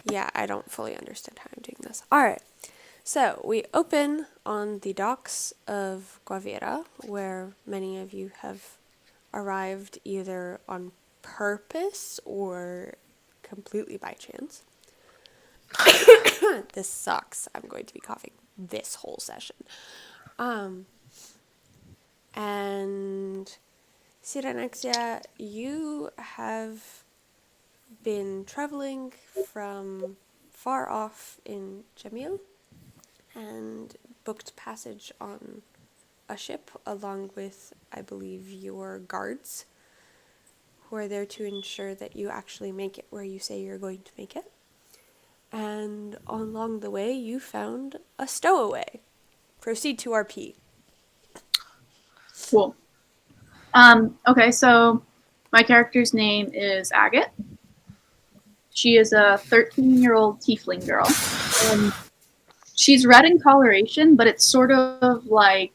Yeah, I don't fully understand how I'm doing this. Alright, so we open on the docks of Guavira, where many of you have arrived either on purpose or completely by chance. This sucks. I'm going to be coughing this whole session. And Siranexia, you have been traveling from far off in Jamil and booked passage on a ship along with, I believe, your guards who are there to ensure that you actually make it where you say you're going to make it. And along the way, you found a stowaway. Proceed to RP. Cool. Okay, so my character's name is Agate. She is a 13-year-old tiefling girl. And she's red in coloration, but it's sort of like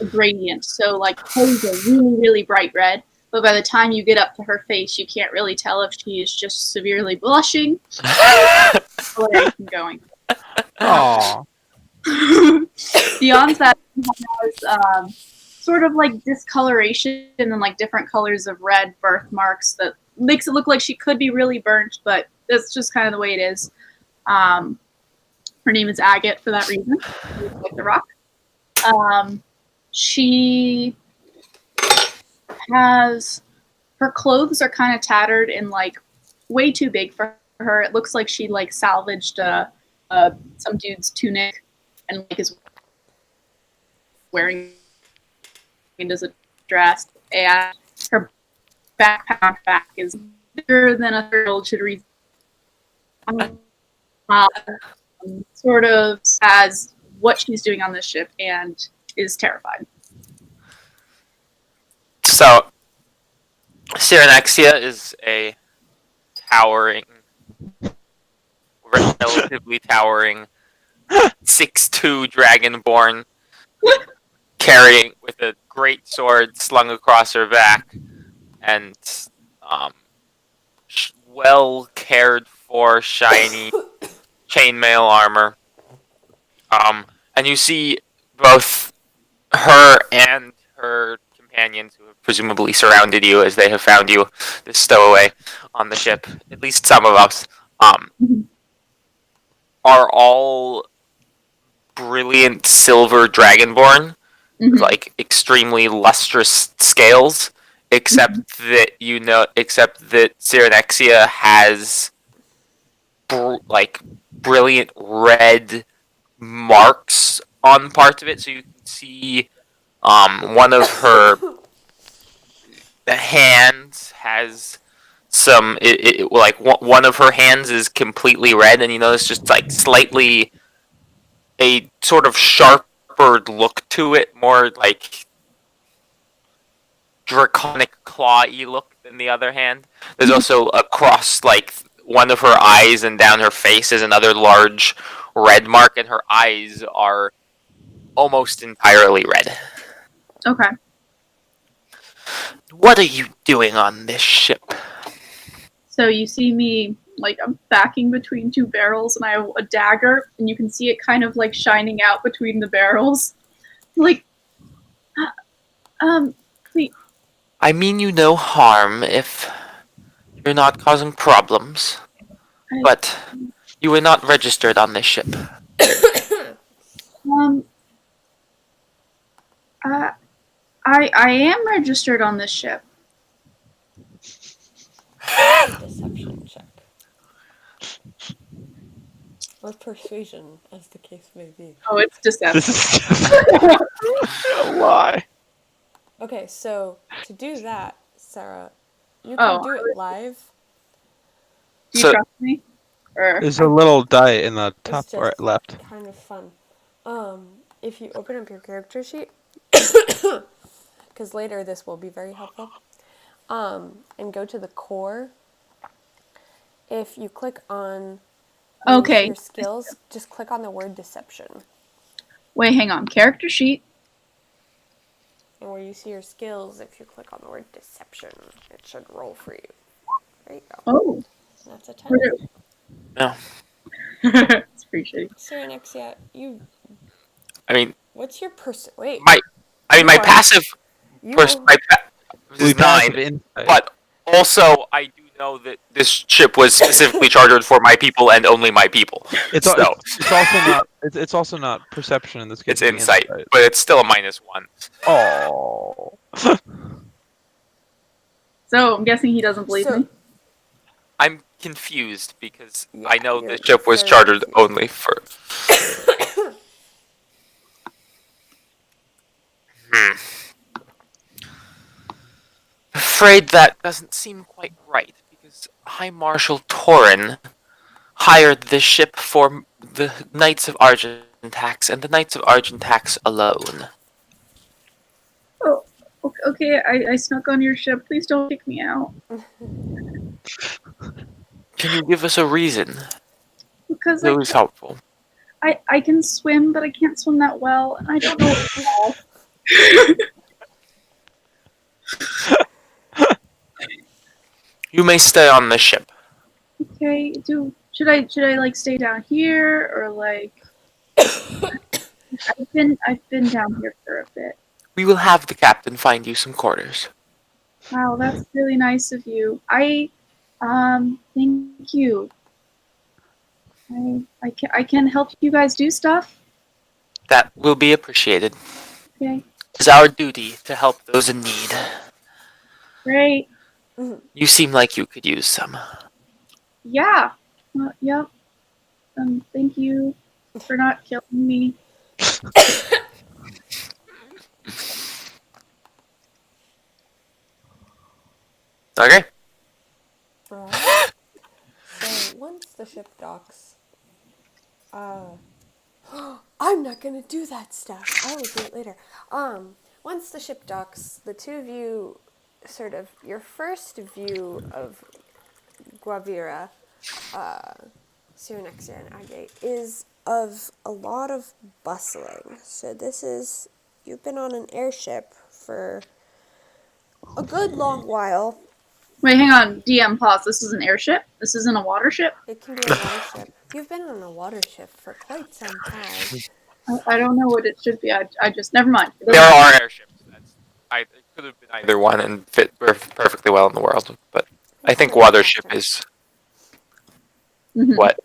a gradient. So, like, hers are really, really bright red, but by the time you get up to her face, you can't really tell if she is just severely blushing or coloration going. Aww. Beyond that, she has sort of like discoloration and then like different colors of red birthmarks that makes it look like she could be really burnt, but that's just kind of the way it is. Her name is Agate for that reason, like the rock. She has her clothes are kind of tattered and like way too big for her. It looks like she like salvaged some dude's tunic and like is wearing it as a dress, and her backpack is bigger than a 3-year-old should read. Sort of as what she's doing on this ship and is terrified. So, Cyrenexia is a towering, relatively towering 6'2" dragonborn carrying with a great sword slung across her back and well cared for shiny chainmail armor. And you see both her and her companions who have presumably surrounded you as they have found you, this stowaway on the ship, at least some of us, are all brilliant silver dragonborn, with like extremely lustrous scales, except that Cyrenexia has like brilliant red marks on parts of it, so you can see one of her hands has some one of her hands is completely red, and you notice just like slightly a sort of sharper look to it, more like draconic claw-y look than the other hand. There's also across like one of her eyes and down her face is another large red mark, and her eyes are almost entirely red. Okay. What are you doing on this ship? So you see me, like, I'm backing between two barrels, and I have a dagger, and you can see it kind of, like, shining out between the barrels. Like, please. I mean you no harm if you're not causing problems, but you were not registered on this ship. I am registered on this ship. Deception check. Or persuasion, as the case may be. Oh, it's deception. Why? Okay, so to do that, Sarah, you can do it live. Do you trust me? Or There's a little die in the top It's right just left. kind of fun. If you open up your character sheet, because later this will be very helpful, and go to the core. If you click on your skills, just click on the word deception. Wait, hang on. Character sheet. And where you see your skills, if you click on the word deception, it should roll for you. There you go. Oh. That's a 10. No. It's pretty shitty. Cyrenexia, you. I mean, What's your Wait. my You are- passive You are. is Passive 9, insight. but also I do know that this ship was specifically chartered for my people and only my people. It's So also not it's also not perception in this case. it's insight, but it's still a -1. Oh. So I'm guessing he doesn't believe me. I'm confused because Yeah, I know you're this ship was very chartered confused. only for. Afraid that doesn't seem quite right because High Marshal Torin hired this ship for the Knights of Argentax and the Knights of Argentax alone. Oh, okay. I snuck on your ship. Please don't kick me out. Can you give us a reason? Because It was helpful. I can swim, but I can't swim that well, and I don't know what You may stay on the ship. Okay, should I like stay down here or like I've been down here for a bit. We will have the captain find you some quarters. Wow, that's really nice of you. Thank you. I can help you guys do stuff. That will be appreciated. Okay, It is our duty to help those in need. great. You seem like you could use some. Yeah. Yep. Thank you for not killing me. Okay. Alright. So once the ship docks, I'm not gonna do that stuff. I will do it later. Once the ship docks, the two of you, sort of, your first view of Guavira, Cyrenexia and Agate, is of a lot of bustling. So you've been on an airship for a good long while. Wait, hang on. DM pause. This is an airship? This isn't a water ship? It can be a water ship. You've been on a water ship for quite some time. I don't know what it should be. I just never mind. There are airships. It could have been either one and fit perfectly well in the world, but I think watership is Mhm. what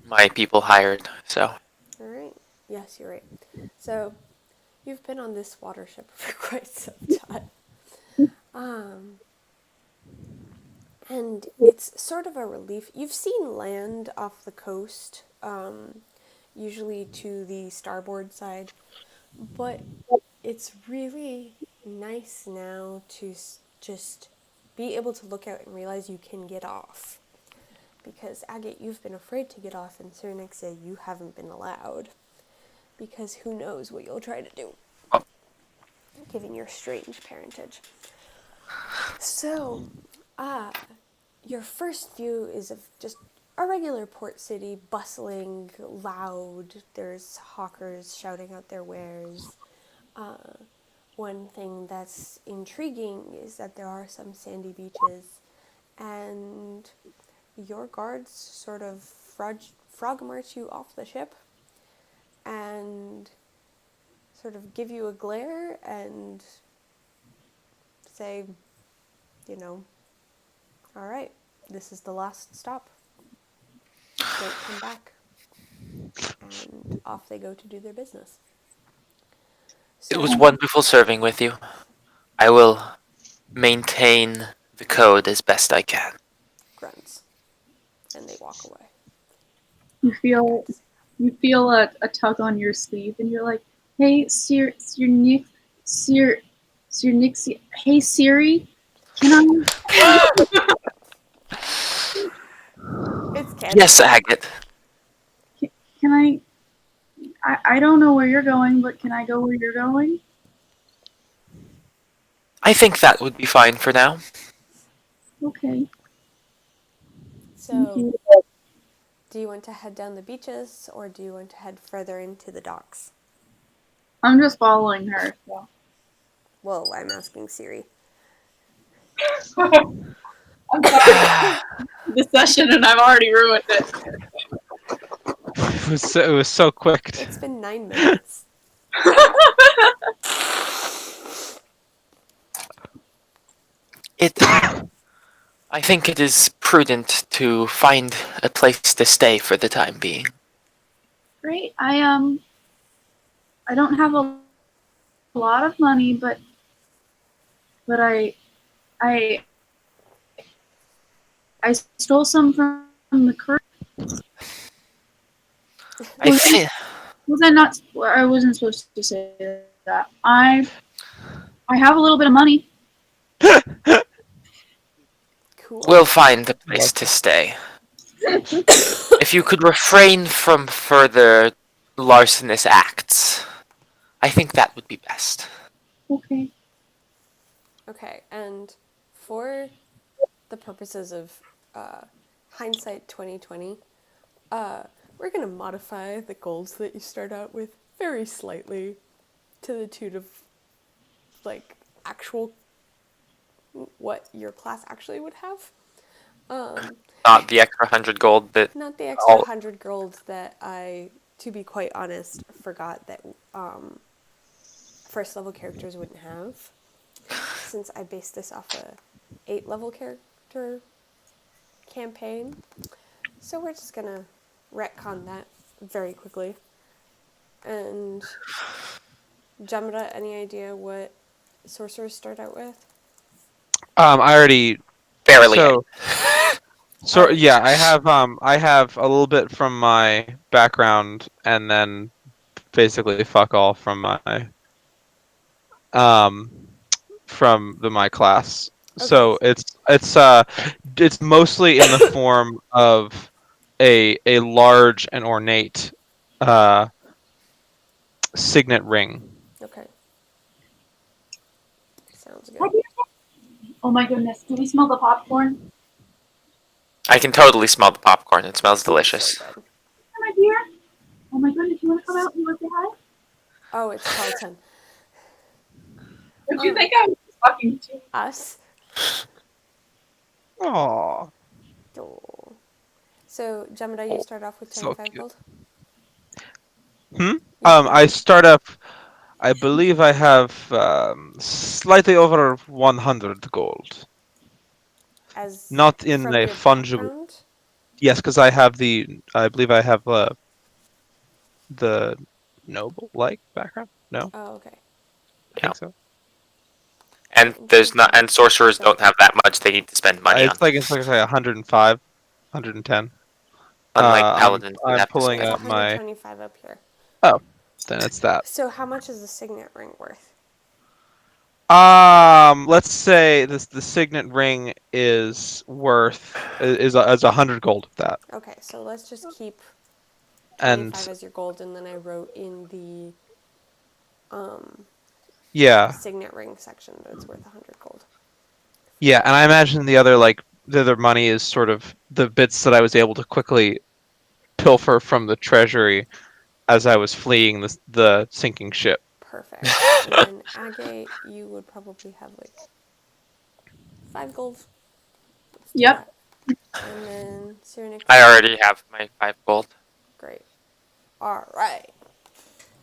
my people hired. So Alright. Yes, you're right. So, you've been on this water ship for quite some time. And it's sort of a relief. You've seen land off the coast, usually to the starboard side, but it's really nice now to just be able to look out and realize you can get off. Because Agate, you've been afraid to get off, and Cyrenexia, you haven't been allowed. Because who knows what you'll try to do, given your strange parentage. So, your first view is of just a regular port city, bustling, loud. There's hawkers shouting out their wares. One thing that's intriguing is that there are some sandy beaches, and your guards sort of frog march you off the ship and sort of give you a glare and say, all right, this is the last stop. Don't come back. And off they go to do their business. it was wonderful serving with you. I will maintain the code as best I can. Grunts. And they walk away. You feel a tug on your sleeve, and you're like, "Hey, Nixie. Hey, Siri, can It's canon. Yes, Agate. I? I don't know where you're going, but can I go where you're going?" I think that would be fine for now. Okay. So, Thank you. do you want to head down the beaches or do you want to head further into the docks? I'm just following her. So. Well, I'm asking Siri. I'm sorry. the session, and I've already ruined it. It was so quick. It's been 9 minutes. I think it is prudent to find a place to stay for the time being. Great. I don't have a lot of money, but I I stole some from the crew. Was I not? I wasn't supposed to say that. I have a little bit of money. Cool. We'll find a place to stay. If you could refrain from further larcenous acts, I think that would be best. Okay. Okay, and for the purposes of hindsight 2020, we're gonna modify the goals that you start out with very slightly, to the tune of like actual what your class actually would have. Not the extra 100 gold that. Not the extra all- 100 gold that I, to be quite honest, forgot that first level characters wouldn't have, since I based this off a 8 level character campaign. So we're just gonna retcon that very quickly. And Jamra, any idea what sorcerers start out with? I already. Barely. So yeah, I have a little bit from my background, and then basically fuck all from my my class. Okay. So it's mostly in the form of a large and ornate signet ring. Okay. Sounds good. Oh my goodness! Do we smell the popcorn? I can totally smell the popcorn. It smells delicious. So good. My dear. Oh my goodness! You want to come out and you want to say hi? Oh, it's Carlton. Don't you think I was talking to? Us. Aww. Oh. So, Jamra, you start off with So 25 cute. gold? I start up. I believe I have slightly over 100 gold. As Not in from a your fungible. background? Yes, because I have I believe I have the noble-like background. No, Oh, okay. I think so. And and sorcerers don't have that much they need to spend money on. It's like 105, 110. Unlike paladins, who I'm have to pulling It's spend. up my. 125 up here. Oh, then it's that. So, how much is the signet ring worth? Let's say the signet ring is worth is 100 gold of that. Okay, so let's just keep 25 And as your gold, and then I wrote in the yeah, signet ring section that it's worth 100 gold. yeah, and I imagine the other money is sort of the bits that I was able to quickly pilfer from the treasury as I was fleeing the sinking ship. Perfect. And then Agate, you would probably have like 5 gold. Let's do Yep. that. And then Cyrenix. I already have my 5 gold. Great. All right.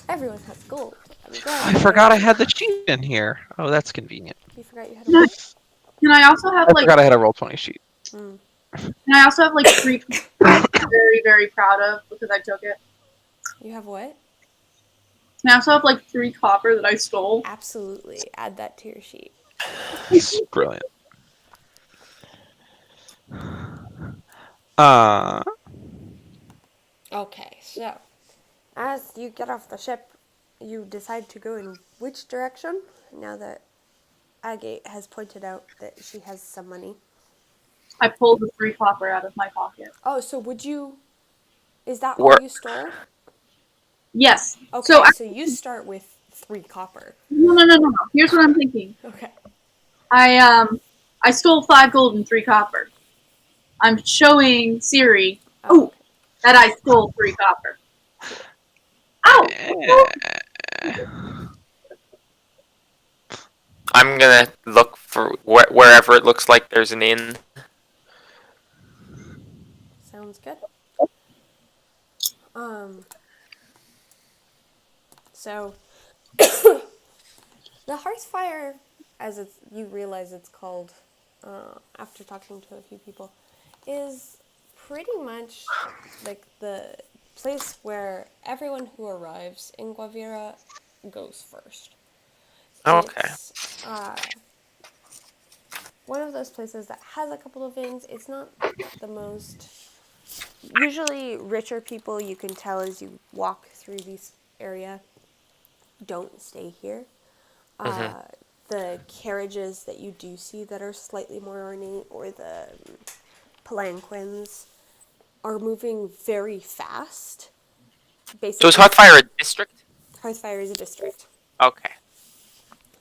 Everyone has gold. I'm glad. I forgot I had the sheet in here. Oh, that's convenient. You forgot you had a what? Can I also have I like? forgot I had a roll 20 sheet. Mm. Can I also have like 3? I'm very very proud of because I took it. You have what? Can I also have like 3 copper that I stole? Absolutely. Add that to your sheet. It's brilliant. Okay, so as you get off the ship, you decide to go in which direction? Now that Agate has pointed out that she has some money. I pulled the 3 copper out of my pocket. Oh, so would you? Is that Where- all you stole? Yes. Okay, So so you start with 3 copper. no. Here's what I'm thinking. Okay. I stole 5 gold and 3 copper. I'm showing Siri Oh, okay. that I stole 3 copper. Ow! I'm gonna look for wherever it looks like there's an inn. Sounds good. So the hearth fire, as you realize it's called after talking to a few people, is pretty much like the place where everyone who arrives in Guavira goes first. Okay. It's one of those places that has a couple of inns. It's not the most. Usually, richer people, you can tell as you walk through this area, don't stay here. The carriages that you do see that are slightly more ornate, or the palanquins, are moving very fast. So is Basically, Hearthfire a district? Hearthfire is a district. Okay.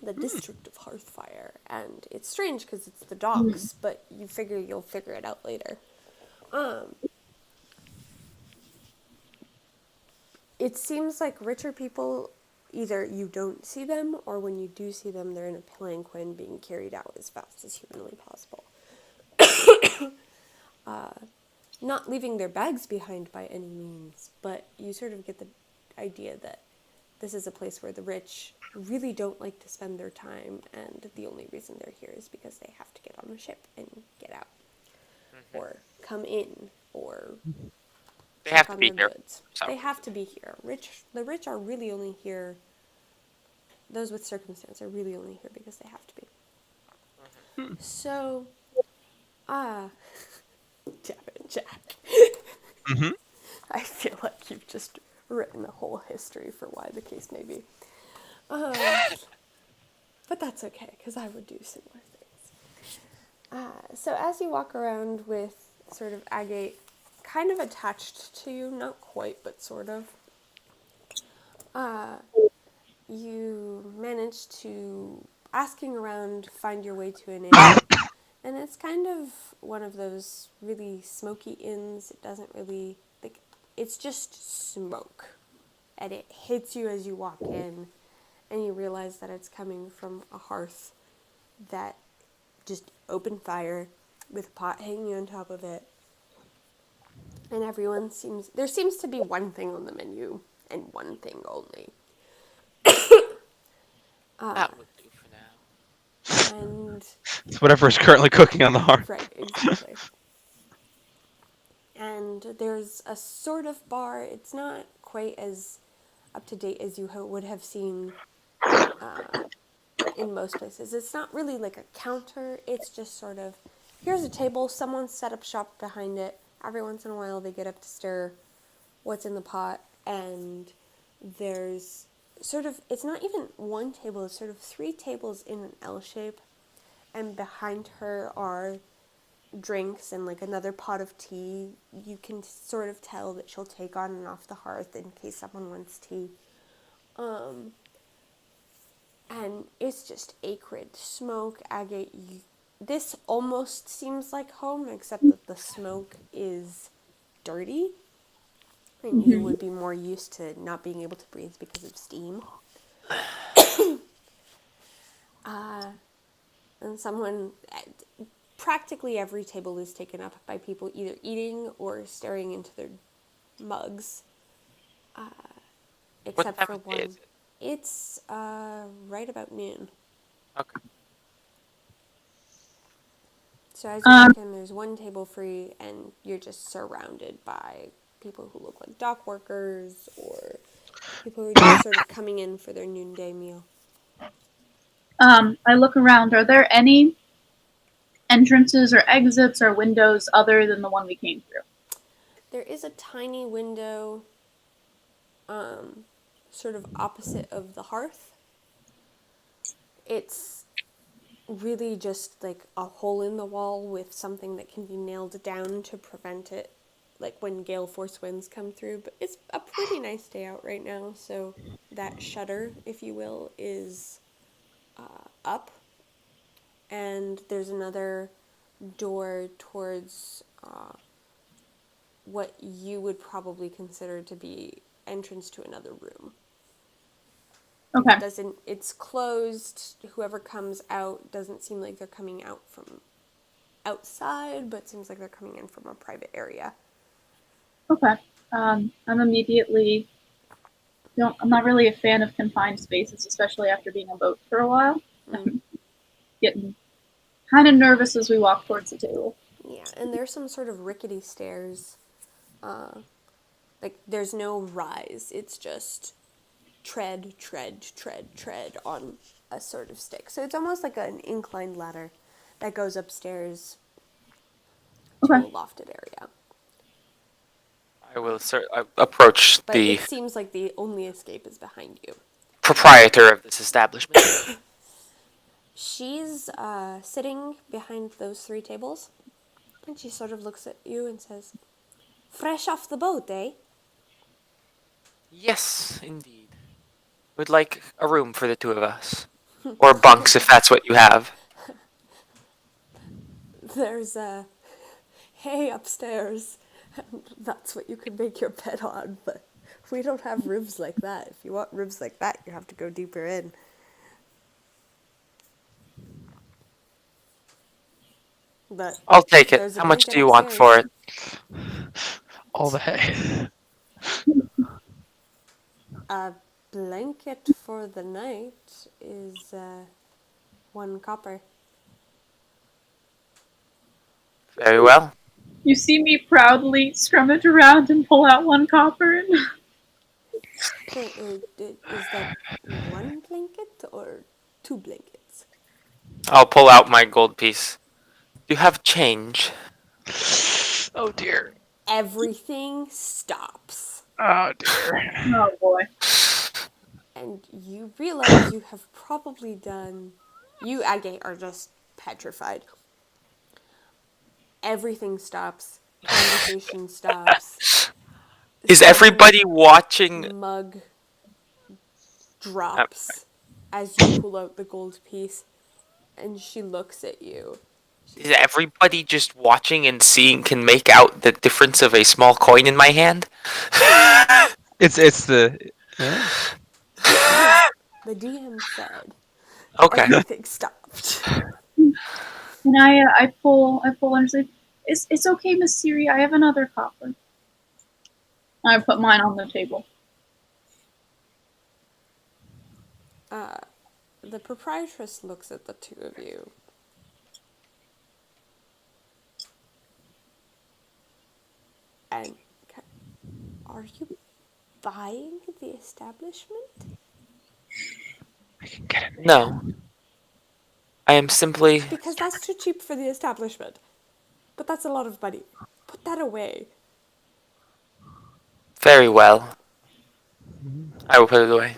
The district of Hearthfire, and it's strange because it's the docks, but you figure you'll figure it out later. It seems like richer people, either you don't see them, or when you do see them, they're in a palanquin being carried out as fast as humanly possible. Not leaving their bags behind by any means, but you sort of get the idea that this is a place where the rich really don't like to spend their time, and the only reason they're here is because they have to get on a ship and get out, or come in, or They check have to on be their here. goods. So. They have to be here. The rich are really only here. Those with circumstance are really only here because they have to be. So, Jack. Mm-hmm. I feel like you've just written a whole history for why the case may be. But that's okay, because I would do similar things. So as you walk around with sort of Agate kind of attached to you, not quite, but sort of, you manage to, asking around, find your way to an inn. And it's kind of one of those really smoky inns. It doesn't really, like, it's just smoke. And it hits you as you walk in, and you realize that it's coming from a hearth that just open fire with a pot hanging on top of it. And there seems to be one thing on the menu, and one thing only. That would do for now. And It's whatever is currently cooking on the hearth. right, exactly. And there's a sort of bar. It's not quite as up to date as you would have seen in most places. It's not really like a counter. It's just sort of, here's a table, someone's set up shop behind it. Every once in a while they get up to stir what's in the pot, and there's sort of, it's not even one table, it's sort of three tables in an L shape, and behind her are drinks and like another pot of tea. You can sort of tell that she'll take on and off the hearth in case someone wants tea. And it's just acrid smoke, agate. This almost seems like home, except that the smoke is dirty, and you would be more used to not being able to breathe because of steam. And practically every table is taken up by people either eating or staring into their mugs, except time for of day one. is it? It's right about noon. Okay. So as you walk in, there's one table free, and you're just surrounded by people who look like dock workers or people who are just sort of coming in for their noonday meal. I look around. Are there any entrances or exits or windows other than the one we came through? There is a tiny window sort of opposite of the hearth. It's really just like a hole in the wall with something that can be nailed down to prevent it, like when gale force winds come through. But it's a pretty nice day out right now, so that shutter, if you will, is up. And there's another door towards what you would probably consider to be entrance to another room. Okay. It's closed. Whoever comes out doesn't seem like they're coming out from outside, but seems like they're coming in from a private area. Okay. I'm immediately I'm not really a fan of confined spaces, especially after being on boat for a while. Mm. Getting kind of nervous as we walk towards the table. Yeah, and there's some sort of rickety stairs. Like, there's no rise. It's just tread, tread, tread, tread on a sort of stick. So it's almost like an inclined ladder that goes upstairs to Okay. a lofted area. I will approach But the it seems like the only escape is behind you. proprietor of this establishment. She's sitting behind those 3 tables, and she sort of looks at you and says, "Fresh off the boat, eh?" Yes, indeed. Would like a room for the 2 of us. Or bunks if that's what you have. There's a hay upstairs, and that's what you can make your bed on, but we don't have rooms like that. If you want rooms like that, you have to go deeper in. But I'll take it. there's a How much blanket do you want upstairs. for it? All the hay. A blanket for the night is 1 copper. Very well. You see me proudly scrummage around and pull out 1 copper. Is that 1 blanket or 2 blankets? I'll pull out my gold piece. Do you have change? Oh dear. Everything stops. Oh dear. Oh boy. And you realize you have probably done. You, Agate, are just petrified. Everything stops. Conversation stops. Is everybody watching? Mug drops as you pull out the gold piece, and she looks at you. Is everybody just watching and seeing can make out the difference of a small coin in my hand? It's the yeah. The DM said Okay. everything stopped. And I pull and say, it's okay, Miss Siri. I have another copper. I put mine on the table. The proprietress looks at the 2 of you. And are you buying the establishment? I can get it. No. I am simply. Because that's too cheap for the establishment. But that's a lot of money. Put that away. Very well. I will put it away.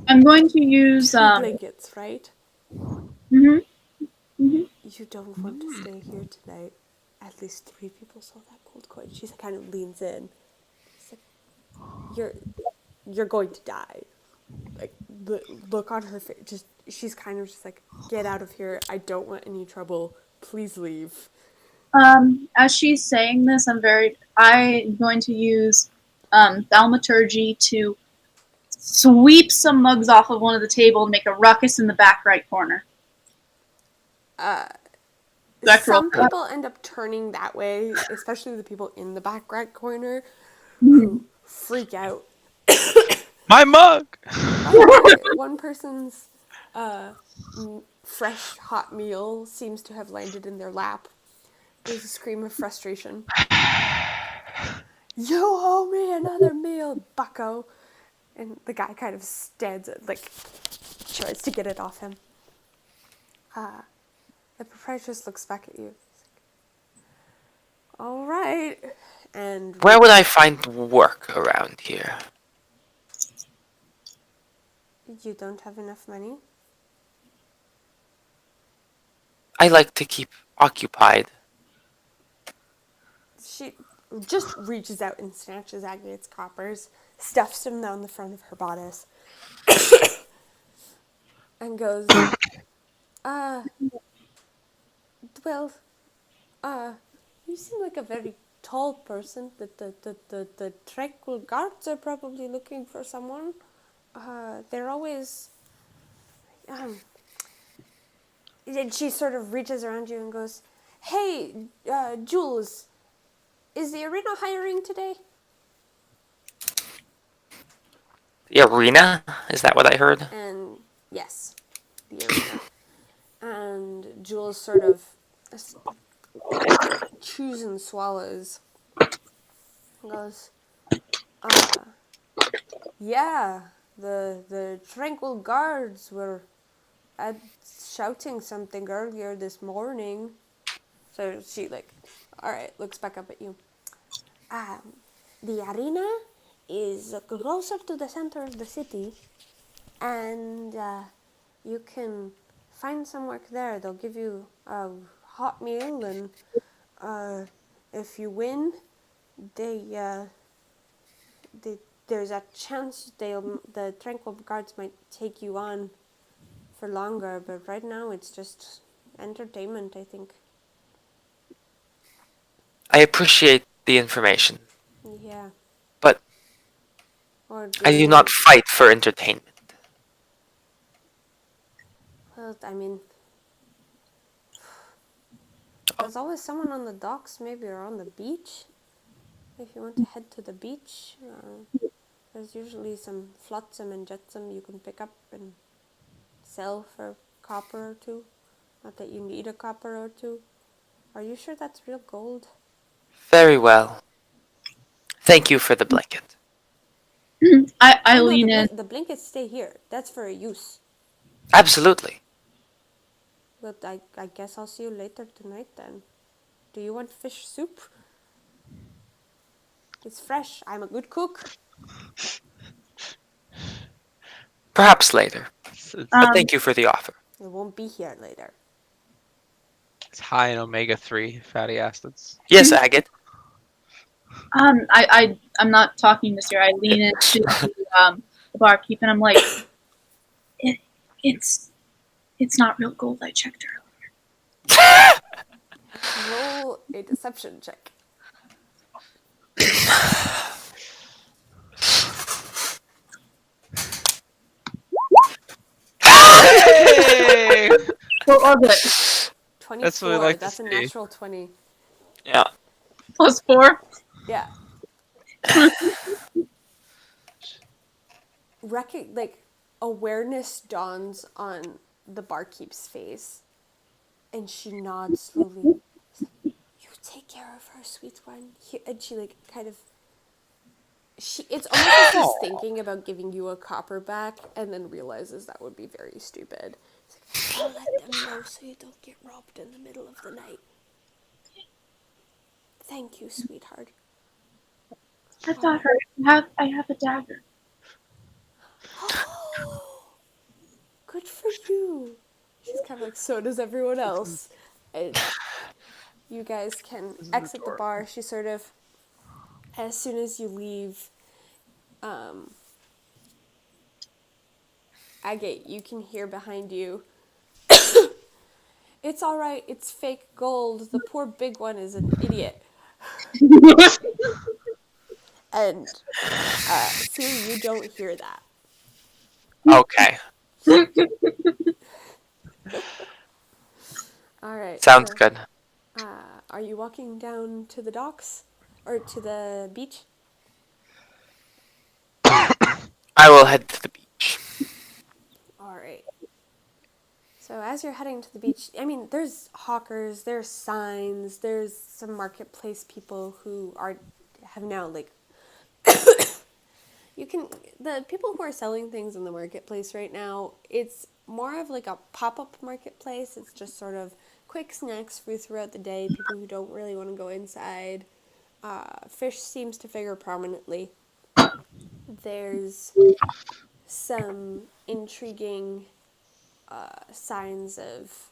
I'm going to use 2 blankets, right? mhm. You don't want to stay here tonight. At least 3 people saw that gold coin. She kind of leans in. She's like, you're going to die. Like, the look on her face, she's kind of just like, get out of here. I don't want any trouble. Please leave. As she's saying this, I'm going to use thaumaturgy to sweep some mugs off of one of the table and make a ruckus in the back right corner. Some people end up turning that way, especially the people in the back right corner Mm-hmm. who freak out. My mug. By the way, one person's fresh hot meal seems to have landed in their lap. There's a scream of frustration. You owe me another meal, bucko. And the guy kind of stands, like, tries to get it off him. The proprietress looks back at you. All right. And Where would I find work around here? you don't have enough money? I like to keep occupied. She just reaches out and snatches Agate's coppers, stuffs them down the front of her bodice, and goes, well, you seem like a very tall person. The tranquil guards are probably looking for someone. They're always, and she sort of reaches around you and goes, hey, Jules, Is the arena hiring today? The arena? Is that what I heard? And yes, the arena. And Jules sort of chews and swallows. And goes, yeah, the tranquil guards were shouting something earlier this morning. So she all right, looks back up at you. The arena is closer to the center of the city, and you can find some work there. They'll give you a hot meal, and if you win, they, they there's a chance the tranquil guards might take you on for longer. But right now, it's just entertainment, I think. I appreciate the information, Yeah. but Or do I do not you? fight for entertainment. Well, I mean, there's always someone on the docks, maybe, or on the beach. If you want to head to the beach, there's usually some flotsam and jetsam you can pick up and sell for a copper or two. Not that you need a copper or two. Are you sure that's real gold? Very well. Thank you for the blanket. I Oh no, lean in. the blankets stay here. That's for a use. Absolutely. But I guess I'll see you later tonight then. Do you want fish soup? It's fresh. I'm a good cook. Perhaps later. But Um, thank you for the offer. It won't be here later. It's high in omega-3 fatty acids. Yes, Agate. I'm not talking this year. I lean into the barkeep and I'm like, it's not real gold. I checked earlier. Roll a deception check. Hey! What was it? 24. That's what we like to That's a see. natural 20. Yeah. +4? Yeah. Awareness dawns on the barkeep's face, and she nods slowly. You take care of her, sweet one. And she kind of. It's almost like she's thinking about giving you a copper back, and then realizes that would be very stupid. It's like, I'll let them know so you don't get robbed in the middle of the night. Thank you, sweetheart. I thought I have a dagger. Oh, good for you. She's kind of so does everyone else. And you guys can exit the bar. She sort of, as soon as you leave, Agate, you can hear behind you. It's all right. It's fake gold. The poor big one is an idiot. And Siri, you don't hear that. Okay. All right. Sounds so, good. Are you walking down to the docks or to the beach? I will head to the beach. All right. So as you're heading to the beach, I mean, there's hawkers, there's signs, there's some marketplace people who have now the people who are selling things in the marketplace right now, it's more of a pop-up marketplace. It's just sort of quick snacks for throughout the day, people who don't really want to go inside. Fish seems to figure prominently. There's some intriguing signs of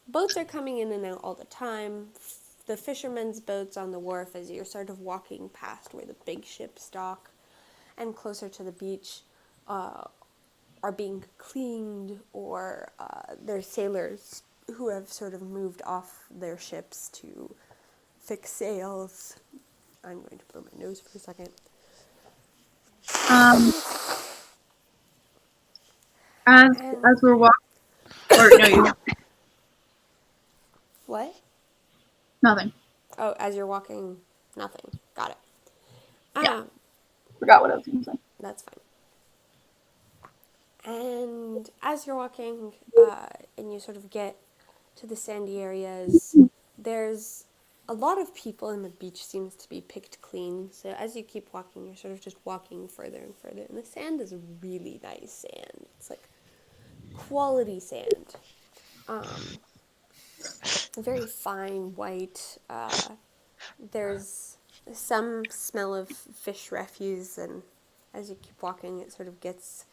boats are coming in and out all the time. The fishermen's boats on the wharf as you're sort of walking past where the big ships dock and closer to the beach are being cleaned, or there's sailors who have sort of moved off their ships to fix sails. I'm going to blow my nose for a second. As we're walking, or no, you. What? Nothing. Oh, as you're walking, nothing. Got it. Yeah. Forgot what I was going to say. That's fine. And as you're walking, and you sort of get to the sandy areas, there's a lot of people, and the beach seems to be picked clean. So as you keep walking, you're sort of just walking further and further. And the sand is really nice sand. It's like quality sand. Very fine white. There's some smell of fish refuse, and as you keep walking, it sort of gets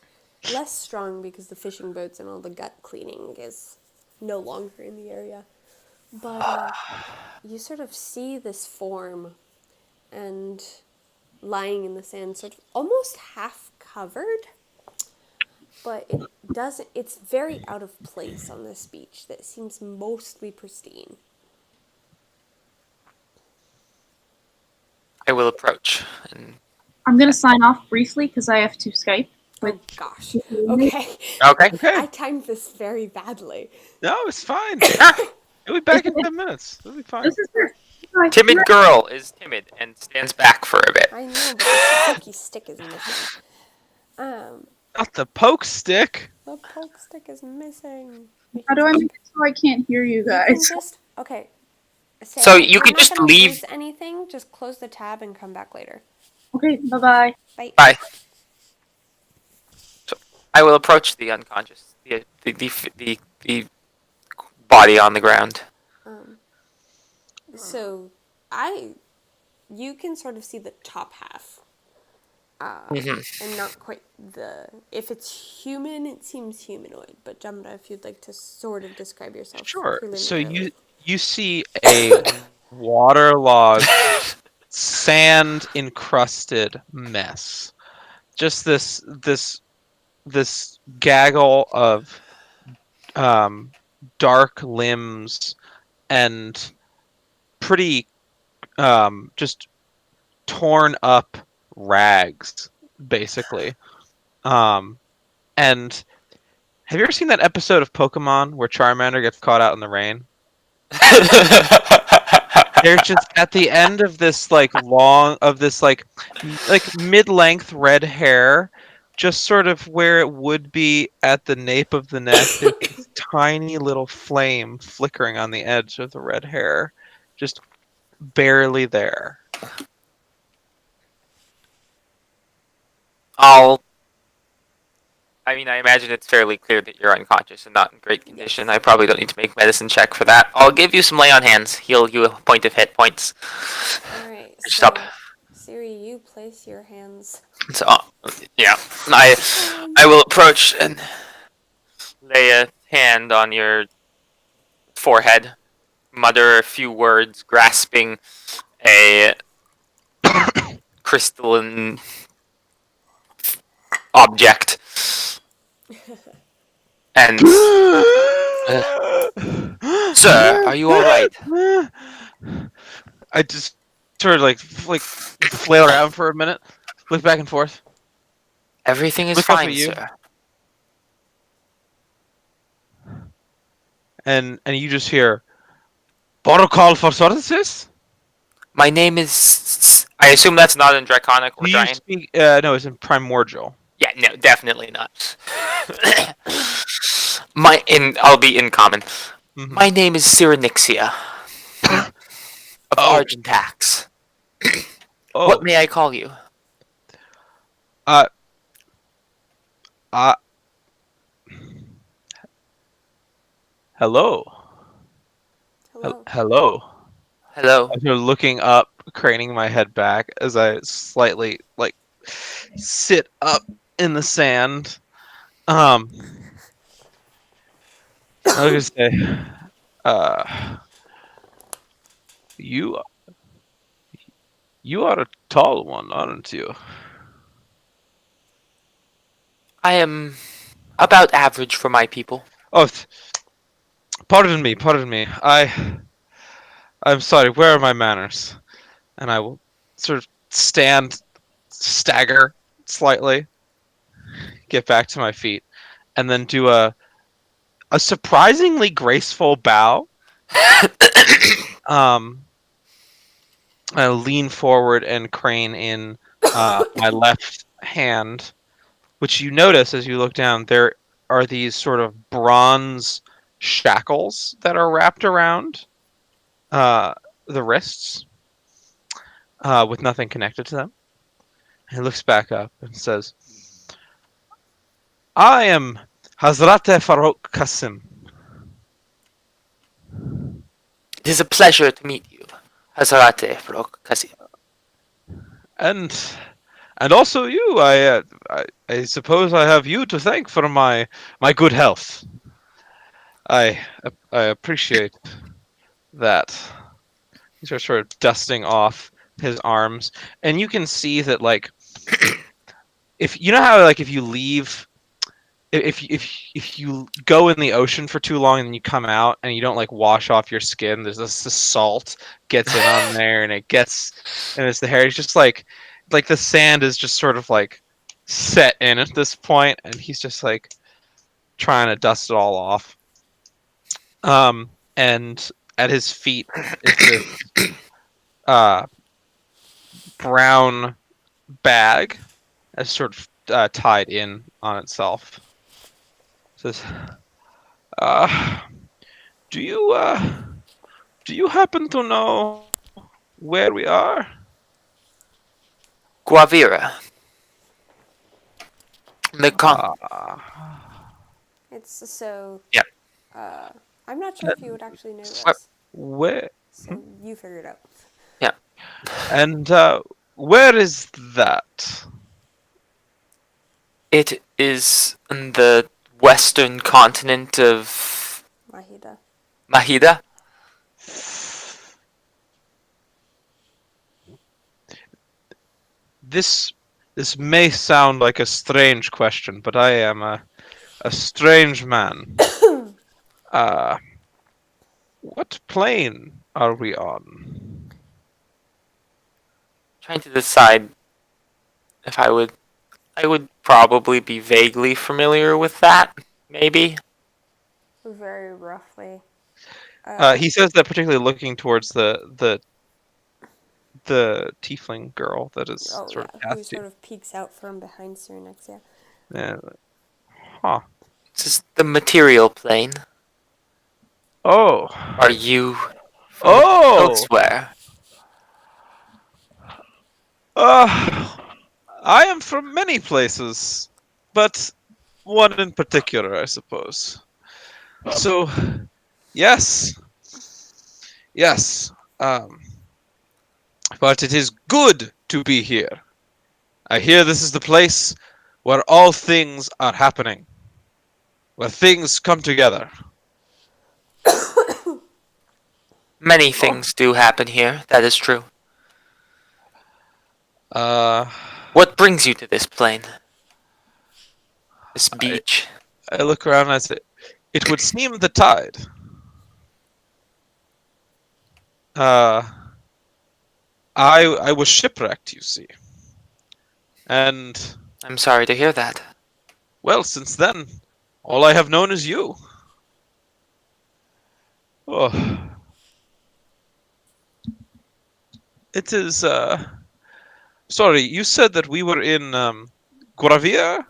less strong because the fishing boats and all the gut cleaning is no longer in the area. But you sort of see this form, and lying in the sand, sort of almost half covered, but it doesn't. It's very out of place on this beach that seems mostly pristine. I will approach. And I'm going to sign off briefly because I have to Skype. Oh gosh. Okay. okay. Okay. I timed this very badly. No, it's fine. Ah, We'll be back in 10 minutes. It'll be fine. This is her. Bye. timid girl is timid and stands back for a bit. I know, but the pokey stick is missing. Not the poke stick. The poke stick is missing. How do I make it so I can't hear you You can guys? just okay. So Sarah, you we're could not just gonna leave- lose anything. Just close the tab and come back later. Okay, bye-bye. Bye. Bye. So I will approach the unconscious, the body on the ground. So you can sort of see the top half, and not quite the. If it's human, it seems humanoid. But Jamra, if you'd like to sort of describe yourself, Sure. So preliminarily. you see a waterlogged, sand encrusted mess. Just this gaggle of dark limbs and pretty just torn up rags, basically. And have you ever seen that episode of Pokemon where Charmander gets caught out in the rain? They're just at the end of this like mid-length red hair, just sort of where it would be at the nape of the neck. There's this tiny little flame flickering on the edge of the red hair, just barely there. I mean, I imagine it's fairly clear that you're unconscious and not in great condition. I probably don't need to make a medicine check for that. I'll give you some lay on hands, heal you a point of hit points. All right. So, Stop. Siri, you place your hands. So, yeah, I will approach and lay a hand on your forehead, mutter a few words, grasping a crystalline object. And sir, are you all right? I just sort of like flail around for a minute, look back and forth. Everything is Look up at fine, you. sir. And you just hear protocol for services. My name is. I assume that's not in Draconic or Do you Giant. speak? No, it's in primordial. Yeah, no, definitely not. I'll be in common. Mhm. My name is Cyrenixia of Oh. Argentax. Oh, What may I call you? hello. Hello. Hello. Hello. I'm sort of looking up, craning my head back as I slightly sit up in the sand. I was gonna say, you are a tall one, aren't you? I am about average for my people. Oh, pardon me. I'm sorry. Where are my manners? And I will sort of stagger slightly, get back to my feet, and then do a surprisingly graceful bow. I lean forward and crane in my left hand, which you notice as you look down. There are these sort of bronze shackles that are wrapped around uh, the wrists with nothing connected to them. He looks back up and says, I am Hazrate Farouk Qasim. It is a pleasure to meet you, Hazarate Kasi. And also you. I suppose I have you to thank for my good health. I I appreciate that. He's sort of dusting off his arms, and you can see that like if you know how like if you leave if you go in the ocean for too long and then you come out and you don't like wash off your skin, there's this salt gets in on there and it gets and it's the hair. It's just like the sand is just sort of like set in at this point, and he's just like trying to dust it all off. And at his feet is this uh brown bag that's sort of tied in on itself. It says, uh, do you happen to know where we are?" Guavira. The con- It's so. Yeah. I'm not sure if you would actually know What? this, Where so you figure it out. and where is that? It is in the western continent of Mahida. Mahida. This may sound like a strange question, but I am a strange man. Uh, what plane are we on? Trying to decide if I would probably be vaguely familiar with that, maybe. Very roughly. He says that particularly looking towards the tiefling girl that is Oh sort yeah, of who past you. sort of peeks out from behind Cernix, yeah. Yeah. Huh. This is the material plane. Oh. Are you from Oh. elsewhere? I am from many places, but one in particular, I suppose. So, yes, yes. But it is good to be here. I hear this is the place where all things are happening, where things come together. Many things do happen here, that is true. Uh, What brings you to this plane? This I, beach? I look around and I say, it would seem the tide. Uh, I was shipwrecked, you see. And, I'm sorry to hear that. well, since then, all I have known is you. Oh. It is, sorry, you said that we were in, Guavira?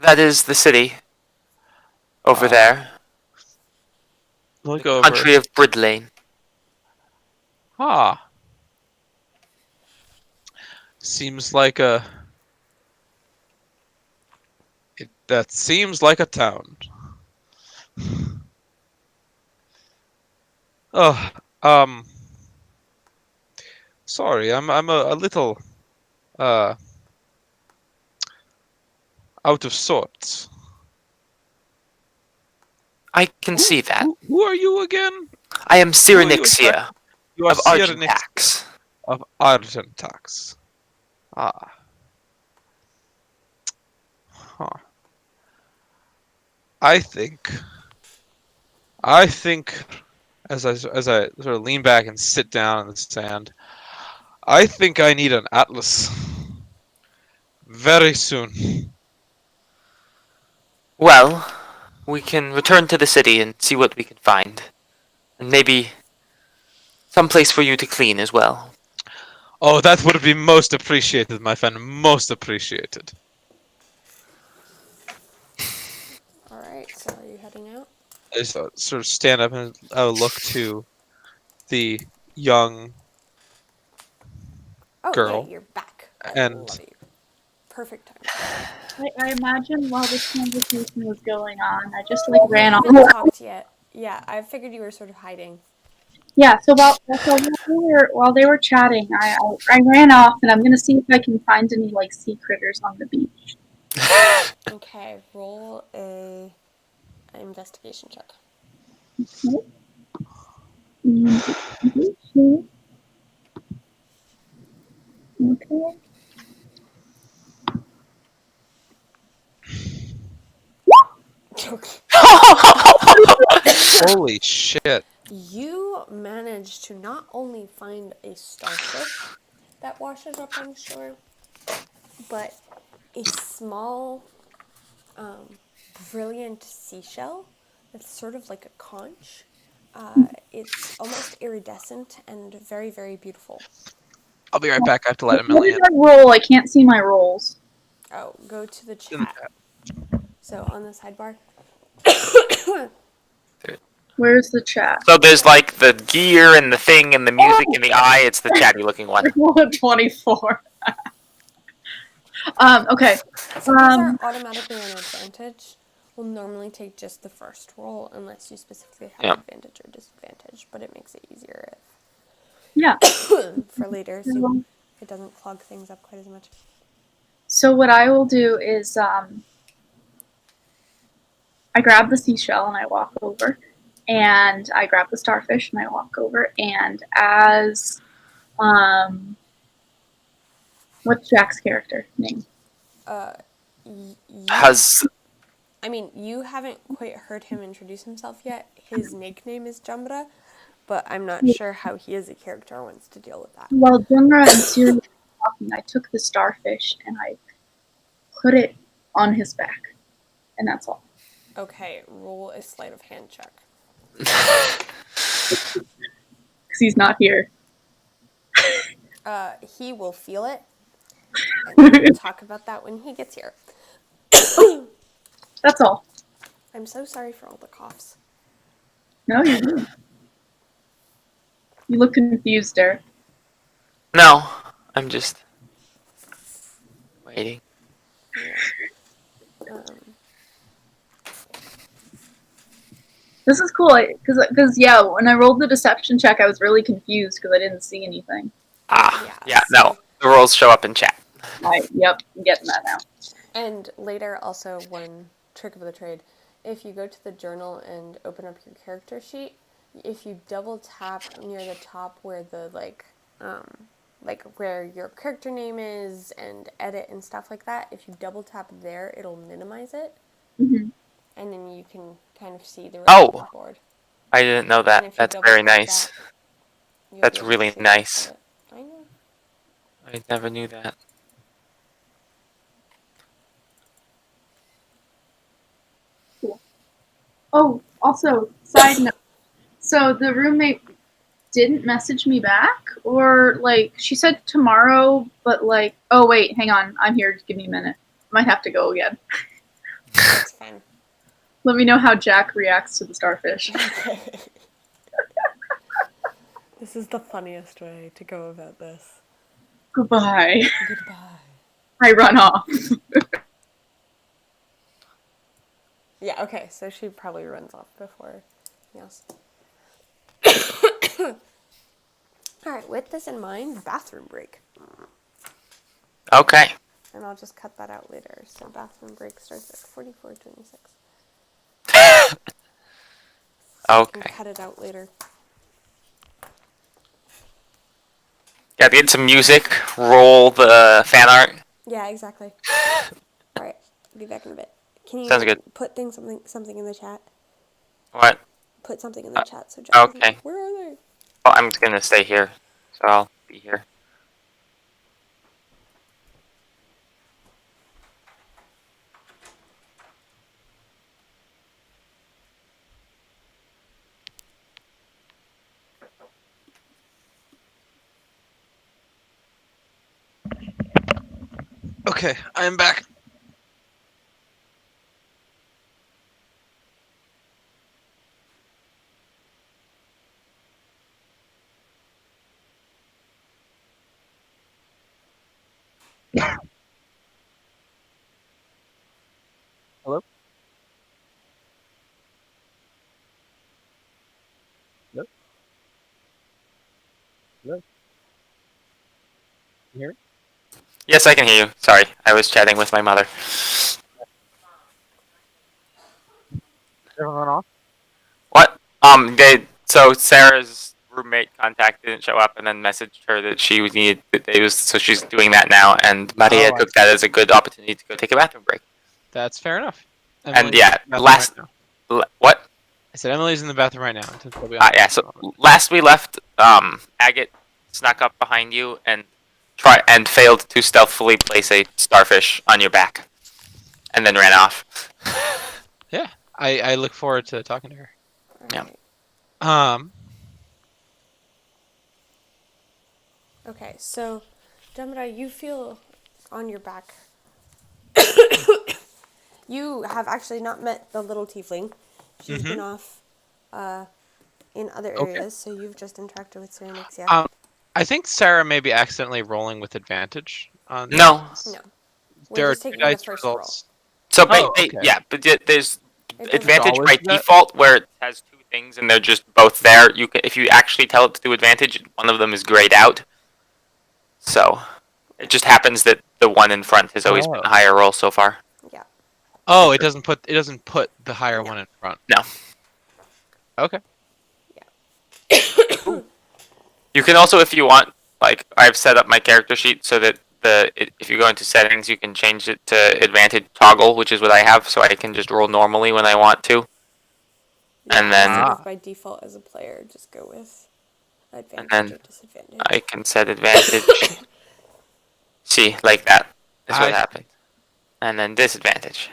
That is the city over there. Look The over. country of Bridlane. Ah. Seems like a... that seems like a town. Oh, sorry, I'm a little, uh, out of sorts. I can see that. Who are you again? I am Who are you Cyrenixia You are of Cyrenix Argentax. of Argentax. Ah. Huh. I think, I think, as I sort of lean back and sit down in the sand, I think I need an atlas. Very soon. Well, we can return to the city and see what we can find. And maybe some place for you to clean as well. Oh, that would be most appreciated, my friend. Most appreciated. All right, so are you heading out? I just sort of stand up and look to the young Oh, girl, yeah, you're back. I and love you. Perfect time. I imagine while this conversation was going on, I just like ran off. Haven't talked yet. Yeah, I figured you were sort of hiding. Yeah, so while they were chatting, I ran off and I'm gonna see if I can find any like sea critters on the beach. Okay, roll a investigation check. Okay. holy shit! You managed to not only find a starfish that washes up on shore, but a small, brilliant seashell that's sort of like a conch. It's almost iridescent and very, very beautiful. I'll be right back. I have to let What Emily did in. I roll? I can't see my rolls. Oh, go to the In the chat. chat. So on the sidebar. Where's the chat? So there's like the gear and the thing and the music and the eye. It's the chatty looking one. I rolled a 24. Okay. So these are automatically on advantage. We'll normally take just the first roll unless you specifically have Yeah. advantage or disadvantage, but it makes it easier Yeah. for later so it doesn't clog things up quite as much. So what I will do is I grab the seashell and I walk over, and I grab the starfish and I walk over, and as what's Jack's character name? You, Has I mean, you haven't quite heard him introduce himself yet. His nickname is Jambra, but I'm not sure how he as a character wants to deal with that. While Jimra and Siri were talking, I took the starfish and I put it on his back, and that's all. Okay, roll a sleight of hand check. Because he's not here. He will feel it, and we'll talk about that when he gets here. That's all. I'm so sorry for all the coughs. No, you're good. You look confused, Derek. no. I'm just waiting. Yeah. This is cool, because yeah, when I rolled the deception check, I was really confused because I didn't see anything. Yeah. So- No. The rolls show up in chat. Yep, I'm getting that now. And later, also, one trick of the trade. If you go to the journal and open up your character sheet, if you double tap near the top where the, like where your character name is and edit and stuff like that, if you double tap there, it'll minimize it. Mm-hmm. And then you can kind of see the rest of the board. I didn't know And that. if you That's double very tap nice. that, you'll That's be able really to see nice. the rest of it. I know. I never knew that. Cool. Oh, also, side note. So the roommate didn't message me back, or like she said tomorrow, but like, oh wait, hang on, I'm here. Give me a minute. Might have to go again. That's fine. Let me know how Jack reacts to the starfish. This is the funniest way to go about this. Goodbye. Goodbye. I run off. Yeah, okay, so she probably runs off before anything else. Alright, with this in mind, bathroom break. Okay. And I'll just cut that out later. So bathroom break starts at 44:26. I can Okay. cut it out later. Gotta get some music. Roll the fan art. Yeah, exactly. Alright, be back in a bit. Can you Sounds good. put something in the chat? What? Put something in the chat so Jack doesn't know. Okay. Where are they? Well, I'm gonna stay here, so I'll be here. Okay, I'm back. Hello? Hello? Hello? You hear me? Yes, I can hear you. Sorry, I was chatting with my mother. Everyone off? What? So Sarah's roommate contact didn't show up, and then messaged her that she would need that they was so she's doing that now, and Maria Oh, I took that as a good opportunity to go take a bathroom break. That's fair enough. And Emily's in yeah, the bathroom right now. what? I said Emily's in the bathroom right now. Until she'll be on Yeah. for So a moment. last we left, Agate snuck up behind you and failed to stealthily place a starfish on your back, and then ran off. Yeah, I look forward to talking to her. Yeah. Alright. Um, Okay, so Demida, you feel on your back. You have actually not met the little tiefling. She's been off in other Okay. areas, so you've just interacted with Cyrenixia. I think Sarah may be accidentally rolling with advantage on. No. No. There We're are just two taking the dice first results. So Oh, okay. yeah, but there's roll. It doesn't- advantage always by do that? default where it has two things and they're just both there. You can, if you actually tell it to do advantage, one of them is grayed out. So it just happens that the one in front has always been Oh. the higher roll so far. Yeah. Oh, it doesn't put the higher No. one in front. No. Okay. You can also, if you want, like I've set up my character sheet so that if you go into settings, you can change it to advantage toggle, which is what I have, so I can just roll normally when I want to. Yeah, And then- sort of by default as a player, just go with advantage then or disadvantage. I can set advantage. See, like that is what I- happened. And then disadvantage.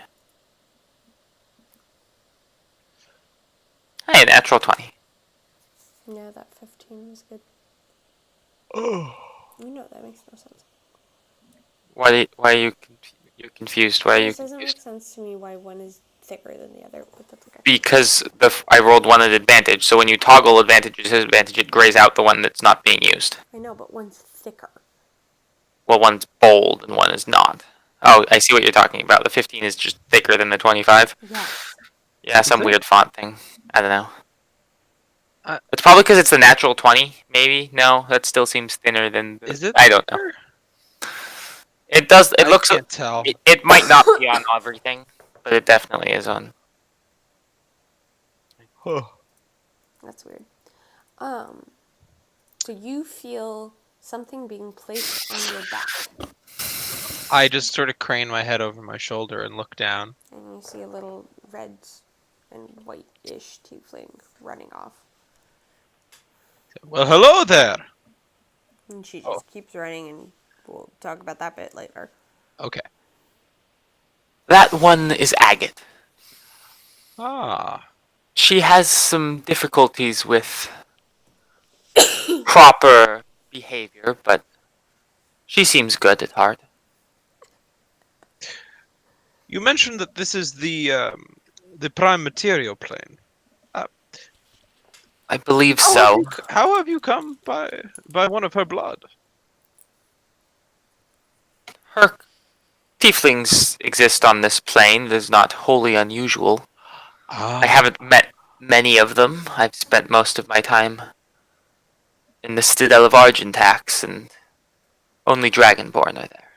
Hey, natural 20. Yeah, that 15 was good. Oh. You know that makes no sense. Why are you you're confused? Why are you This doesn't make confused? sense to me why one is thicker than the other, but that's okay. Because I rolled one at advantage, so when you toggle advantage or disadvantage, it grays out the one that's not being used. I know, but one's thicker. Well, one's bold and one is not. Oh, I see what you're talking about. The 15 is just thicker than the 25. Yes. Yeah, some it? weird font thing. I don't know. Uh, It's probably because it's the natural 20, maybe? No, that still seems thinner than the... Is it? I don't know. It does... It I looks... can't tell. It might not be on everything, but it definitely is on... That's weird. So you feel something being placed on your back, I just sort of crane my head over my shoulder and look down. and you see a little red and white-ish tiefling running off. Well, hello there. And she just keeps running, and we'll talk about that bit later. Okay. That one is Agate. Ah. She has some difficulties with proper behavior, but she seems good at heart. You mentioned that this is the prime material plane. I believe How so. how have you come by one of her blood? Her tieflings exist on this plane. It is not wholly unusual. I haven't met many of them. I've spent most of my time in the Citadel of Argentax, and only Dragonborn are there.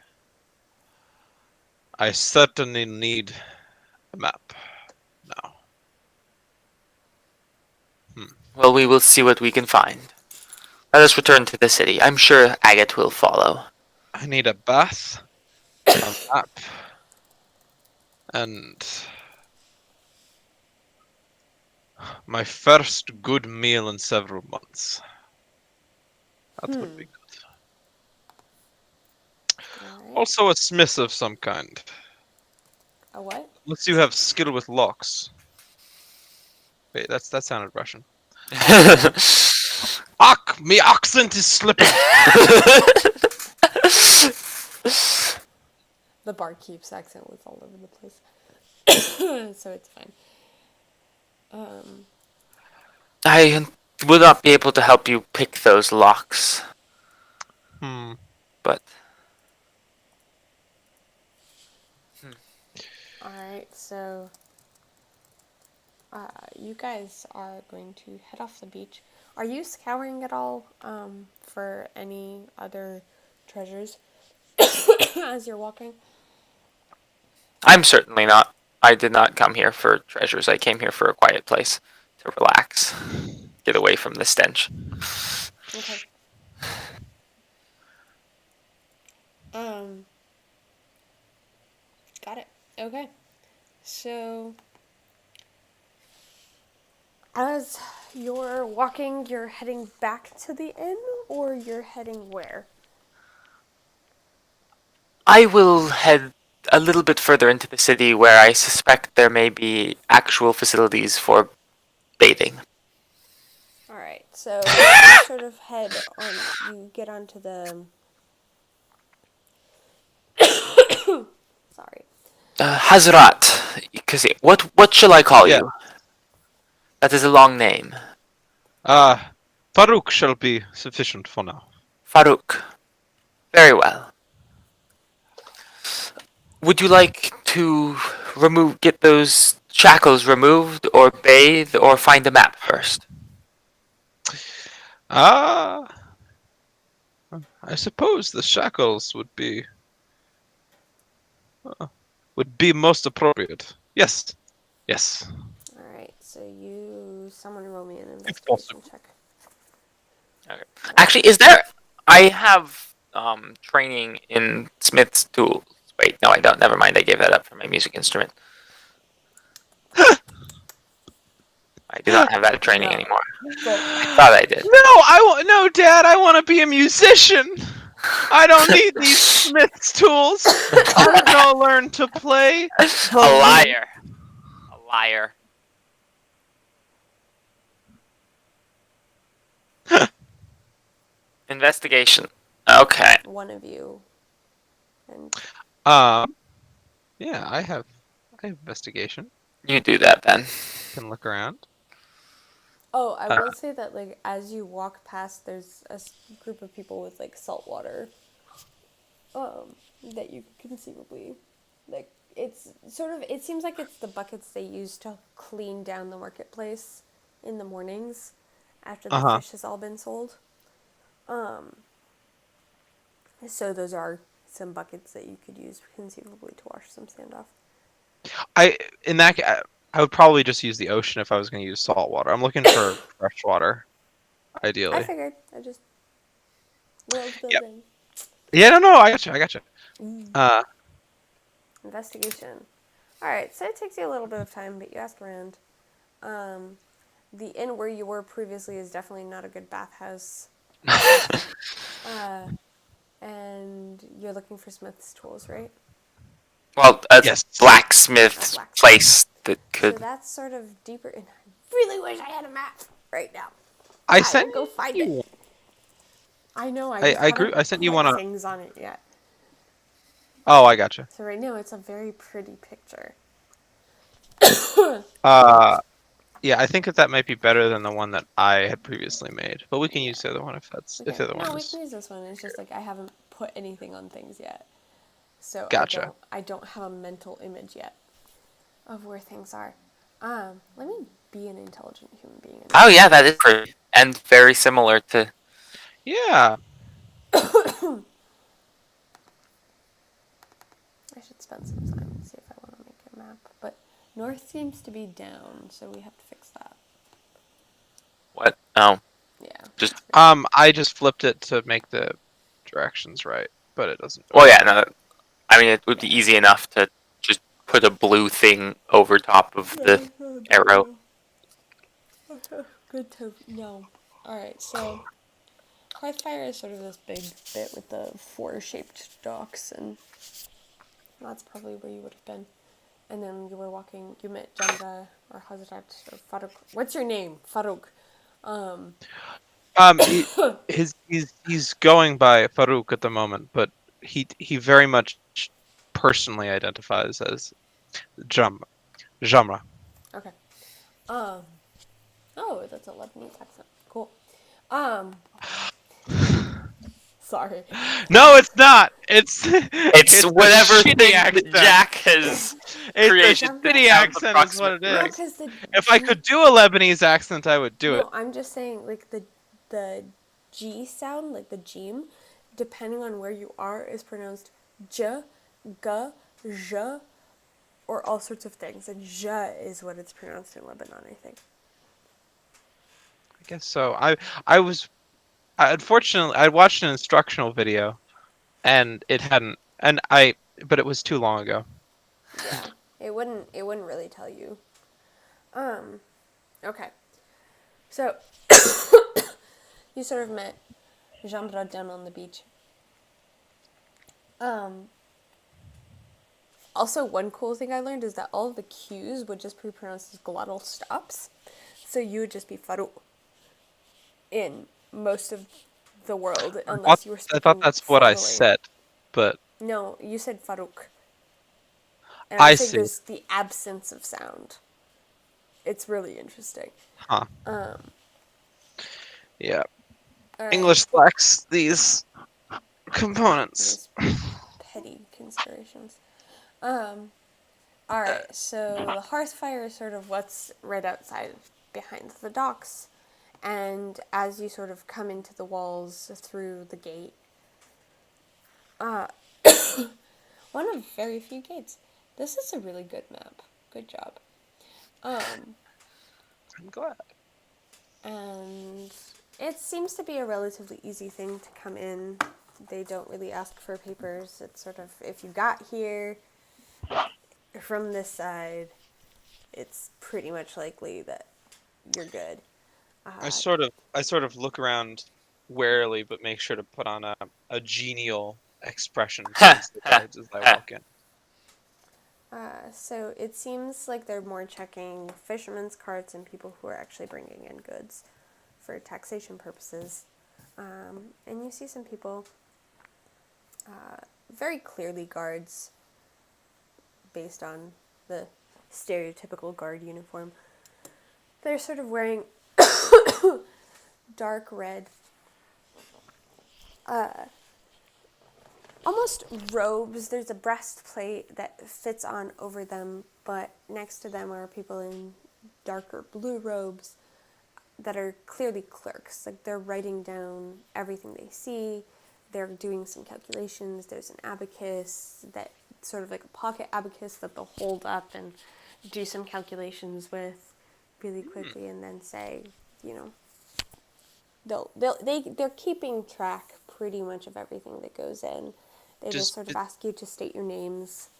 I certainly need a map now. Well, we will see what we can find. Let us return to the city. I'm sure Agate will follow. I need a bath, a map, and my first good meal in several months. That would be good. Alright. Also a smith of some kind. A what? Unless you have skill with locks. Wait, that sounded Russian. Ach, me accent is slipping. The barkeep's accent was all over the place. So it's fine. I would not be able to help you pick those locks, Hmm. but Alright, so you guys are going to head off the beach. Are you scouring at all for any other treasures as you're walking? I'm certainly not. I did not come here for treasures. I came here for a quiet place to relax, get away from the stench. Okay. Um, got it. Okay. So, as you're walking, you're heading back to the inn, or you're heading where? I will head a little bit further into the city where I suspect there may be actual facilities for bathing. Alright, so you sort of head on, you get onto the. Sorry. Hazrat, what shall I call Yeah. you? That is a long name. Farouk shall be sufficient for now. Farouk. Very well. Would you like to get those shackles removed, or bathe, or find a map first? I suppose the shackles would be most appropriate. Yes. Yes. Alright, so someone roll me an If investigation check. Okay. Actually, is there? I have training in Smith's tools. Wait, no, I don't. Never mind. I gave that up for my music instrument. I do not have that training No. anymore. But I thought I did. No, Dad. I want to be a musician. I don't need these Smith's tools. I'm gonna learn to play. A liar. A liar. Investigation. Okay. one of you. And Yeah, I have investigation. You do that then. Can look around. oh, I will say that like as you walk past, there's a group of people with like salt water. That you could conceivably, like it's sort of. It seems like it's the buckets they use to clean down the marketplace in the mornings after the fish has all been sold. So those are some buckets that you could use conceivably to wash some sand off. I would probably just use the ocean if I was going to use salt water. I'm looking for fresh water, ideally. I figured. I just world Yep. building. Yeah, no, I gotcha. Investigation. All right, so it takes you a little bit of time, but you ask around. The inn where you were previously is definitely not a good bathhouse. And you're looking for Smith's tools, right? Well, a Yes. blacksmith's A blacksmith. place that So could. that's sort of deeper. And I really wish I had a map right now. I will sent go find you. it. I know. I sent you one. things on it yet. Oh, I gotcha. So right now it's a very pretty picture. Yeah, I think that might be better than the one that I had previously made. But we can use the other one if the other one we is. can use this one. It's just like I haven't put anything on things yet, so Gotcha. I don't have a mental image yet of where things are. Let me be an intelligent human being. Oh yeah, that is pretty and very similar to. Yeah. I should spend some time and see if I want to make a map. But north seems to be down, so we have to fix that. What? Oh, Yeah. just. I just flipped it to make the directions right, but it doesn't. Well, yeah, no. I mean, it would be easy enough to just put a blue thing over top of the arrow. Good to know. Alright, so Hearthfire is sort of this big bit with the four-shaped docks, and that's probably where you would have been. And then you were walking, you met Jamra or Hazrat or Farouk. What's your name? Farouk. He's going by Farouk at the moment, but he very much personally identifies as genre. Okay. Oh, that's a Lebanese accent. Cool. Um, sorry. No, it's not. It's It's it's a whatever shitty thing that accent. Jack has It's a created that shitty sounds accent, is what it approximately No, right. is. because the If I G. could do a Lebanese accent, I would do it. No, I'm just saying, like the G sound, like the Jim, depending on where you are, is pronounced J, G, J, or all sorts of things. And J is what it's pronounced in Lebanon, I think. I guess so. Unfortunately, I watched an instructional video, and it hadn't, but it was too long ago. Yeah, it wouldn't really tell you. Okay. So you sort of met Jean down on the beach. Also, one cool thing I learned is that all of the Q's would just be pronounced as glottal stops. So you would just be Farouk in most of the world, unless you were I thought speaking that's what I formally. said, but No, you said Farouk. And I I think see. there's the absence of sound. It's really interesting. Huh? Yeah. All right. English lacks these components. These petty considerations. All right, so the hearth fire is sort of what's right outside behind the docks. And as you sort of come into the walls through the gate, one of very few gates. This is a really good map. Good job. I'm glad. And it seems to be a relatively easy thing to come in. They don't really ask for papers. It's sort of, if you got here from this side, it's pretty much likely that you're good. I sort of look around warily, but make sure to put on a genial expression towards the guards as I walk in. So it seems like they're more checking fishermen's carts and people who are actually bringing in goods for taxation purposes. And you see some people, very clearly guards, based on the stereotypical guard uniform. They're sort of wearing dark red, almost robes. There's a breastplate that fits on over them, but next to them are people in darker blue robes that are clearly clerks. Like, they're writing down everything they see. They're doing some calculations. There's an abacus, that sort of like a pocket abacus that they'll hold up and do some calculations with really quickly, and then say, you know, they're keeping track pretty much of everything that goes in. They just sort of ask you to state your names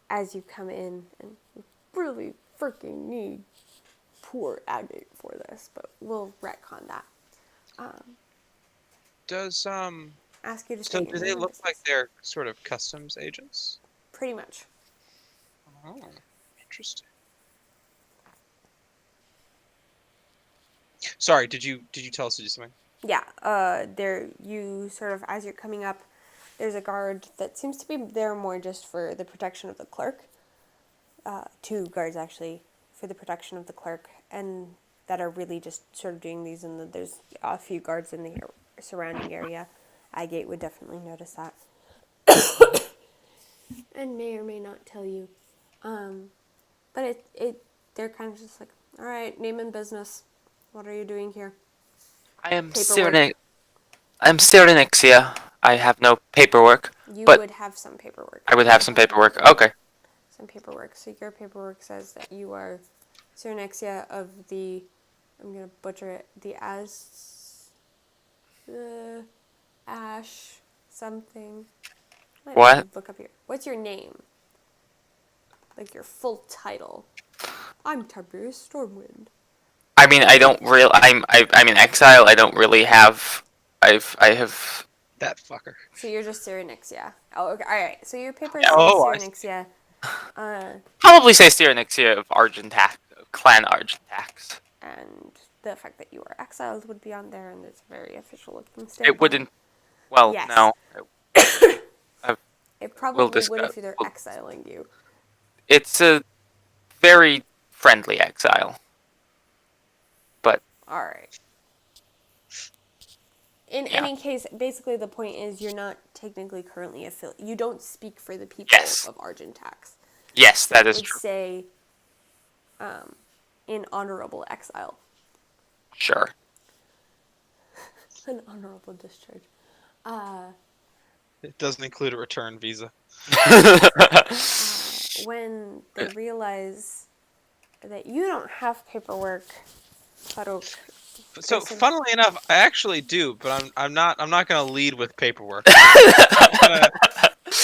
as you come in, and you really freaking need poor agate for this, but we'll retcon that. Does Ask you to so state your do name they and look like business. they're sort of customs agents? Pretty much. Oh, interesting. Sorry, did you tell us to do something? Yeah, there, you sort of, as you're coming up, there's a guard that seems to be there more just for the protection of the clerk. Two guards, actually, for the protection of the clerk, and that are really just sort of doing these, and there's a few guards in the surrounding area. Agate would definitely notice that. And may or may not tell you. But they're kind of just like, all right, name and business. What are you doing here? I am Paperwork. Cyrenixia. I have no paperwork, You but would have some paperwork. I would have some paperwork. Yeah, Okay. some paperwork. So your paperwork says that you are Cyrenixia of the, I'm going to butcher it, the Ash something. Might have What? to look up here. What's your name? Like your full title. I'm Tiberius Stormwind. I mean, I don't real. I'm in exile. I don't really have. I have. That fucker. So you're just Cyrenixia. Oh, okay. All right. So your paper Yeah, says oh, I Cyrenixia. Probably say Cyrenixia of Argentax, Clan Argentax. And the fact that you are exiled would be on there, and it's a very official looking stamp. It wouldn't. Well, Yes. no. I've It probably would discuss. if they're exiling you. It's a very friendly exile. All right. In Yeah. any case, basically the point is you're not technically currently affiliated. You don't speak for the people Yes. of Argentax. Yes, So that it is would true. say in honorable exile. Sure. An honorable discharge. It doesn't include a return visa. When they realize that you don't have paperwork, Farouk. So, Listen. funnily enough, I actually do, but I'm not gonna lead with paperwork. I'm gonna,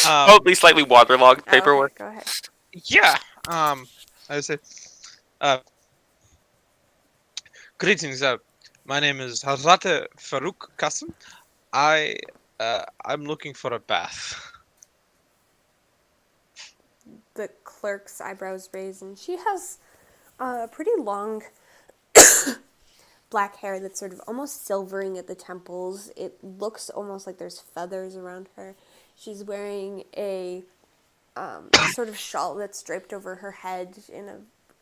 Probably slightly waterlogged Oh, okay, paperwork. go ahead. yeah. I would say, uh, greetings. My name is Hazrat Farouk Qasim. I'm looking for a bath. The clerk's eyebrows raise, and she has pretty long black hair that's sort of almost silvering at the temples. It looks almost like there's feathers around her. She's wearing a sort of shawl that's draped over her head in a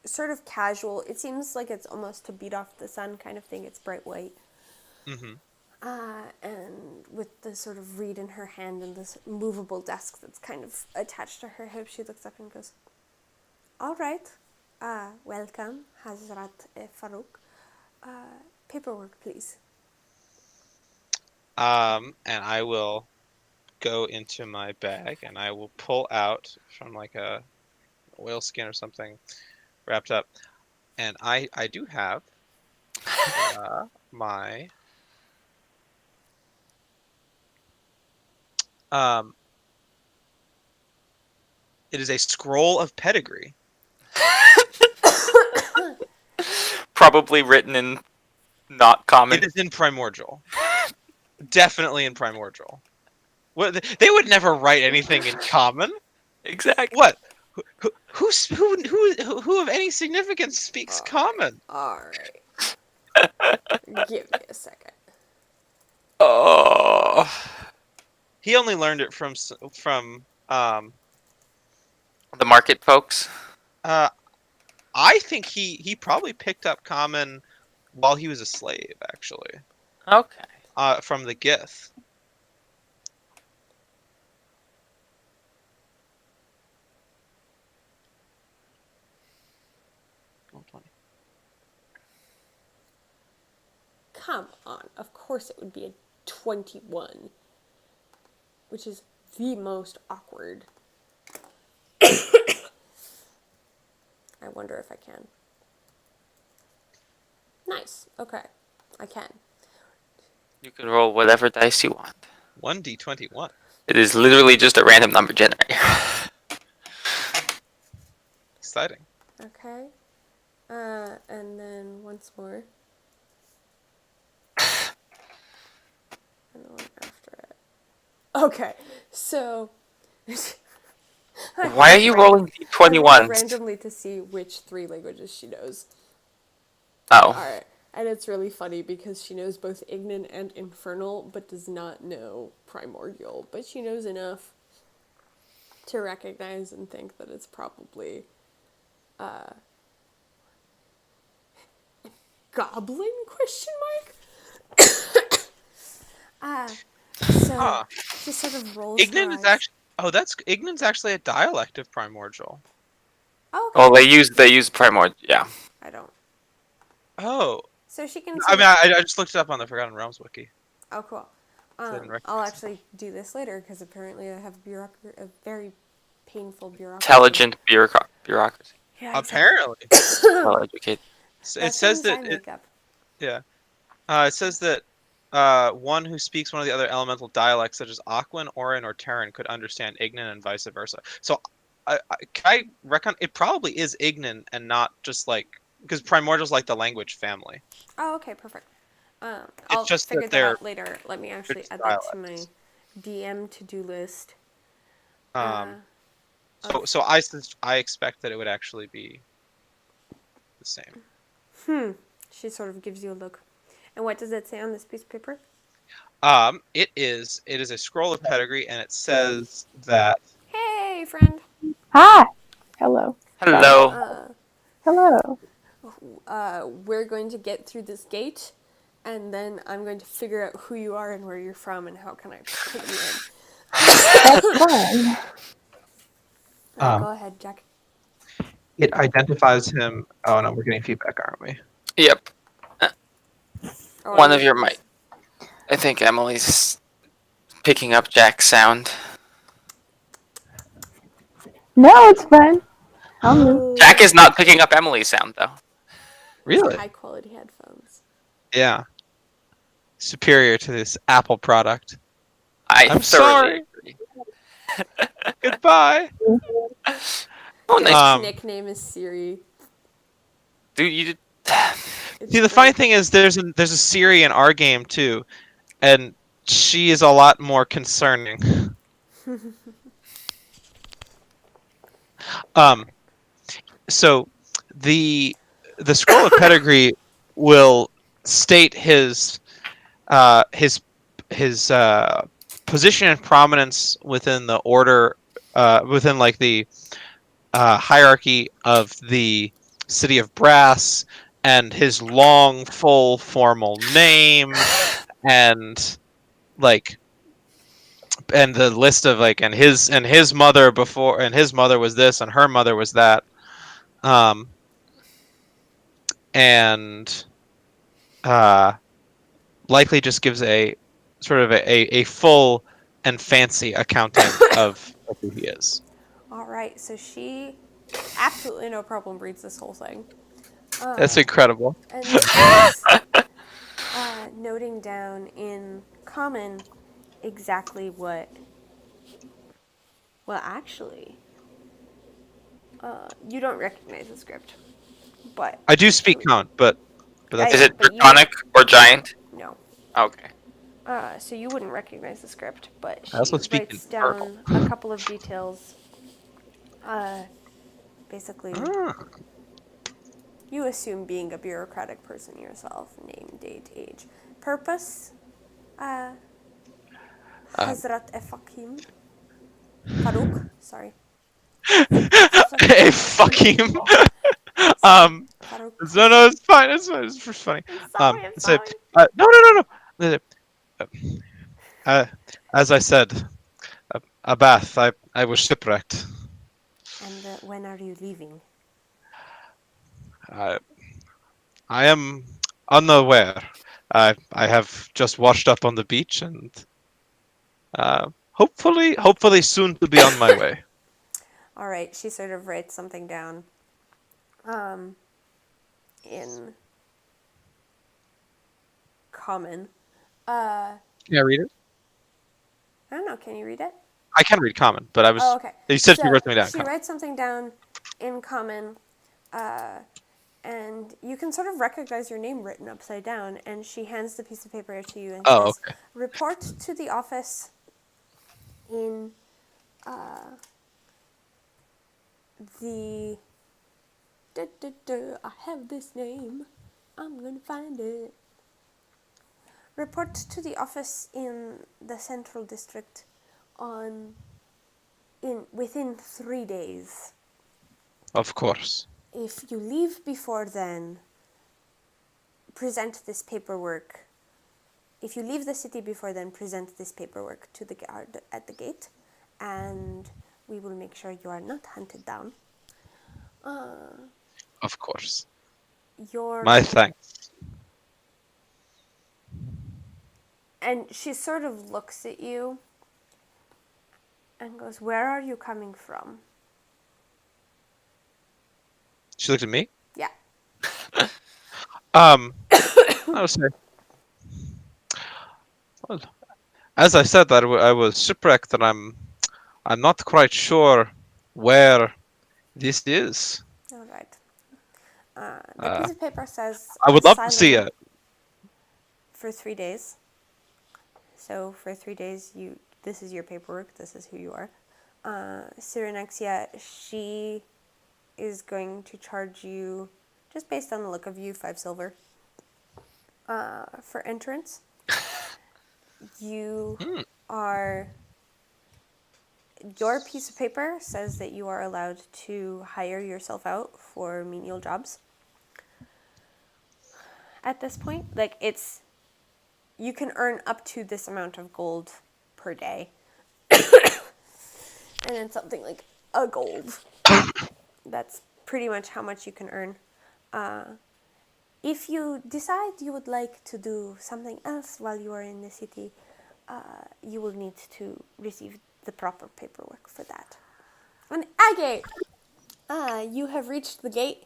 sort of casual, it seems like it's almost to beat off the sun kind of thing. It's bright white. Mm-hmm. And with the sort of reed in her hand and this movable desk that's kind of attached to her hip, she looks up and goes, "All right, welcome, Hazrat Farouk. Paperwork, please." And I will go into my bag and I will pull out from like a oilskin or something wrapped up, and I do have my um. It is a scroll of pedigree. Probably written in not common. It is in primordial. Definitely in primordial. What they would never write anything in common. Exactly. What? Who of any significance speaks common? All right. Give me a second. Oh. He only learned it from The market folks. I think he probably picked up common while he was a slave, actually. Okay. From the Gith. Come on. Of course it would be a 21, which is the most awkward. I wonder if I can. Nice. Okay. I can. You can roll whatever dice you want. 1d21. It is literally just a random number generator. Exciting. Okay. And then once more. And the one after it. Okay. So. Why are you rolling I rolled d21s? randomly to see which 3 languages she knows. Oh. Alright. And it's really funny because she knows both Ignan and Infernal, but does not know Primordial. But she knows enough to recognize and think that it's probably goblin question mark? So Huh. she sort of rolls Ignan her is eyes. actually Ignan's actually a dialect of primordial. Oh, Oh, okay. they use Primord. Yeah. I don't. Oh. So she can I sort mean, of... I just looked it up on the Forgotten Realms wiki. Oh, cool. I didn't recognize I'll it. actually do this later because apparently I have a very painful bureaucracy. Intelligent bureaucracy. Yeah, exactly. Apparently. Well educated. So it That's says things that I make up. yeah. It says that one who speaks one of the other elemental dialects, such as Aquan, Orin, or Terran, could understand Ignan and vice versa. So, can I reckon it probably is Ignan and not just like because Primordial's like the language family. Oh, okay, perfect. I'll just that figure that they're- out later. Let me actually just add that to my dialects. DM to-do list. So I expect that it would actually be the same. She sort of gives you a look. And what does it say on this piece of paper? It is a scroll of pedigree, and it says that Hey, friend. Hi. Hello. Sorry. Hello. Hello. We're going to get through this gate, and then I'm going to figure out who you are and where you're from and how can I put you in. That's fine. Go ahead, Jack. it identifies him. Oh no, we're getting feedback, aren't we? Yep. Oh, One are of you- your mic. I think Emily's picking up Jack's sound. No, it's fine. I'm new. Jack is not picking up Emily's sound though. Really? High quality headphones. Yeah. Superior to this Apple product. I'm I'm thoroughly sorry. Goodbye. Oh, Jack's nice. nickname is Siri. Dude, you did. It's See, the funny thing is, there's a Siri in our game too, and she is a lot more concerning. So the scroll of pedigree will state his uh, his his position and prominence within the order, within like the hierarchy of the city of Brass, and his long, full, formal name, and like, and the list of like, and his mother before, and his mother was this, and her mother was that, and likely just gives a sort of a full and fancy accounting of who he is. All right, so she absolutely no problem reads this whole thing. That's incredible. And starts noting down in common exactly what. Well, actually, you don't recognize the script, but I do speak count, but that's Is Yeah, it but you draconic or giant? no. Okay. So you wouldn't recognize the script, but I also she speak writes infernal. down a couple of details. Basically, Ah. you assume being a bureaucratic person yourself. Name, date, age, purpose. Hazrat Efakim. Farouk. Sorry. Hey, fuck him. Farouk. No, it's fine. It's just funny. I'm So, sorry. no. As I said, a bath. I was shipwrecked. And when are you leaving? I I am unaware. I have just washed up on the beach, and hopefully soon to be on my way. All right, she sort of writes something down. In common. Can I read it? I don't know. Can you read it? I can read common, but I was. Oh, okay. You said she So wrote me down. she Common. writes something down in common, and you can sort of recognize your name written upside down. And she hands the piece of paper to you and Oh, says, okay. "Report to the office in the. I have this name. I'm gonna find it. Report to the office in the Central District within 3 days. Of course. If you leave before then, present this paperwork. If you leave the city before then, present this paperwork to the guard at the gate, and we will make sure you are not hunted down. Of course. Your My thanks. And she sort of looks at you and goes, "Where are you coming from?" She looked at me. Yeah. I was say. Well, as I said, I was shipwrecked, and I'm not quite sure where this is. All right. The piece of paper says I would love to see asylum it. for 3 days. So for 3 days, this is your paperwork. This is who you are. Cyrenexia, she is going to charge you, just based on the look of you, 5 silver for entrance. You Hmm. are. Your piece of paper says that you are allowed to hire yourself out for menial jobs. At this point, like it's, you can earn up to this amount of gold per day, and then something like a gold. That's pretty much how much you can earn. Uh, if you decide you would like to do something else while you are in the city, you will need to receive the proper paperwork for that. And Agate, you have reached the gate.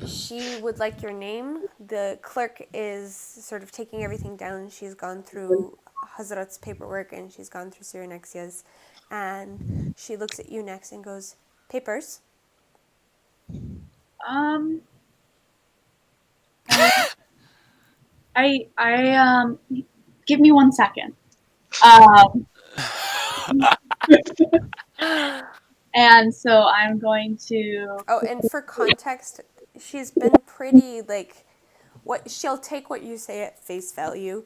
She would like your name. The clerk is sort of taking everything down. She's gone through Hazrat's paperwork and she's gone through Cyrenexia's. And she looks at you next and goes, papers? Um, I give me 1 second. Um, and so I'm going to. Oh, and for context, she's been pretty, like, what she'll take what you say at face value.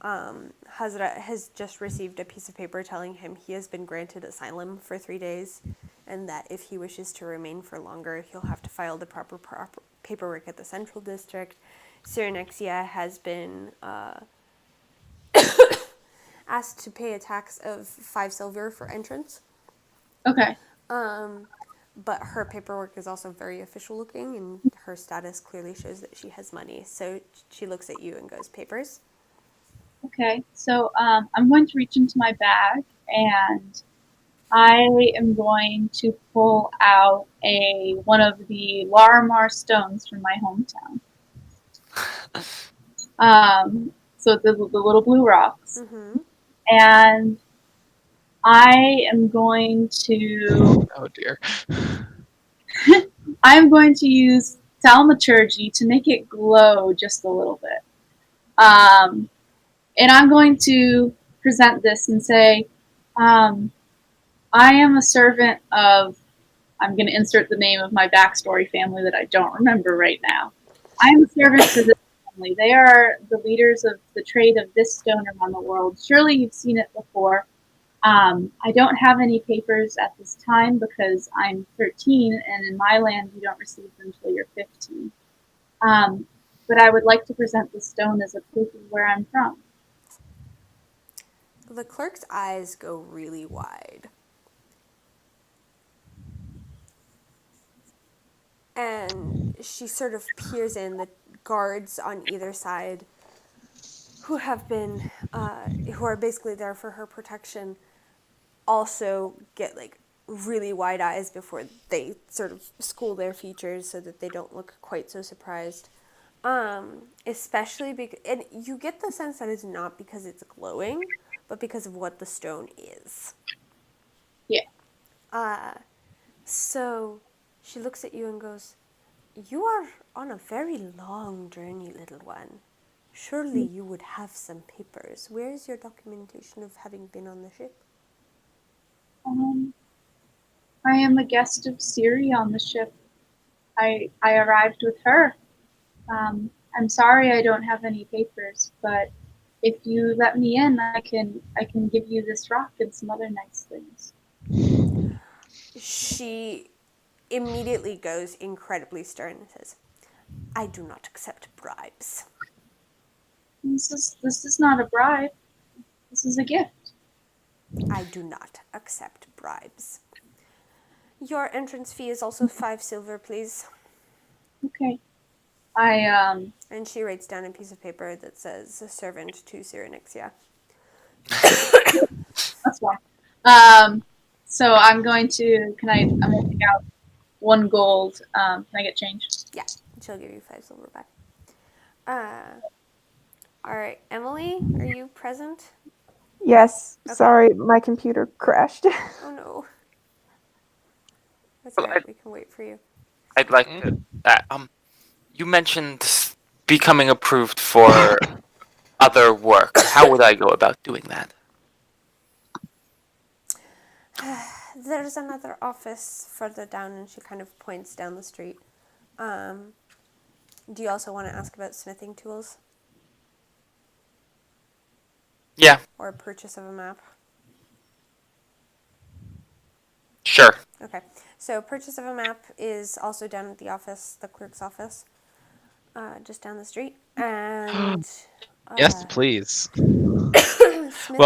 Hazrat has just received a piece of paper telling him he has been granted asylum for 3 days, and that if he wishes to remain for longer, he'll have to file the proper paperwork at the central district. Cyrenexia has been asked to pay a tax of 5 silver for entrance. Okay. But her paperwork is also very official looking, and her status clearly shows that she has money. So she looks at you and goes, papers? Okay. So I'm going to reach into my bag and I am going to pull out one of the Larimar stones from my hometown. So the little blue rocks. Mm-hmm. And I am going to Oh dear. use thaumaturgy to make it glow just a little bit. And I'm going to present this and say, I am a servant of, I'm going to insert the name of my backstory family that I don't remember right now. I am a servant for this family. They are the leaders of the trade of this stone around the world. Surely you've seen it before. I don't have any papers at this time because I'm 13, and in my land you don't receive them until you're 15. But I would like to present the stone as a proof of where I'm from. The clerk's eyes go really wide. And she sort of peers in. The guards on either side, who have been, who are basically there for her protection, also get like really wide eyes before they sort of school their features so that they don't look quite so surprised. Especially because, and you get the sense that it's not because it's glowing, but because of what the stone is. Yeah. So she looks at you and goes, you are on a very long journey, little one. Surely you would have some papers. Where is your documentation of having been on the ship? I am a guest of Siri on the ship. I arrived with her. I'm sorry I don't have any papers, but if you let me in, I can give you this rock and some other nice things. She immediately goes incredibly stern and says, I do not accept bribes. This is not a bribe. This is a gift. I do not accept bribes. Your entrance fee is also 5 silver, please. Okay. And she writes down a piece of paper that says, servant to Cyrenexia. That's fine. So I'm going to I'm gonna take out 1 gold. Can I get change? Yeah, she'll give you 5 silver back. All right, Emily, are you present? Yes. Okay. Sorry, my computer crashed. Oh no. That's Well, alright, we can wait for you. I'd like to. You mentioned becoming approved for other work. How would I go about doing that? There's another office further down, and she kind of points down the street. Do you also want to ask about smithing tools? Yeah, or purchase of a map? sure. Okay, so purchase of a map is also down at the office, the clerk's office, just down the street. And Yes, please. Well,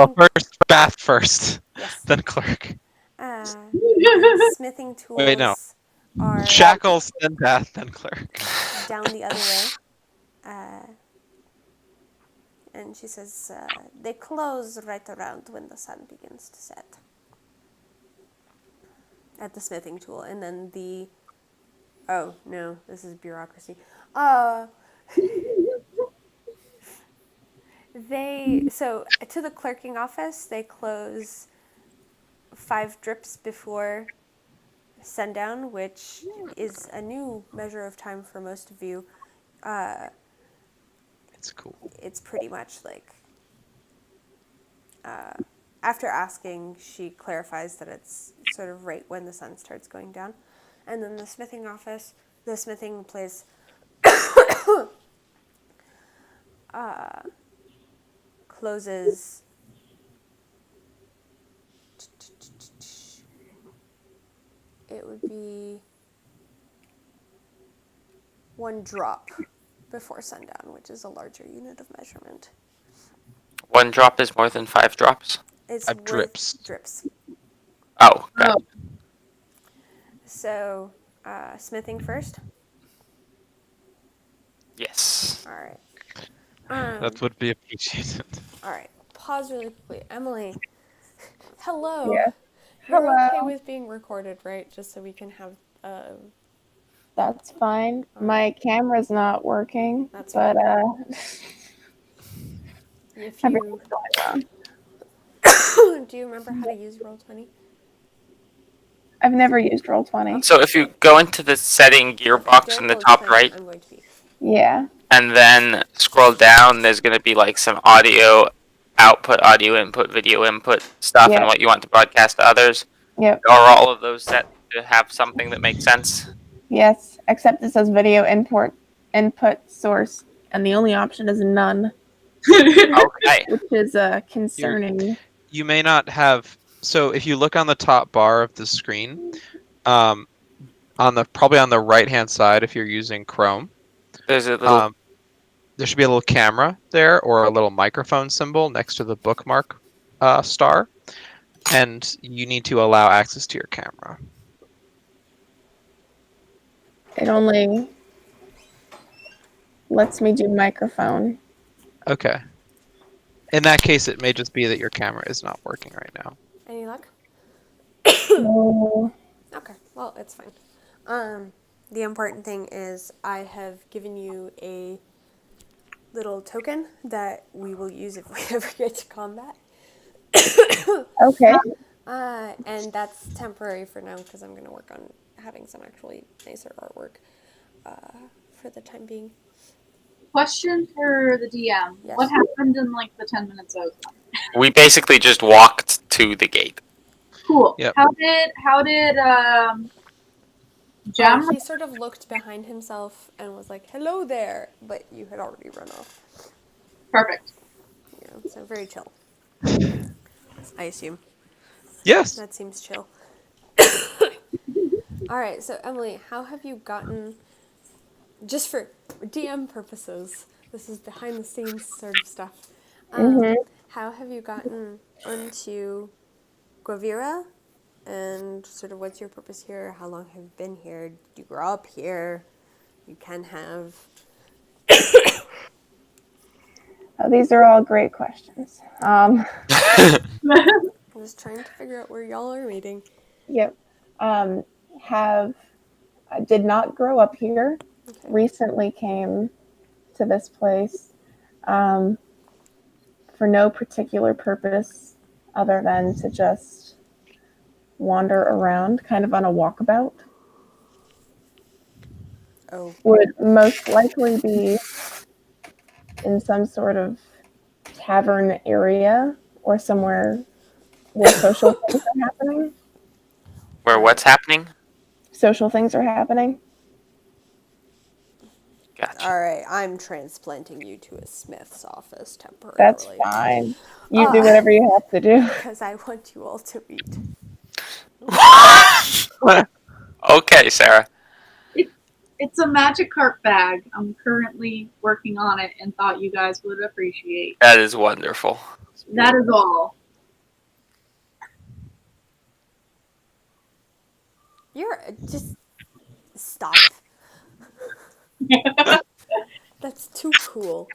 smithing, first bath first, yes, then clerk. and smithing Wait, no. tools are Shackles, then bath, then clerk. down the other way. And she says, they close right around when the sun begins to set at the smithing tool. And then oh no, this is bureaucracy. So to the clerking office, they close 5 drips before sundown, which is a new measure of time for most of you. It's cool. It's pretty much like, after asking, she clarifies that it's sort of right when the sun starts going down. And then the smithing place closes it would be 1 drop before sundown, which is a larger unit of measurement. 1 drop is more than 5 drops. It's 5 worth drips. drips. Oh, okay. Oh, So, smithing first. Yes. All right. That would be appreciated. All right. Pause really quickly. Emily, hello. Yeah. You're Hello. okay with being recorded, right? Just so we can have. That's fine. My camera's not working, That's but If everything's you going on. do you remember how to use Roll20? I've never used Roll20. So if you go into the setting gearbox in Don't the go top explain right, it. I'm going to be. Yeah. and then scroll down, there's going to be like some audio output, audio input, video input stuff, and Yep. what you want to broadcast to others. Yep. Are all of those set to have something that makes sense? Yes. Except it says video input source, and the only option is none, Okay. which is concerning. You may not have. So if you look on the top bar of the screen, probably on the right hand side, if you're using Chrome, There's a little. there should be a little camera there or a little microphone symbol next to the bookmark star, and you need to allow access to your camera. It only lets me do microphone. Okay. In that case, it may just be that your camera is not working right now. Any luck? No. Okay. Well, it's fine. The important thing is I have given you a little token that we will use if we ever get to combat. Okay. And that's temporary for now because I'm going to work on having some actually nicer artwork for the time being. question for the DM. Yes. What happened in like the 10 minutes I was gone? We basically just walked to the gate. Cool. Yep. How did Jam? He sort of looked behind himself and was like, "Hello there," but you had already run off. Perfect. You know, so very chill. I assume. Yes. That seems chill. All right, so Emily, how have you gotten, just for DM purposes, this is behind the scenes sort of stuff, how have you gotten onto Guavira, and sort of what's your purpose here? How long have you been here? Did you grow up here? You can have. Oh, these are all great questions. I'm just trying to figure out where y'all are meeting. Yep. Did not grow up here. Okay. Recently came to this place for no particular purpose other than to just wander around, kind of on a walkabout. Oh. Would most likely be in some sort of tavern area or somewhere where social things are happening. Where what's happening? Social things are happening. Gotcha. All right, I'm transplanting you to a smith's office That's temporarily. fine. You do whatever you have to do. Because I want you all to meet. Okay, Sarah. It's a magic carp bag. I'm currently working on it and thought you guys would appreciate. That is wonderful. That is all. You're just stop. That's too cool.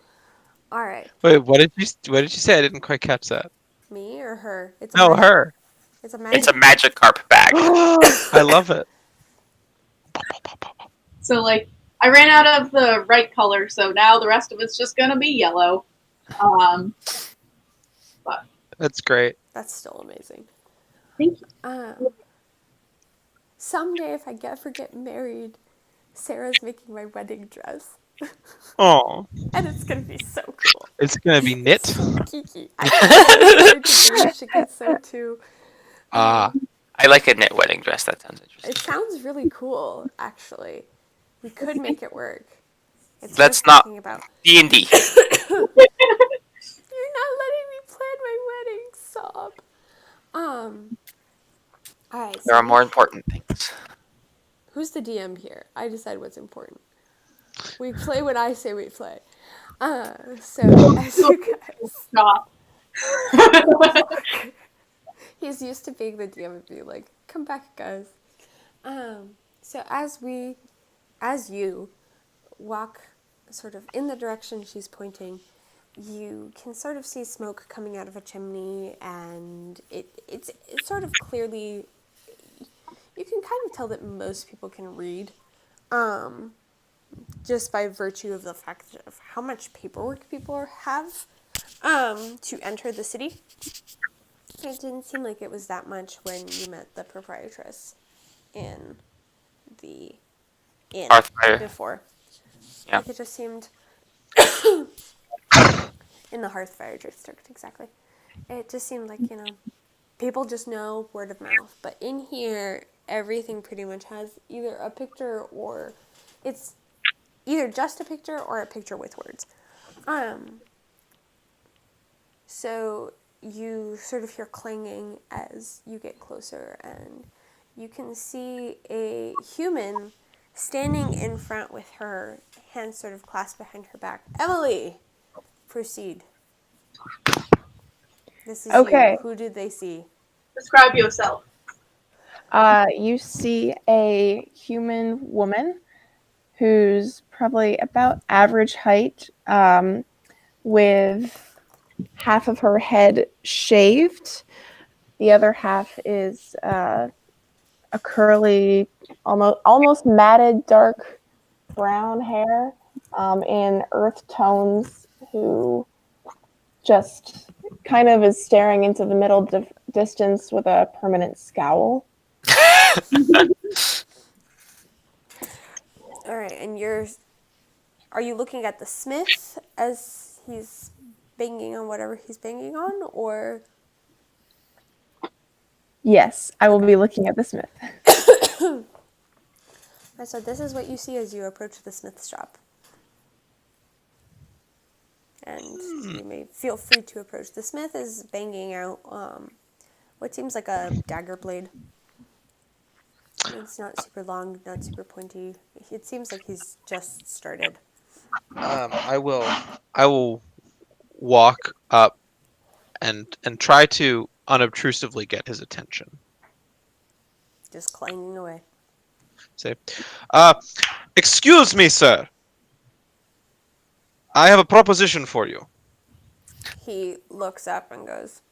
All right, Wait, what did you say? I didn't quite catch that. me or her? It's a No, magic. her. It's a It's a magic. Magikarp bag. I love it. So like, I ran out of the right color, so now the rest of it's just gonna be yellow. That's great. That's still amazing. Thank you. Someday, if I ever get married, Sarah's making my wedding dress, Oh, and it's gonna be so cool. it's gonna be knit. So geeky. I told her to do. She could sew too. Ah, I like a knit wedding dress. That sounds interesting. It sounds really cool, actually. We could make it work. It's Let's worth not thinking about. D&D. You're not letting me plan my wedding. Sob. All right. There are more important things. Who's the DM here? I decide what's important. We play what I say we play. So as you guys, Stop. he's used to being the DM and being like, "Come back, guys." So as you walk sort of in the direction she's pointing, you can sort of see smoke coming out of a chimney, and it's sort of clearly, you can kind of tell that most people can read, just by virtue of the fact of how much paperwork people have to enter the city. It didn't seem like it was that much when you met the proprietress in the inn Hearthfire. before. Yeah. Like it just seemed in the Hearthfire district, exactly. It just seemed like, people just know word of mouth. But in here, everything pretty much has either a picture or it's either just a picture or a picture with words. So you sort of hear clanging as you get closer, and you can see a human standing in front with her hands sort of clasped behind her back. Emily, proceed. This is Okay. you. Who did they see? Describe yourself. You see a human woman who's probably about average height, with half of her head shaved. The other half is a curly, almost matted, dark brown hair, in earth tones, who just kind of is staring into the middle distance with a permanent scowl. All right, and are you looking at the smith as he's banging on whatever he's banging on, or? Yes, I will be looking at the smith. So this is what you see as you approach the smith's shop. And you may feel free to approach. The smith is banging out what seems like a dagger blade. It's not super long, not super pointy. It seems like he's just started. I will walk up and try to unobtrusively get his attention. Just clanging away. Say, excuse me, sir. I have a proposition for you. He looks up and goes,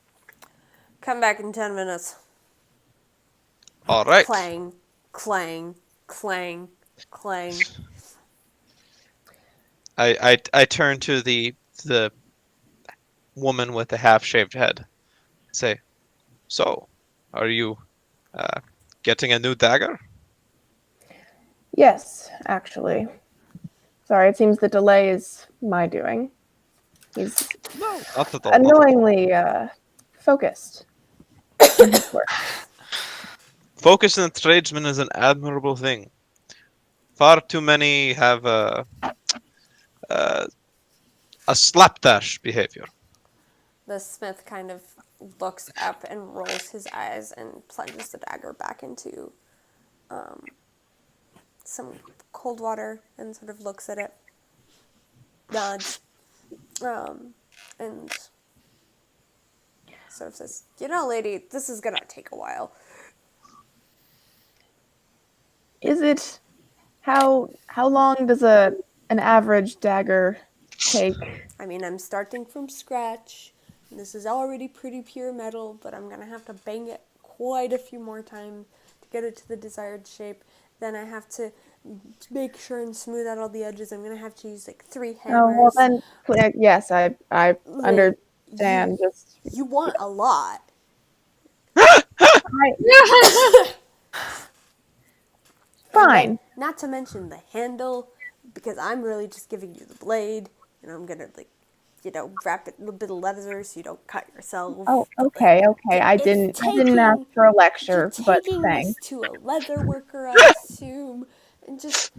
"Come back in 10 minutes." All right. Clang, clang, clang, clang. I turn to the woman with the half-shaved head. Say, so, are you getting a new dagger? Yes, actually. Sorry, it seems the delay is my doing. He's No, not at all. annoyingly focused in his work. Focus in a tradesman is an admirable thing. Far too many have uh, a slapdash behavior. The smith kind of looks up and rolls his eyes and plunges the dagger back into some cold water and sort of looks at it, nods, and sort of says, lady, this is gonna take a while. Is it how long does an average dagger take? I mean, I'm starting from scratch. And this is already pretty pure metal, but I'm gonna have to bang it quite a few more times to get it to the desired shape. Then I have to make sure and smooth out all the edges. I'm gonna have to use like 3 Oh well, hammers. then yes, I Like, understand. Just you want a lot. I, And fine. then, not to mention the handle, because I'm really just giving you the blade, and I'm gonna wrap it in a bit of leather so you don't cut yourself. Oh, Like, okay. I didn't ask for a you're lecture, but taking this thanks. to a leather worker, I assume, and just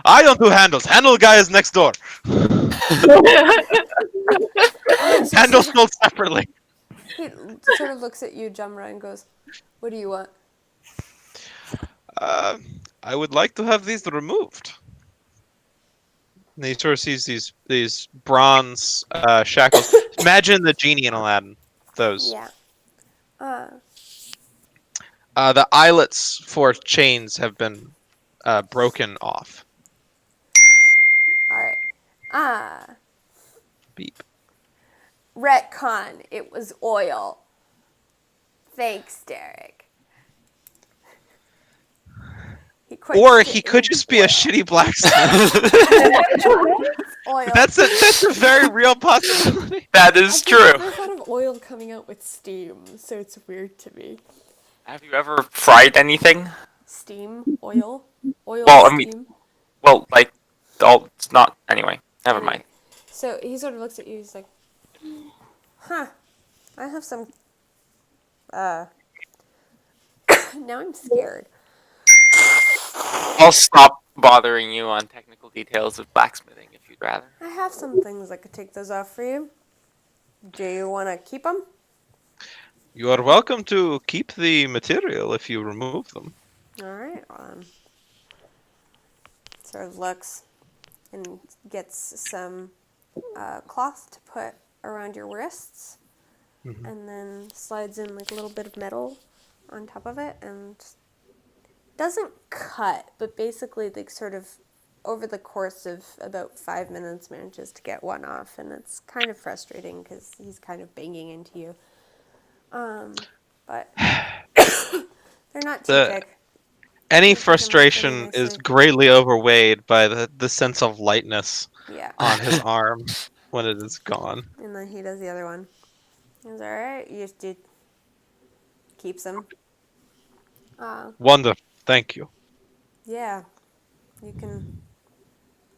I don't do handles. Handle guy is next door. so Handles sold separately. he sort of looks at you, Jumra, and goes, "What do you want?" I would like to have these removed. And he sort of sees these bronze shackles. Imagine the genie in Aladdin. Those. Yeah. The eyelets for chains have been broken off. All right. Beep. Retcon. It was oil. Thanks, Derek. Or he could just be a shitty blacksmith. Oil. That's a very real possibility. That is true. I thought of oil coming out with steam, so it's weird to me. Have you ever fried anything? Steam, oil, Well, I mean, steam. well, like, it's not. Anyway, never mind. So he sort of looks at you. He's like, "Huh, I have some. Now I'm scared." I'll stop bothering you on technical details of blacksmithing if you'd rather. I have some things I could take those off for you. Do you want to keep them? You are welcome to keep the material if you remove them. All right. Sort of looks and gets some cloth to put around your wrists, and then slides in like a little bit of metal on top of it, and doesn't cut, but basically like sort of over the course of about 5 minutes manages to get one off, and it's kind of frustrating because he's kind of banging into you. But they're not too thick. Any They come off pretty frustration is nicely. greatly overweighed by the sense of lightness Yeah. on his arm when it is gone. And then he does the other one. He's all right. You just keeps them. Wonderful. Thank you. Yeah. You can,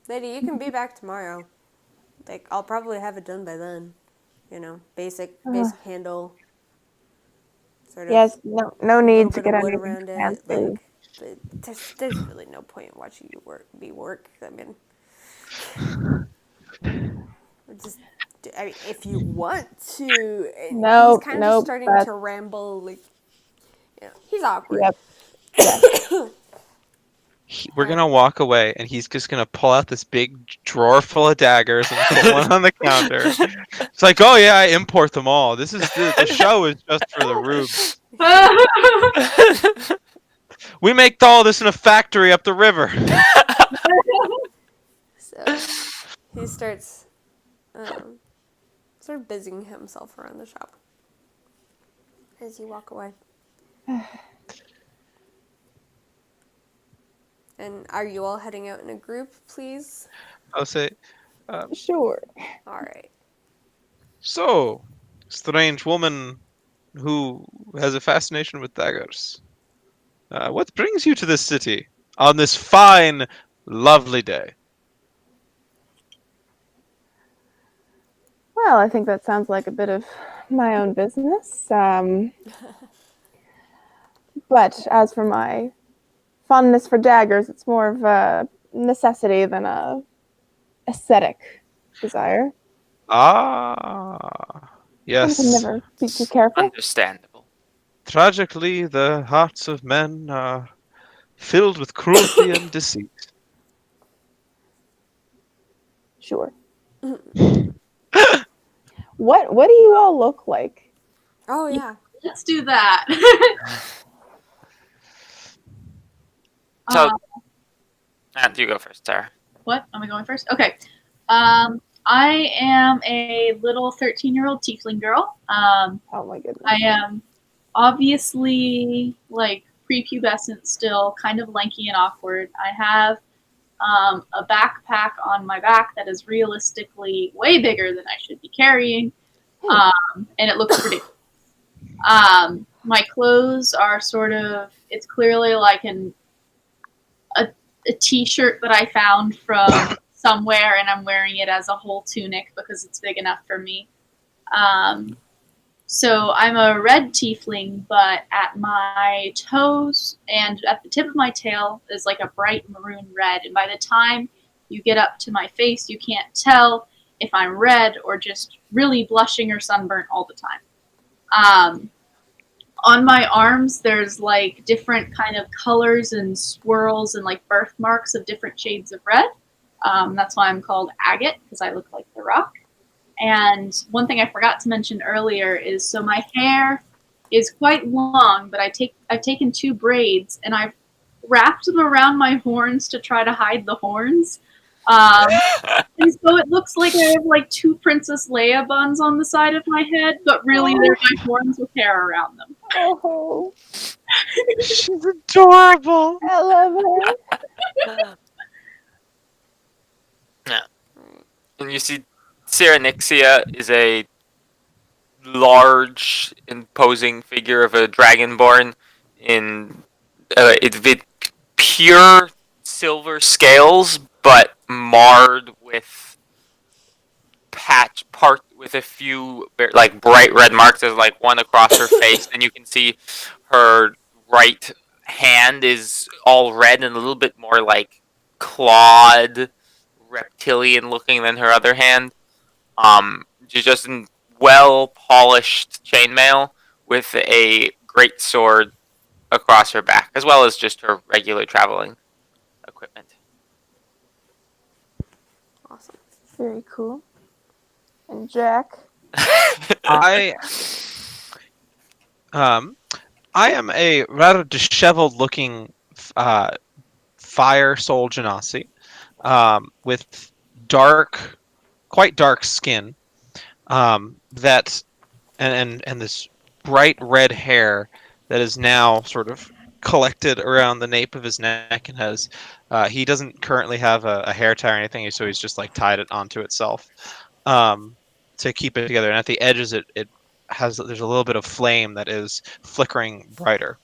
lady. You can be back tomorrow. Like I'll probably have it done by then. Basic handle. Sort of. Yes, no A need little to bit get of wood anything around it. fancy. Like, but there's really no point in watching you work. I mean, if you want to. No, he's kind of nope, starting to ramble. Like, he's awkward. Yep. Yes. We're gonna walk away, and he's just gonna pull out this big drawer full of daggers and put one on the counter. It's like, oh yeah, I import them all. This is the show is just for the rubes. We make all this in a factory up the river. So he starts sort of busying himself around the shop as you walk away. And are you all heading out in a group, please? I'll say, Sure. All right. so, strange woman who has a fascination with daggers. What brings you to this city on this fine, lovely day? Well, I think that sounds like a bit of my own business. But as for my fondness for daggers. It's more of a necessity than a aesthetic desire. Ah, One yes. can never be too careful. Understandable. Tragically, the hearts of men are filled with cruelty and deceit. Sure. What do you all look like? Oh yeah. Let's do that. So, you go first, Sarah. What? Am I going first? Okay. I am a little 13-year-old tiefling girl. Oh my goodness. I am obviously like prepubescent still, kind of lanky and awkward. I have a backpack on my back that is realistically way bigger than I should be carrying, and it looks ridiculous. My clothes are sort of, it's clearly like a t-shirt that I found from somewhere, and I'm wearing it as a whole tunic because it's big enough for me. So I'm a red tiefling, but at my toes and at the tip of my tail is like a bright maroon red. And by the time you get up to my face, you can't tell if I'm red or just really blushing or sunburnt all the time. On my arms, there's like different kind of colors and swirls and like birthmarks of different shades of red. That's why I'm called Agate, because I look like the rock. And one thing I forgot to mention earlier is, so my hair is quite long, but I've taken 2 braids and I've wrapped them around my horns to try to hide the horns. And so it looks like I have like 2 Princess Leia buns on the side of my head, but really they're my horns with hair around them. Oh, She's adorable. I love her. And you see, Cyrenixia is a large, imposing figure of a dragonborn in with pure silver scales, but marred with with a few like bright red marks. There's like one across her face, and you can see her right hand is all red and a little bit more like clawed, reptilian looking than her other hand. She's just in well polished chainmail with a great sword across her back, as well as just her regular traveling equipment. Awesome. Very cool. And Jack? I am a rather disheveled-looking fire soul genasi, with quite dark skin, that and this bright red hair that is now sort of collected around the nape of his neck, and has he doesn't currently have a hair tie or anything, so he's just like tied it onto itself to keep it together. And at the edges, there's a little bit of flame that is flickering brighter.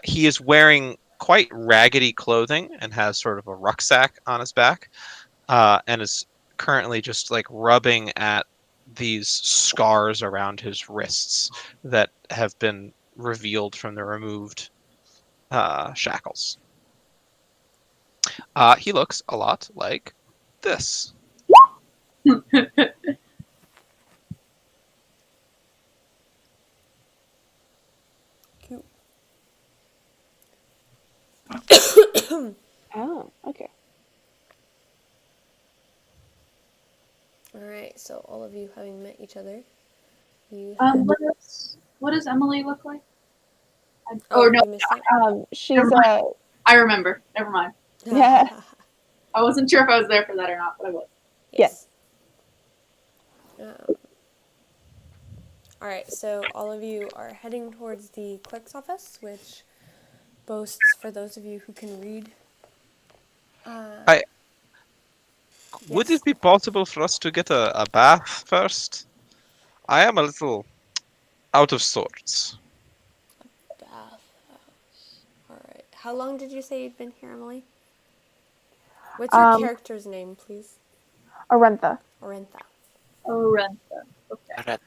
He is wearing quite raggedy clothing and has sort of a rucksack on his back, and is currently just like rubbing at these scars around his wrists that have been revealed from the removed shackles. He looks a lot like this. Cute. Oh, okay. Alright, so all of you having met each other, you What does Emily look like? Oh, no, you missed it? She's Never mind. I remember. Never mind. Yeah. I wasn't sure if I was there for that or not, but I was. Yes. Alright, so all of you are heading towards the clerk's office, which boasts, for those of you who can read. Would Yes. it be possible for us to get a bath first? I am a little out of sorts. Bathhouse. Alright. How long did you say you'd been here, Emily? What's your character's name, please? Arentha. Orentha. Orentha. Okay.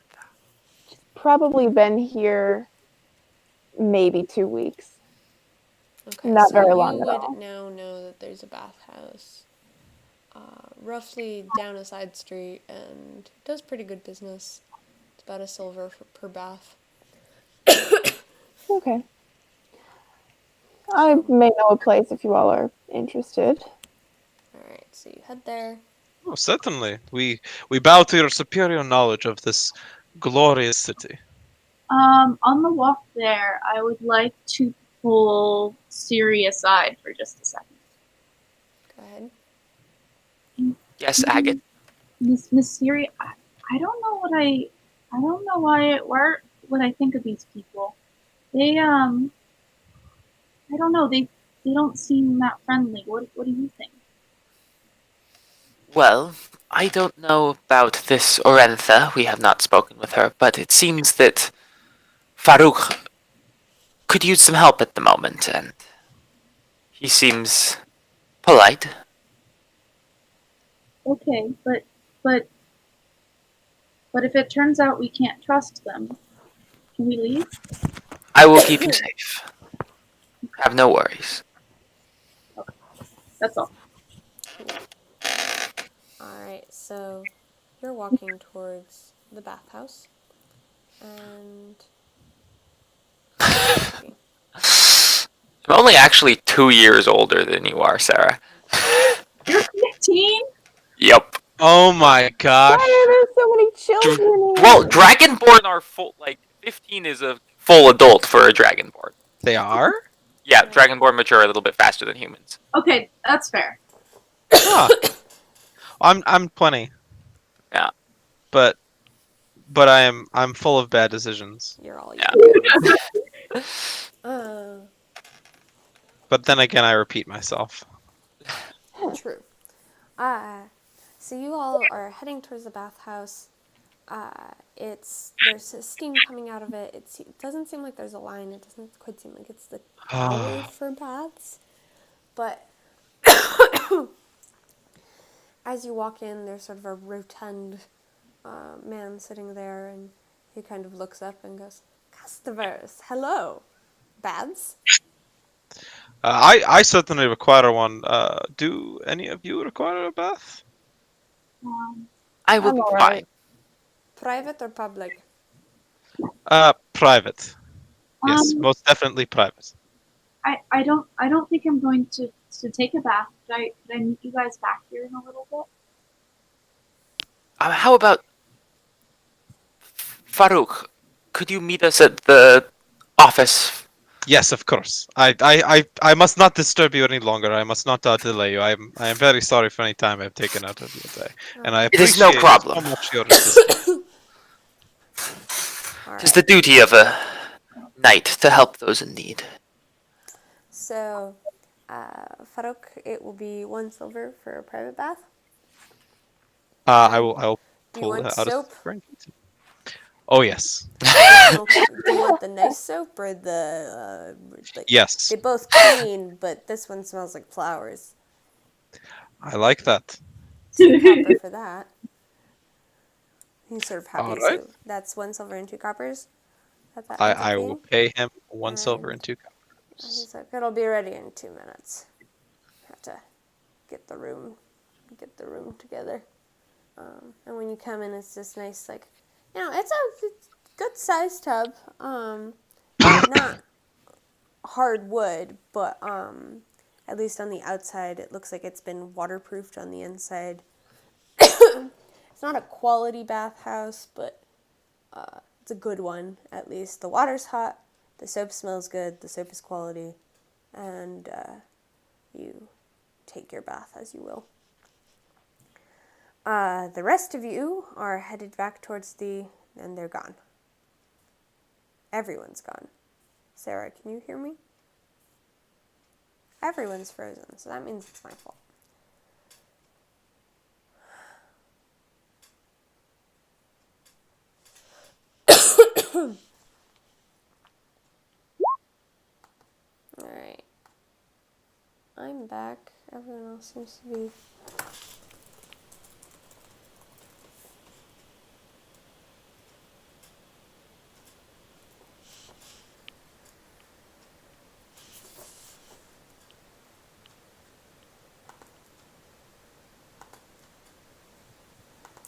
Probably been here maybe 2 weeks. Okay, Not so very you long at would all. now know that there's a bathhouse roughly down a side street and does pretty good business. It's about a silver per bath. Okay. I So, may know a place if you all are interested. alright, so you head there. Oh, certainly. We bow to your superior knowledge of this glorious city. On the walk there, I would like to pull Siri aside for just a second. Go ahead. Yes, Agate. Miss Siri, I don't know I don't know what I think of these people. They I don't know, they don't seem that friendly. What do you think? Well, I don't know about this Orentha. We have not spoken with her, but it seems that Farouk could use some help at the moment, and he seems polite. Okay, but but if it turns out we can't trust them, can we leave? I will keep you safe. Have no worries. That's all. Cool. Alright, so you're walking towards the bathhouse. And let's see. I'm only actually 2 years older than you are, Sarah. You're 15? Yep. Oh my gosh. Why are there so many Dr- children well, here? Dragonborn are full. Like 15 is a full adult for a Dragonborn. They are? Yeah, Yeah. Dragonborn mature a little bit faster than humans. Okay, that's fair. Huh. I'm 20, Yeah. but I'm full of bad decisions. You're all Yeah. young. But then again, I repeat myself. True. So you all are heading towards the bathhouse. There's steam coming out of it. It doesn't seem like there's a line. It doesn't quite seem like it's the tower for baths. But as you walk in, there's sort of a rotund man sitting there, and he kind of looks up and goes, "Customers, hello, baths." I certainly require one. Do any of you require a bath? I will I'm be all fine. right. Private or public? Private. Yes, Um, most definitely private. I don't think I'm going to take a bath. Could I meet you guys back here in a little bit? How about Farouk? Could you meet us at the office? Yes, of course. I must not disturb you any longer. I must not delay you. I am very sorry for any time I've taken out of your day, and I It is no appreciate problem. so much your assistance. All It is the right. duty of a knight to help those in need. So, Farouk, it will be 1 silver for a private bath. I will Do you pull want that out of soap? the Oh yes, Okay. Do you want the nice soap or the like? yes. They both clean, but this one smells like flowers. I like that. 2 copper for that. He's sort of happy. All right. So that's 1 silver and 2 coppers. That ends up I will being. pay him 1 silver And and 2 coppers. he's like, "It'll be ready in 2 minutes. Have to get the room together." And when you come in, it's this nice, like, it's a good sized tub. Not hard wood, but at least on the outside, it looks like it's been waterproofed on the inside. It's not a quality bathhouse, but it's a good one, at least. The water's hot, the soap smells good, the soap is quality, and you take your bath as you will. The rest of you are headed back towards and they're gone. Everyone's gone. Sarah, can you hear me? Everyone's frozen, so that means it's my fault. Alright. I'm back. Everyone else seems to be...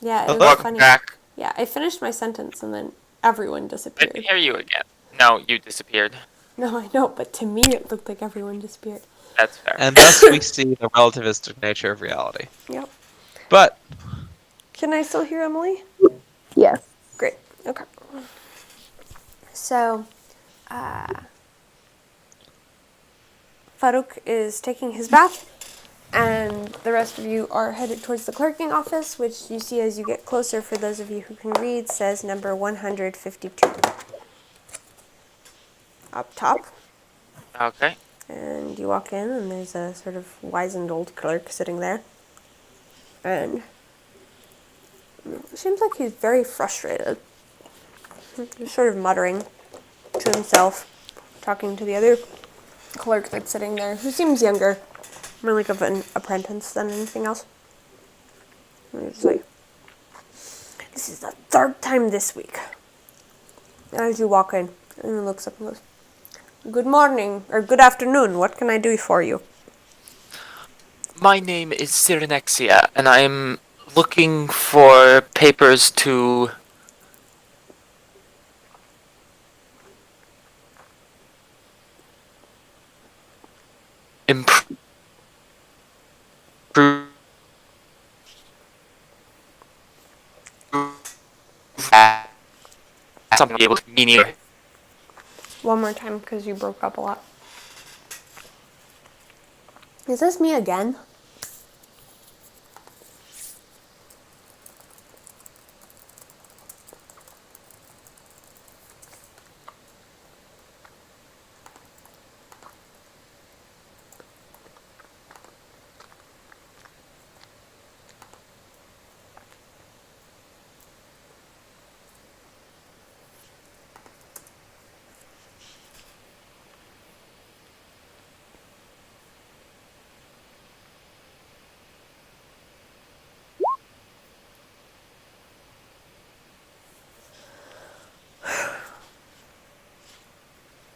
Yeah, it was Hello? funny. Back. Yeah, I finished my sentence and then everyone I disappeared. can hear you again. No, you disappeared. No, I know, but to me it looked like everyone disappeared. That's fair. And thus we see the relativistic nature of reality. Yep. But Can I still hear Emily? Yes. Great. Okay. So, Farouk is taking his bath, and the rest of you are headed towards the clerking office, which you see as you get closer, for those of you who can read, says number 152. Up top. Okay. And you walk in, and there's a sort of wizened old clerk sitting there. And it seems like he's very frustrated. He's sort of muttering to himself, talking to the other clerk that's sitting there, who seems younger, more like of an apprentice than anything else. And he's like, "This is the third time this week." And as you walk in, and he looks up and goes, "Good morning, or good afternoon, what can I do for you?" My name is Cyrenexia, and I'm looking for papers to improve something able to be near. One more time, because you broke up a lot. Is this me again?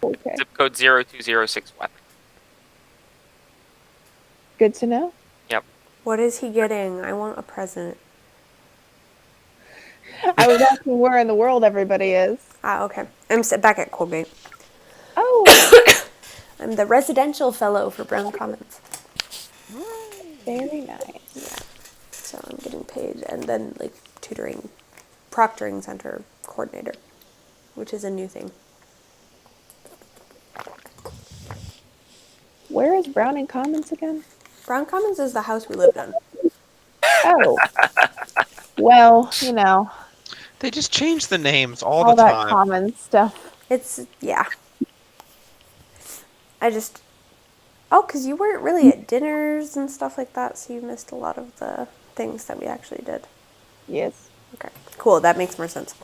Okay. Zip code 02061. Good to know. Yep. What is he getting? I want a present. I was asking where in the world everybody is. Ah, okay. I'm back at Colgate. Oh, I'm the residential fellow for Brown Commons. very nice. So I'm getting paid, and then like tutoring, proctoring center coordinator, which is a new thing. Where is Browning Commons again? Brown Commons is the house we lived in. Oh. Well, you know, they just change the names all all the that time. common stuff. It's, yeah. I just, because you weren't really at dinners and stuff like that, so you missed a lot of the things that we actually did. Yes. Okay, cool, that makes more sense.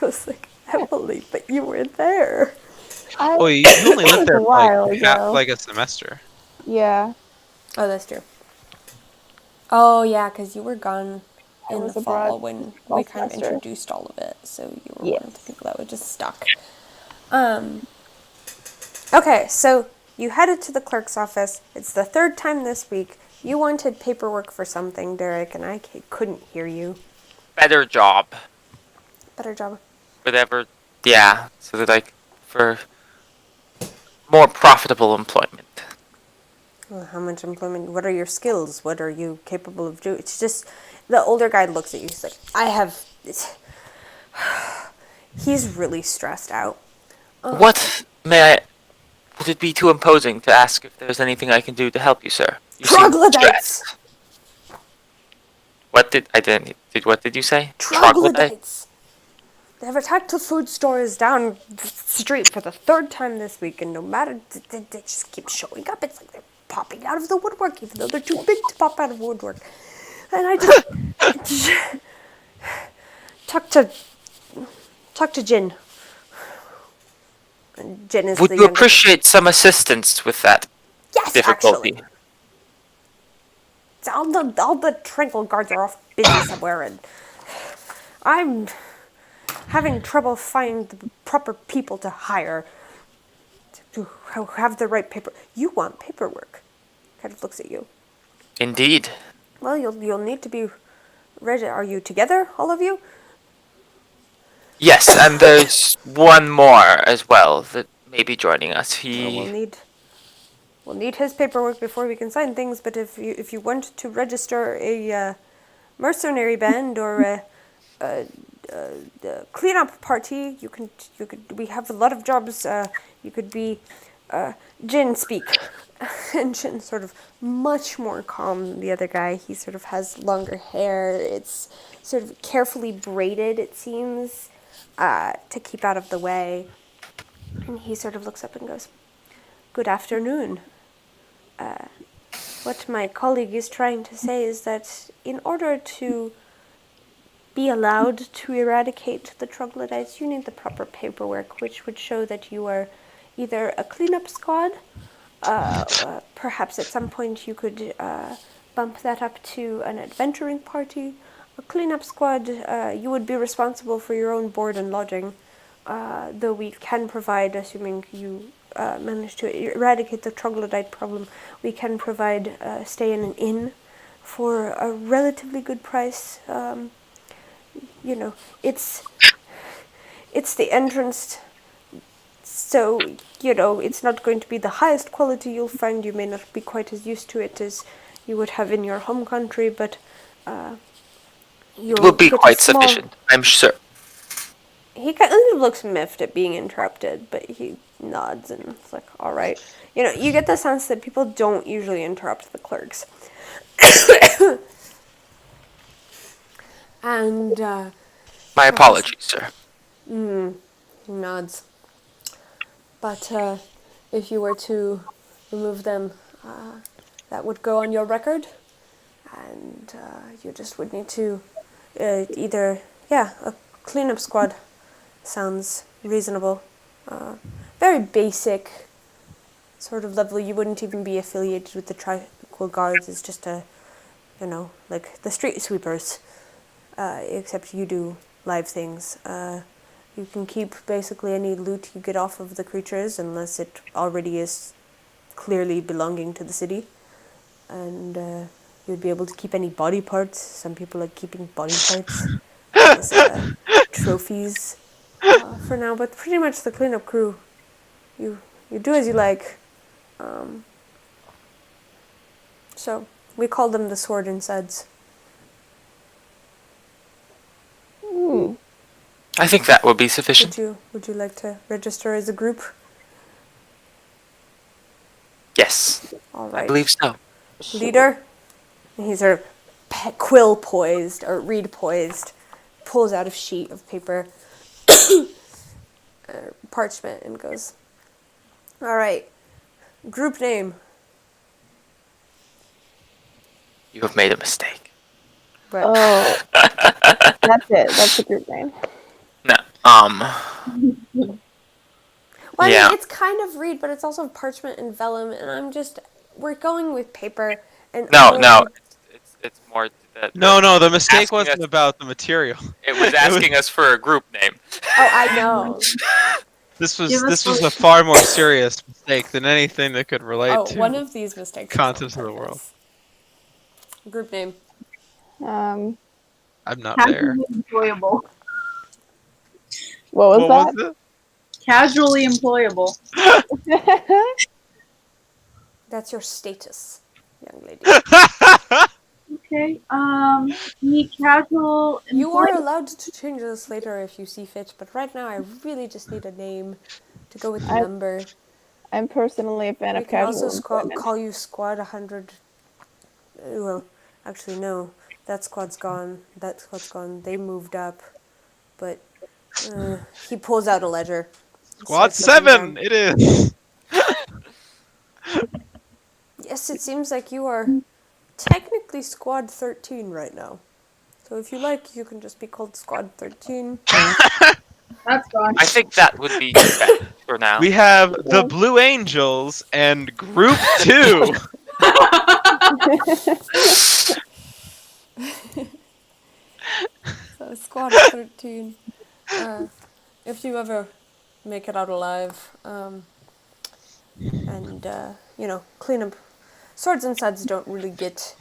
I was like, Emily, but you were there. Oh, you only lived there a for while like, ago. like a semester. Yeah. Oh, that's true. Oh, yeah, because you were gone I in was the fall abroad when all we kind of semester. introduced all of it, so you were Yes. one of the people that were just stuck. Okay, so you headed to the clerk's office. It's the third time this week. You wanted paperwork for something, Derek, and I couldn't hear you. Better job. Better job. Whatever. Yeah. So that for more profitable employment. Well, how much employment? What are your skills? What are you capable of doing? It's just, the older guy looks at you. He's like, he's really stressed out. What would it be too imposing to ask if there's anything I can do to help you, sir? You seem Troglodytes! stressed. What did you say? Troglodytes! They have attacked the food stores down the street for the third time this week, and no matter, they just keep showing up. It's like they're popping out of the woodwork, even though they're too big to pop out of woodwork. And I just talk to Jin. And Jin is Would the you younger. appreciate some assistance with that Yes, difficulty? actually. All the tranquil guards are off busy somewhere, and I'm having trouble finding the proper people to hire to have the right paper. You want paperwork? Kind of looks at you. Indeed. Well, you'll need to be Are you together, all of you? Yes, and there's one more as well that may be joining us. Well, we'll need his paperwork before we can sign things. But if you want to register a mercenary band or a cleanup party, you could. We have a lot of jobs. You could be Jin speak, and Jin sort of much more calm than the other guy. He sort of has longer hair. It's sort of carefully braided. It seems to keep out of the way. And he sort of looks up and goes, "Good afternoon. What my colleague is trying to say is that in order to be allowed to eradicate the troglodytes, you need the proper paperwork, which would show that you are either a cleanup squad, perhaps at some point you could bump that up to an adventuring party. A cleanup squad, you would be responsible for your own board and lodging, though we can provide, assuming you manage to eradicate the troglodyte problem, we can provide stay in an inn for a relatively good price. You know, it's the entrance, so, you know, it's not going to be the highest quality you'll find. You may not be quite as used to it as you would have in your home country, but you'll It will be get quite sufficient, I'm sure. He kind of looks miffed at being interrupted, but he nods and it's like, all right. You know, you get the sense that people don't usually interrupt the clerks. And My apologies, sir. he nods. But if you were to remove them, that would go on your record, and you just would need to either, a cleanup squad sounds reasonable. Very basic sort of level. You wouldn't even be affiliated with the Tranquil Guards. It's just like the street sweepers, except you do live things. You can keep basically any loot you get off of the creatures, unless it already is clearly belonging to the city. And you'd be able to keep any body parts. Some people like keeping body parts as trophies for now. But pretty much the cleanup crew, you do as you like. So we call them the Sword and Suds. I think that will be sufficient. Would you like to register as a group? Yes, All right. I believe so. Leader? And he's sort of quill poised, or reed poised, pulls out a sheet of paper, parchment, and goes, all right, group name. You have made a mistake. But Oh, that's it. That's the group name. No, well, I yeah. mean, it's kind of reed, but it's also parchment and vellum, and we're going with paper. And No, it's more that No, the mistake asking wasn't us- about the material. it was asking us for a group name. Oh, I know. This Give us was the- a far more serious mistake than anything that could relate to One of these mistakes. concepts of the world. Group name. I'm not there. Casually employable. What was that? Was it? Casually employable. That's your status, young lady. Okay. The casual. You are allowed to change this later if you see fit, but right now I really just need a name to go with the number. I'm personally a fan We of can casual also employment. call you Squad 100. Well, actually, no. That squad's gone. They moved up. But he pulls out a ledger. Squad Starts looking 7, down. it is. Yes, it seems like you are technically Squad 13 right now. So if you like, you can just be called Squad 13. That's gone. I think that would be best for now. We have the Blue Angels and Group 2. So Squad 13. If you ever make it out alive, and clean up. Swords and Suds don't really get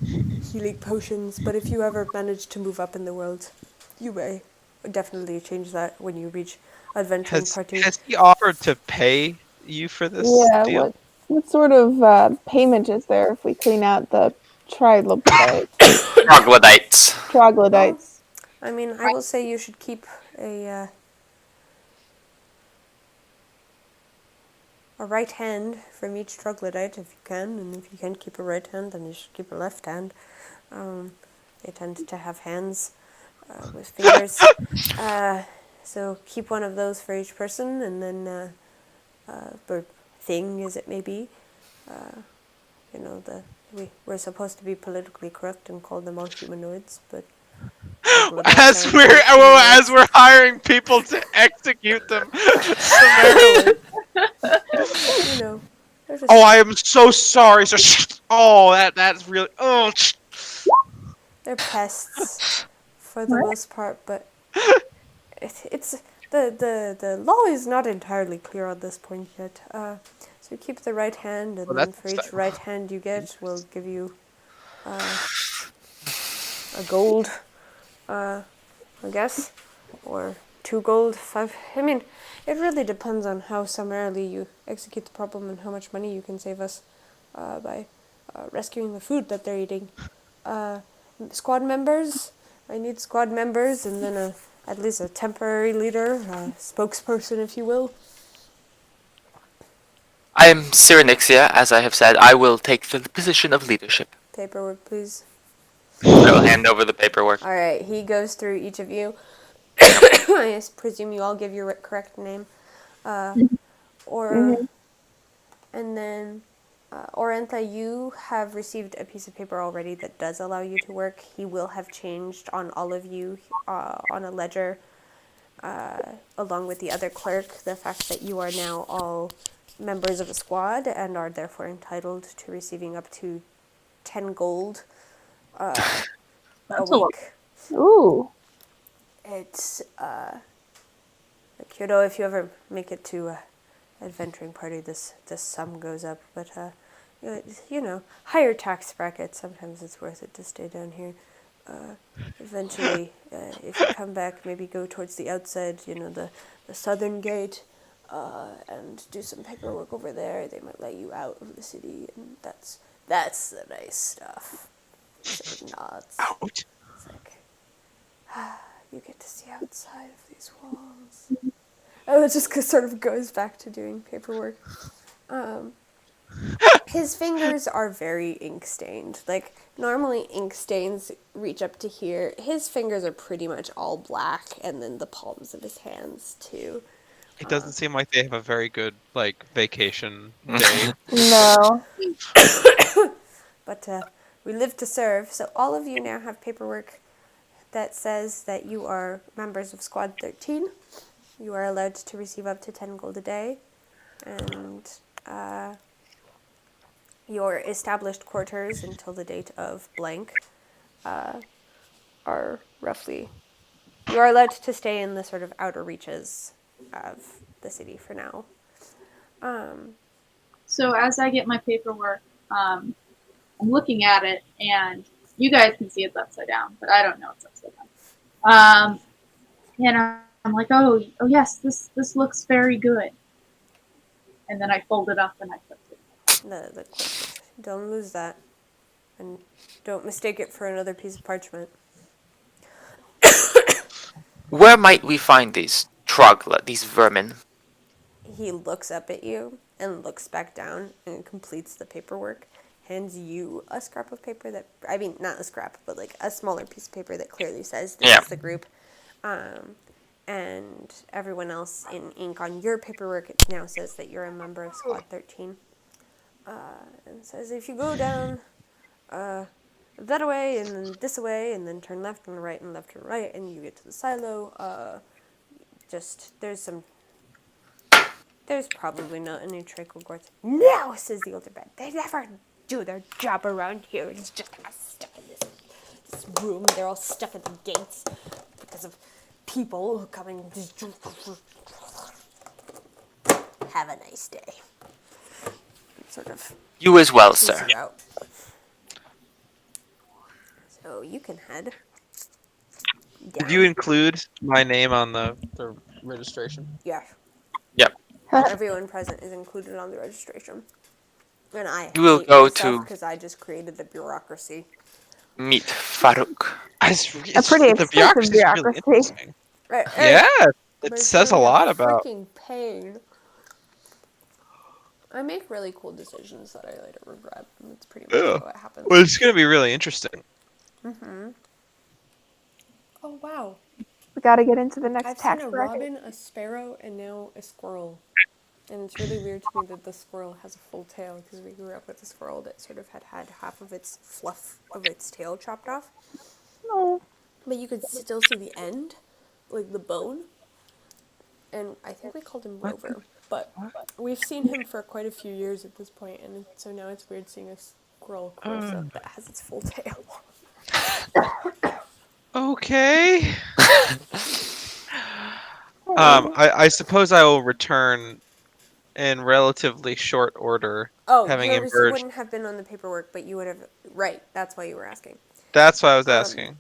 healing potions, but if you ever manage to move up in the world, you may definitely change that when you reach adventuring party. Has he offered to pay you for this Yeah, deal? what sort of payment is there if we clean out the trilobites, Troglodytes. Well, troglodytes? I mean, I will say you should keep a right hand from each troglodyte if you can, and if you can't keep a right hand, then you should keep a left hand. They tend to have hands with fingers. So keep one of those for each person, and then, or thing as it may be. You know, we're supposed to be politically correct and call them all humanoids, but troglodytes As aren't all as humanoids. we're hiring people to execute them summarily. You know, they're Oh, just I am so sorry. So, oh, that's really. Oh, they're pests for the Right. most part, but it's the law is not entirely clear on this point yet. So you keep the right hand, and well, then that's for each exciting. right hand you get, we'll give you a gold, I guess, or 2 gold, 5. I mean, it really depends on how summarily you execute the problem and how much money you can save us by rescuing the food that they're eating. Uh, Squad members, I need squad members, and then at least a temporary leader, spokesperson, if you will. I am Cyrenixia, as I have said. I will take the position of leadership. Paperwork, please. I will hand over the paperwork. All right, he goes through each of you. I presume you all give your correct name. Or Hmm. And then, Orentha, you have received a piece of paper already that does allow you to work. He will have changed on all of you on a ledger, along with the other clerk, the fact that you are now all members of a squad and are therefore entitled to receiving up to 10 gold a That's a lot. week. Ooh. It's, like, you know, if you ever make it to adventuring party, this sum goes up, but you know, higher tax brackets, sometimes it's worth it to stay down here. Eventually, if you come back, maybe go towards the outside, you know, the southern gate, and do some paperwork over there. They might let you out of the city, and that's the nice stuff. So it nods. Out. It's like, you get to see outside of these walls. And it just sort of goes back to doing paperwork. His fingers are very ink stained. Like, normally ink stains reach up to here. His fingers are pretty much all black, and then the palms of his hands, too. It doesn't seem like they have a very good like vacation day. No. But we live to serve, so all of you now have paperwork that says that you are members of Squad 13. You are allowed to receive up to 10 gold a day, and your established quarters until the date of blank are roughly... You are allowed to stay in the sort of outer reaches of the city for now. So as I get my paperwork, I'm looking at it, and you guys can see it's upside down, but I don't know it's upside down. And I'm like, oh yes, this looks very good. And then I fold it up and I flip it. The don't lose that, and don't mistake it for another piece of parchment. Where might we find these these vermin? He looks up at you and looks back down and completes the paperwork, hands you a scrap of paper that, I mean, not a scrap, but like a smaller piece of paper that clearly says this Yeah. is the group. And everyone else in ink on your paperwork, it now says that you're a member of Squad 13. And says if you go down that way and then this way and then turn left and right and left and right and you get to the silo, there's probably not any troglodytes. No, says the older man. They never do their job around here. It's just us stuck in this room. They're all stuck at the gates because of people coming. Have a nice day. Sort of You as well, peace sir. you out. So you can head Did you down. include my name on the registration? Yes. Yep. Everyone present is included on the registration. And I You will hate go myself to because I just created the bureaucracy. meet Farouk. A pretty The expensive bureaucracy is really bureaucracy. interesting. Right, Yeah, it but it's says gonna a be a lot about. freaking pain. I make really cool decisions that I later regret. And that's pretty much Yeah. what happens. Well, it's gonna be really interesting. Oh wow! We got to get into the next I've seen tax a bracket. robin, a sparrow, and now a squirrel. And it's really weird to me that the squirrel has a full tail because we grew up with a squirrel that sort of had half of its fluff of its tail chopped off. No. But you could still see the end, like the bone. And I think we called him Rover. But we've seen him for quite a few years at this point, and so now it's weird seeing a squirrel close up that has its full tail. Okay. Hey. I suppose I will return in relatively short order, Oh, having yours emerged. wouldn't have been on the paperwork, but you would have. Right, that's why you were asking. That's what I was Um, asking.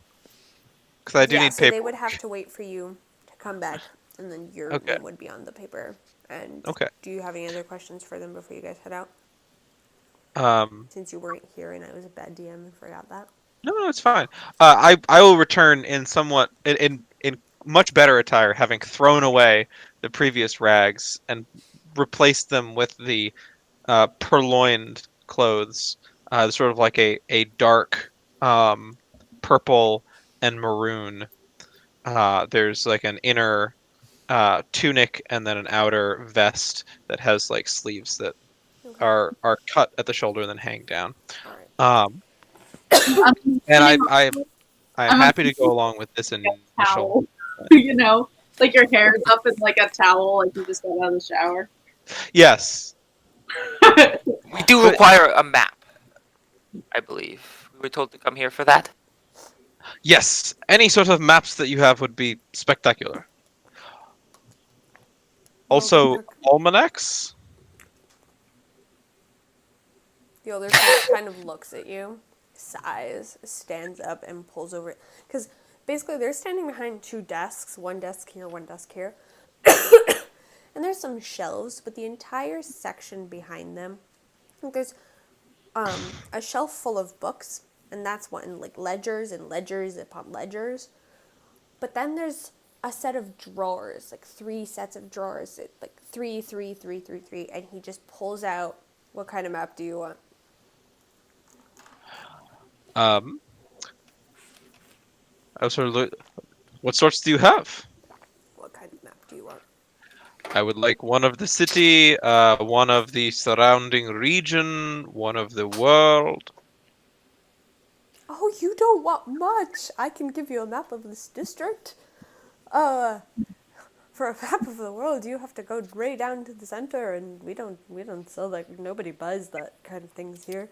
Because I do Yeah, need so they paperwork. would have to wait for you to come back, and then your Okay. name would be on the paper. And Okay. do you have any other questions for them before you guys head out? Um. Since you weren't here and I was a bad DM and forgot that. No, it's fine. I will return in somewhat in much better attire, having thrown away the previous rags and replaced them with the purloined clothes, sort of like a dark purple and maroon. There's like an inner tunic and then an outer vest that has like sleeves that Okay. are cut at the shoulder and then hang down. All right. Um, I'm and imagining I'm I'm happy to go imagining along with this a initial. towel, you know, like your hair's up in like a towel, like you just got out of the shower. Yes, We do but require a map, I believe. We were told to come here for that. yes, any sort of maps that you have would be spectacular. Also, almanacs. The other kind of looks at you, sighs, stands up, and pulls over. Because basically, they're standing behind two desks, one desk here, one desk here. And there's some shelves, but the entire section behind them, I think there's a shelf full of books, and that's one, like ledgers and ledgers upon ledgers. But then there's a set of drawers, like 3 sets of drawers, like 3, 3, 3, 3, 3, and he just pulls out, what kind of map do you want? Um, I was sort of look. What sorts do you have? What kind of map do you want? I would like one of the city, one of the surrounding region, one of the world. Oh, you don't want much. I can give you a map of this district. Uh, for a map of the world, you have to go way down to the center, and we don't sell that. Nobody buys that kind of things here.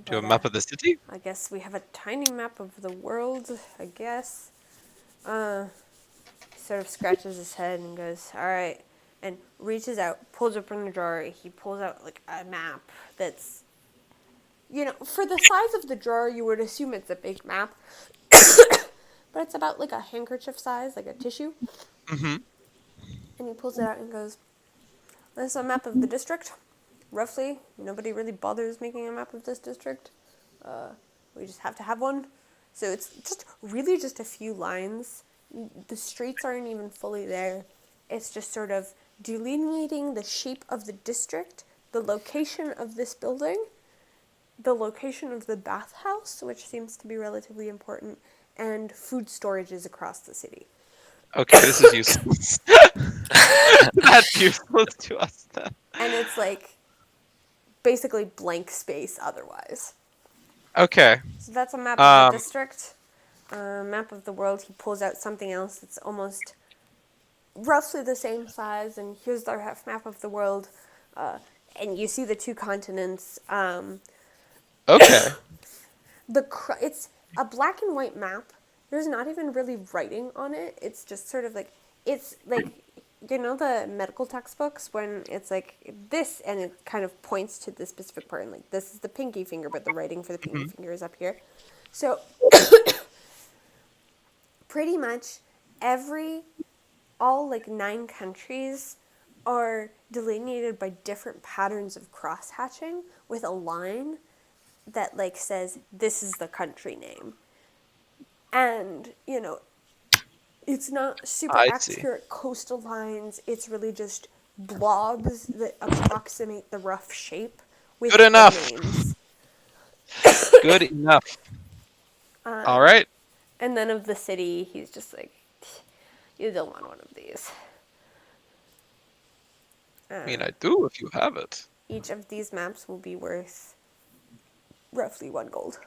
Do you have a But, map of the city? I guess we have a tiny map of the world. I guess. Sort of scratches his head and goes, "All right," and reaches out, pulls open the drawer. He pulls out like a map that's, for the size of the drawer, you would assume it's a big map. But it's about like a handkerchief size, like a tissue. Mm-hmm. And he pulls it out and goes, "This is a map of the district. Roughly, nobody really bothers making a map of this district. We just have to have one. So it's just really just a few lines. The streets aren't even fully there. It's just sort of delineating the shape of the district, the location of this building, the location of the bathhouse, which seems to be relatively important, and food storages across the city." Okay, this is useless. That's useless to us then. And it's like basically blank space otherwise. Okay. So that's a map of the Um. district. Map of the world. He pulls out something else that's almost roughly the same size, and here's the map of the world. And you see the two continents. Okay. It's a black and white map. There's not even really writing on it. It's just sort of like, it's like you know the medical textbooks when it's like this and it kind of points to the specific part and like this is the pinky finger, but the writing for the pinky finger is up here. So pretty much all like 9 countries are delineated by different patterns of cross hatching with a line that like says this is the country name. And, it's not super I see. accurate coastal lines. It's really just blobs that approximate the rough shape with Good the enough. names. Good enough. All right. And then of the city, he's just like, you don't want one of these. I mean, I do if you have it. Each of these maps will be worth roughly 1 gold.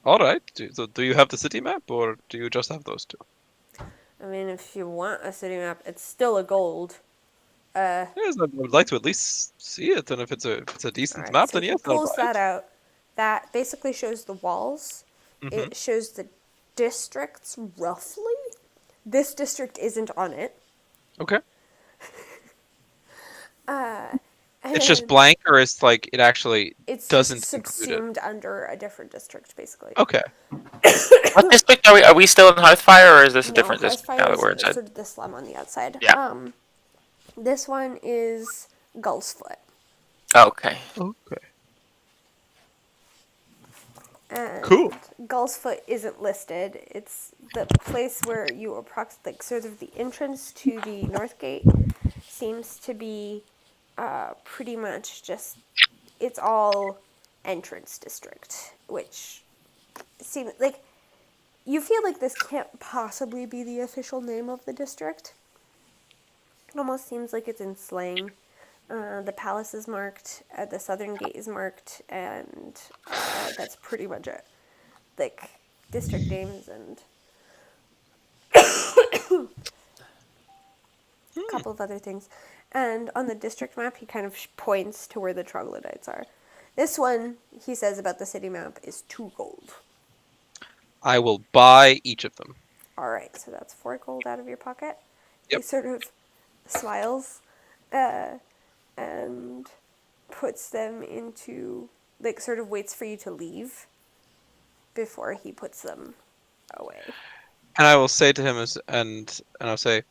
All right. Do you have the city map, or do you just have those two? I mean, if you want a city map, it's still a gold. Yes, I would like to at least see it, and if it's a decent Alright, map, so then he yes, I'll pulls buy that it. out. That basically shows the walls. Mm-hmm. It shows the districts roughly. This district isn't on it. Okay. It's just And blank, or it's like it actually it's doesn't just include it. subsumed under a different district, basically. Okay. What district are we? Are we still in Hearthfire, or is this a different district now Hearthfire that we're is inside? sort of the slum on the outside. Yeah. This one is Gull's Foot. Okay. Okay. And Cool. Gull's Foot isn't listed. It's the place where you like sort of the entrance to the North Gate seems to be pretty much just, it's all entrance district, which seems like, you feel like this can't possibly be the official name of the district. It almost seems like it's in slang. The palace is marked, the southern gate is marked, and that's pretty much it. Like, district names and a couple of other things. And on the district map, he kind of points to where the troglodytes are. This one, he says about the city map, is 2 gold. I will buy each of them. Alright, so that's 4 gold out of your pocket. Yep. He sort of smiles and puts them into, like, sort of waits for you to leave before he puts them away. And I will say to him, and I'll say,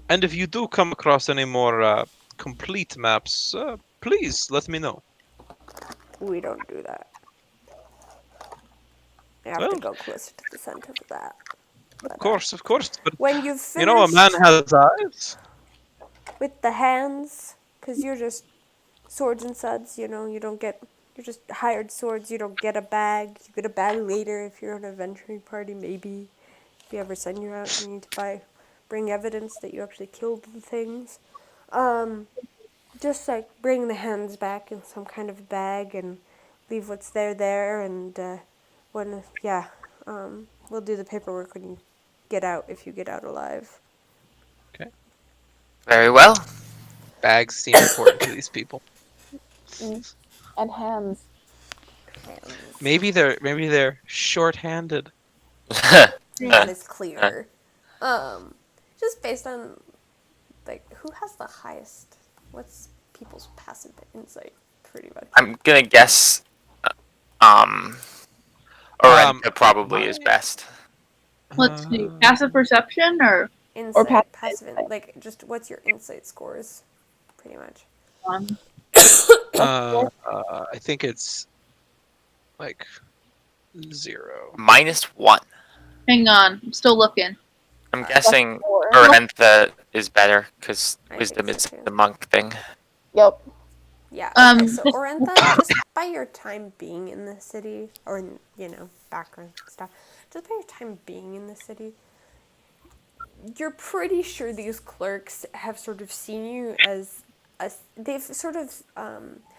and if you do come across any more complete maps, please let me know. We don't do that. You have to go closer to the center of that. But, Of course. But when you've finished you know, a man has eyes. with the hands, because you're just swords and suds, you don't get, you're just hired swords, you don't get a bag. You get a bag later if you're on an adventuring party, maybe. If you ever send you out, you need to bring evidence that you actually killed the things. Just like bring the hands back in some kind of bag and leave what's there, and we'll do the paperwork when you get out, if you get out alive. Okay. Very well. Bags seem important to these people. And hands. Maybe they're short-handed. That is clear. Just based on, like, who has the highest, what's people's passive insight, pretty much? I'm gonna guess. Orenta probably is best. Let's see. Passive perception or Insight, passive, like, just what's your insight scores, pretty much? I think it's like 0. -1. hang on, I'm still looking. I'm guessing Or- Orenta is better because I wisdom think is so, too. the monk thing. Yep. Yeah, Um, okay, so Orentha, just by your time being in the city, or, background stuff, just by your time being in the city, you're pretty sure these clerks have sort of seen you as they've sort of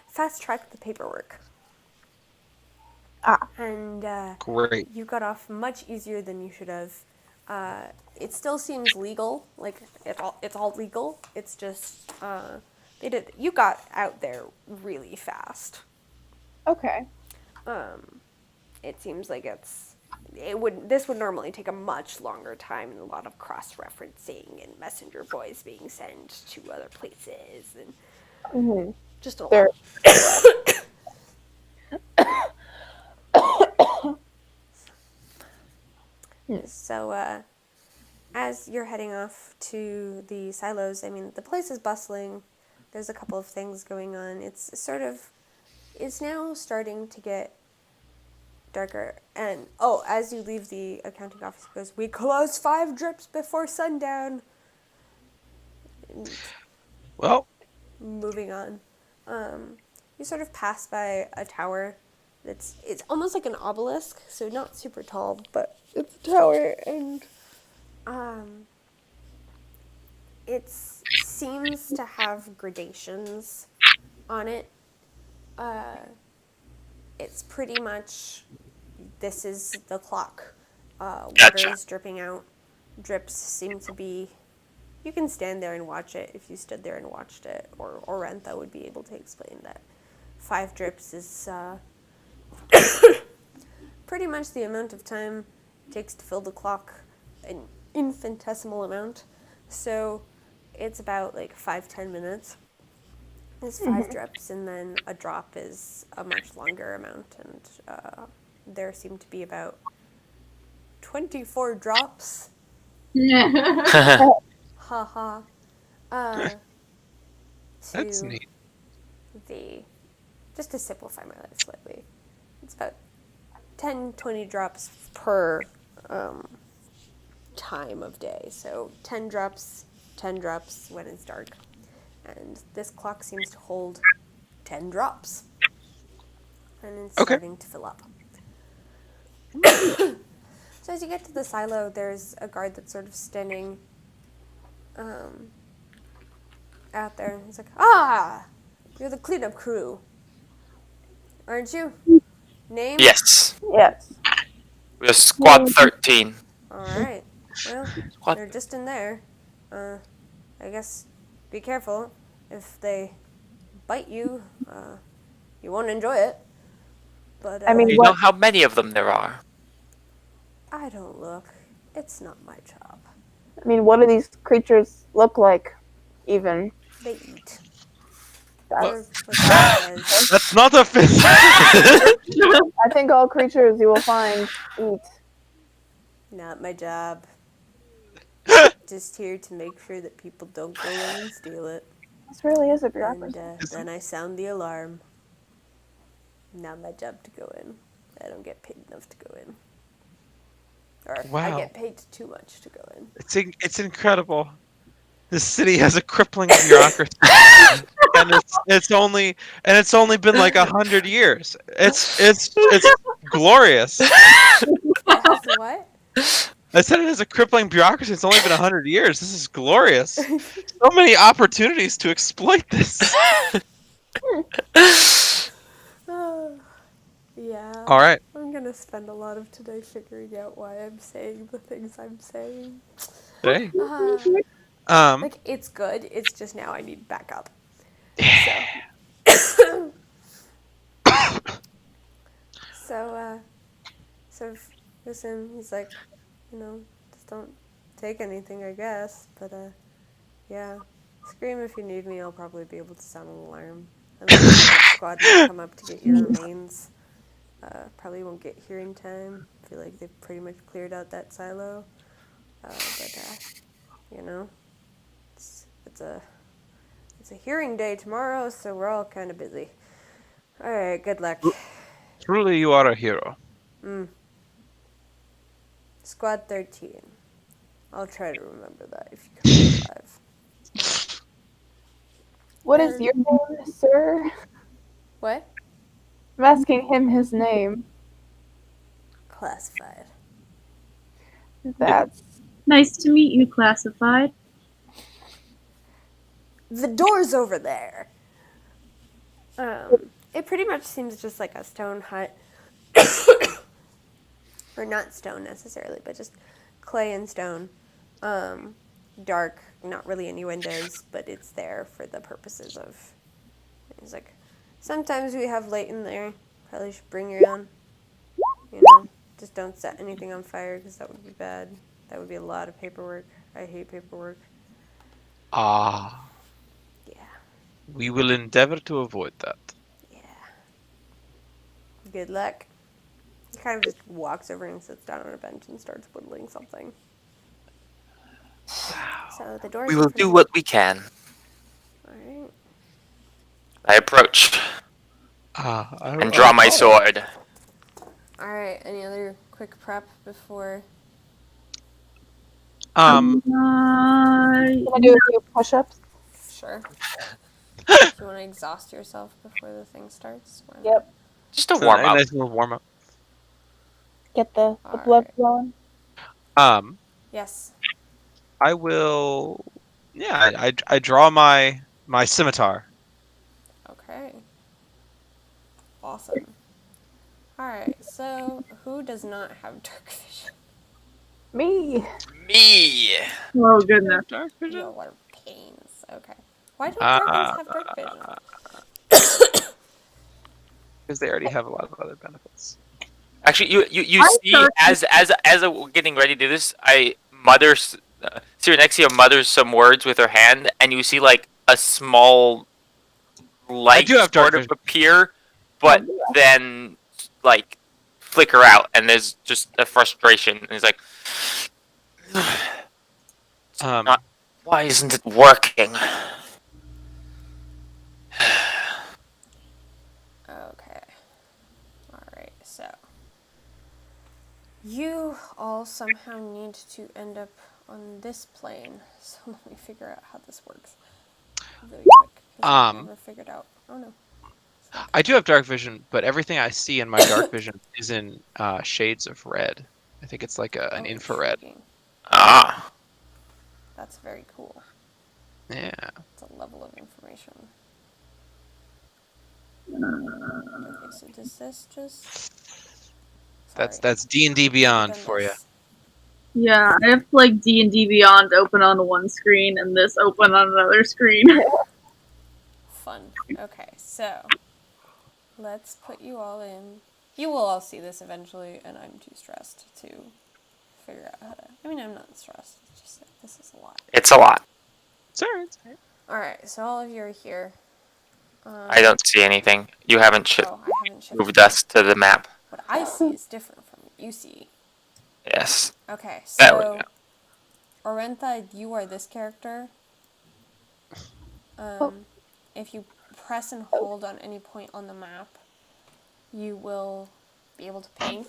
fast-tracked the paperwork. And Great. you got off much easier than you should have. It still seems legal, like it's all legal. It's just you got out there really fast. Okay. It seems like it's This would normally take a much longer time and a lot of cross-referencing and messenger boys being sent to other places and Mm-hmm. just a There. lot. So, as you're heading off to the silos, I mean, the place is bustling. There's a couple of things going on. It's now starting to get darker. And, as you leave the accounting office, it goes, "We close 5 drips before sundown." And Well, moving on. You sort of pass by a tower it's almost like an obelisk, so not super tall, but it's a tower, and it seems to have gradations on it. It's pretty much, this is the clock. Water Gotcha. is dripping out. Drips seem to be. You can stand there and watch it if you stood there and watched it, or Rentha would be able to explain that 5 drips is pretty much the amount of time it takes to fill the clock, an infinitesimal amount. So it's about like 5-10 minutes. It's 5 drips, and then a drop is a much longer amount, and there seem to be about 24 drops. Haha. that's To neat. just to simplify my life slightly, it's about 10-20 drops per time of day. So 10 drops when it's dark. And this clock seems to hold 10 drops. And it's Okay. starting to fill up. So as you get to the silo, there's a guard that's sort of standing out there. He's like, "Ah, you're the cleanup crew, aren't you? Name?" Yes. Yes. We're squad 13. All right. Well, Squad. they're just in there. I guess be careful. If they bite you, you won't enjoy it. But I mean, Do you what- know how many of them there are? I don't look. It's not my job. I mean, what do these creatures look like, even? They eat. That's, What God says. That's not a fit. I think all creatures you will find eat. Not my job. Just here to make sure that people don't go in and steal it. This really is a And bureaucracy. then I sound the alarm. Not my job to go in. I don't get paid enough to go in. Or I Wow. get paid too much to go in. It's incredible. This city has a crippling bureaucracy, and it's only been like 100 years. It's glorious. What? I said it has a crippling bureaucracy. It's only been 100 years. This is glorious. So many opportunities to exploit this. Yeah. All right. I'm gonna spend a lot of today figuring out why I'm saying the things I'm saying. Hey. Like, it's good. It's just now I need backup. So listen, he's like, just don't take anything, I guess. But, yeah. Scream if you need me. I'll probably be able to sound an alarm. And then the squad will come up to get your remains. Probably won't get here in time. I feel like they've pretty much cleared out that silo. It's a hearing day tomorrow, so we're all kind of busy. All right, good luck. Truly, you are a hero. Squad 13. I'll try to remember that if you come alive. What is your name, sir? What? I'm asking him his name. Classified. That's Nice to meet you, Classified. The door's over there. It pretty much seems just like a stone hut. Or not stone necessarily, but just clay and stone. Dark, not really any windows, but it's there for the purposes of... It's like, sometimes we have light in there. Probably should bring your own. Just don't set anything on fire because that would be bad. That would be a lot of paperwork. I hate paperwork. Ah, Yeah. we will endeavor to avoid that. Yeah. Good luck. He kind of just walks over and sits down on a bench and starts whittling something. So the door's We in will front do of what we can. you. Alright. I approach and draw my sword. Alright, any other quick prep before? Um, Can I do a few push-ups? Sure. Do you want to exhaust yourself before the thing starts? Why not? Yep. Just a so warm a up. nice little warm up. Get the blood Alright. flowing. Yes. I will. Yeah, I draw my scimitar. Okay. Awesome. Alright, so who does not have dark vision? Me. Me. Oh goodness. Dark vision. Y'all are pains. Okay. Why don't dragons have dark vision? Because they already have a lot of other benefits. Actually, you I see, start- as we're getting ready to do this, I mutters, Cyrenexia mutters some words with her hand, and you see like a small light do have dark sort of vision. appear, but then like flicker out, and there's just a frustration, and it's like, not, why isn't it working? Okay. Alright, so. You all somehow need to end up on this plane, so let me figure out how this works really quick. 'Cause I've never figured out. Oh no. I do have dark vision, but everything I see in my dark vision is in shades of red. I think it's like an infrared. Intriguing. Ah, That's very cool. Yeah. It's a level of information. Okay, so does this just... That's D&D Beyond for you. Yeah, I have like D&D Beyond open on one screen and this open on another screen. Fun. Okay, so let's put you all in. You will all see this eventually, and I'm too stressed to figure out how to. I mean, I'm not stressed. It's just that this is a lot. it's a lot. It's alright. All right, so all of you are here. I don't see anything. You haven't I haven't shifted. moved us to the map. What I see is different from what you see. Yes. Okay, There we so go. Orentha, you are this character. If you press and hold on any point on the map, you will be able to ping.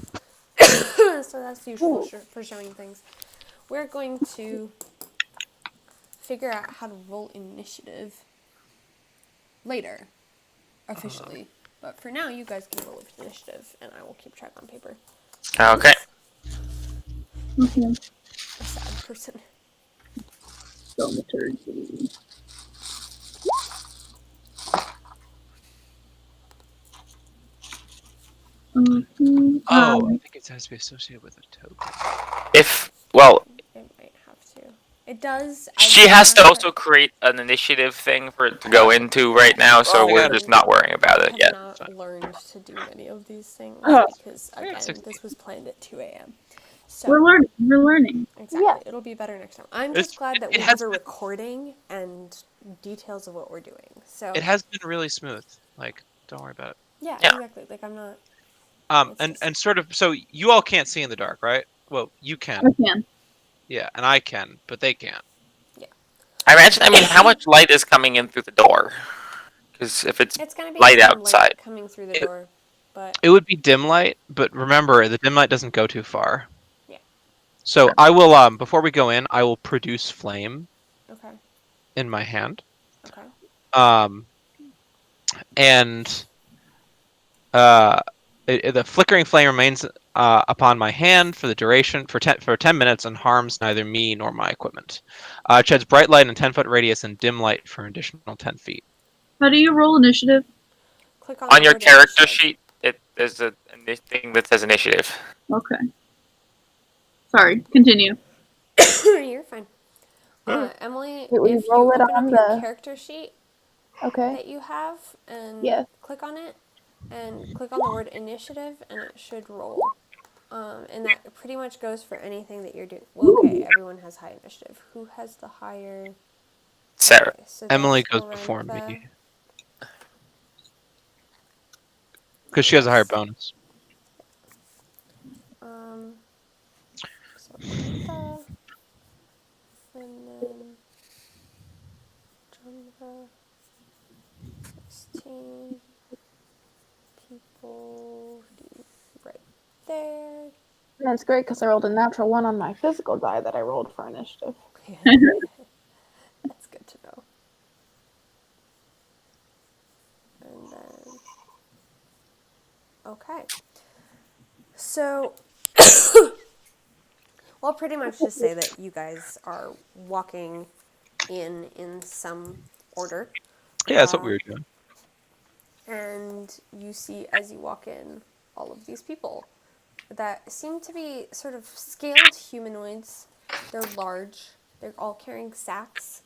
So that's useful for showing things. We're going to figure out how to roll initiative later, officially. But for now, you guys can roll initiative, and I will keep track on paper. Okay. Okay. A sad person. Thaumaturgy. I think it has to be associated with a token. It might have to. It does. She has to also create an initiative thing for it to go into right now, so we're just not worrying about it yet. I have not learned to do any of these things because, again, this was planned at 2 a.m. So, We're learning. Exactly. Yeah. It'll be better next time. I'm just glad that we have a recording and details of what we're doing. So It has been really smooth. Like, don't worry about it. yeah, Yeah. exactly. Like, I'm not... And sort of, so you all can't see in the dark, right? Well, you can. I can. Yeah, and I can, but they can't. I mean, how much light is coming in through the door? Because if it's It's gonna be light some outside. light coming through the door, but It would be dim light, but remember, the dim light doesn't go too far. Yeah. So I will, before we go in, I will produce flame okay, in my hand. okay. And the flickering flame remains upon my hand for the duration for 10 minutes and harms neither me nor my equipment. It sheds bright light in a 10-foot radius and dim light for an additional 10 feet. How do you roll initiative? Click On the your word character initiative. sheet, there's a thing that says initiative. Okay. Sorry, continue. You're fine. Emily, Wait, will you if you roll it open on up your the- character sheet Okay. that you have and Yes. click on it and click on the word initiative and it should roll. And that pretty much goes for anything that you're doing. Well, okay, everyone has high initiative. Who has the higher? Sarah. Okay, so Emily that's goes before Orentha. me because she has a higher Yes. bonus. So Orentha, and then Chandra, 16 people right there. And that's great because I rolled a natural 1 on my physical die that I rolled for initiative. That's good to know. And then, okay. So, well, pretty much just say that you guys are walking in some order. Yeah, that's what we were doing. And you see, as you walk in, all of these people that seem to be sort of scaled humanoids. They're large. They're all carrying sacks.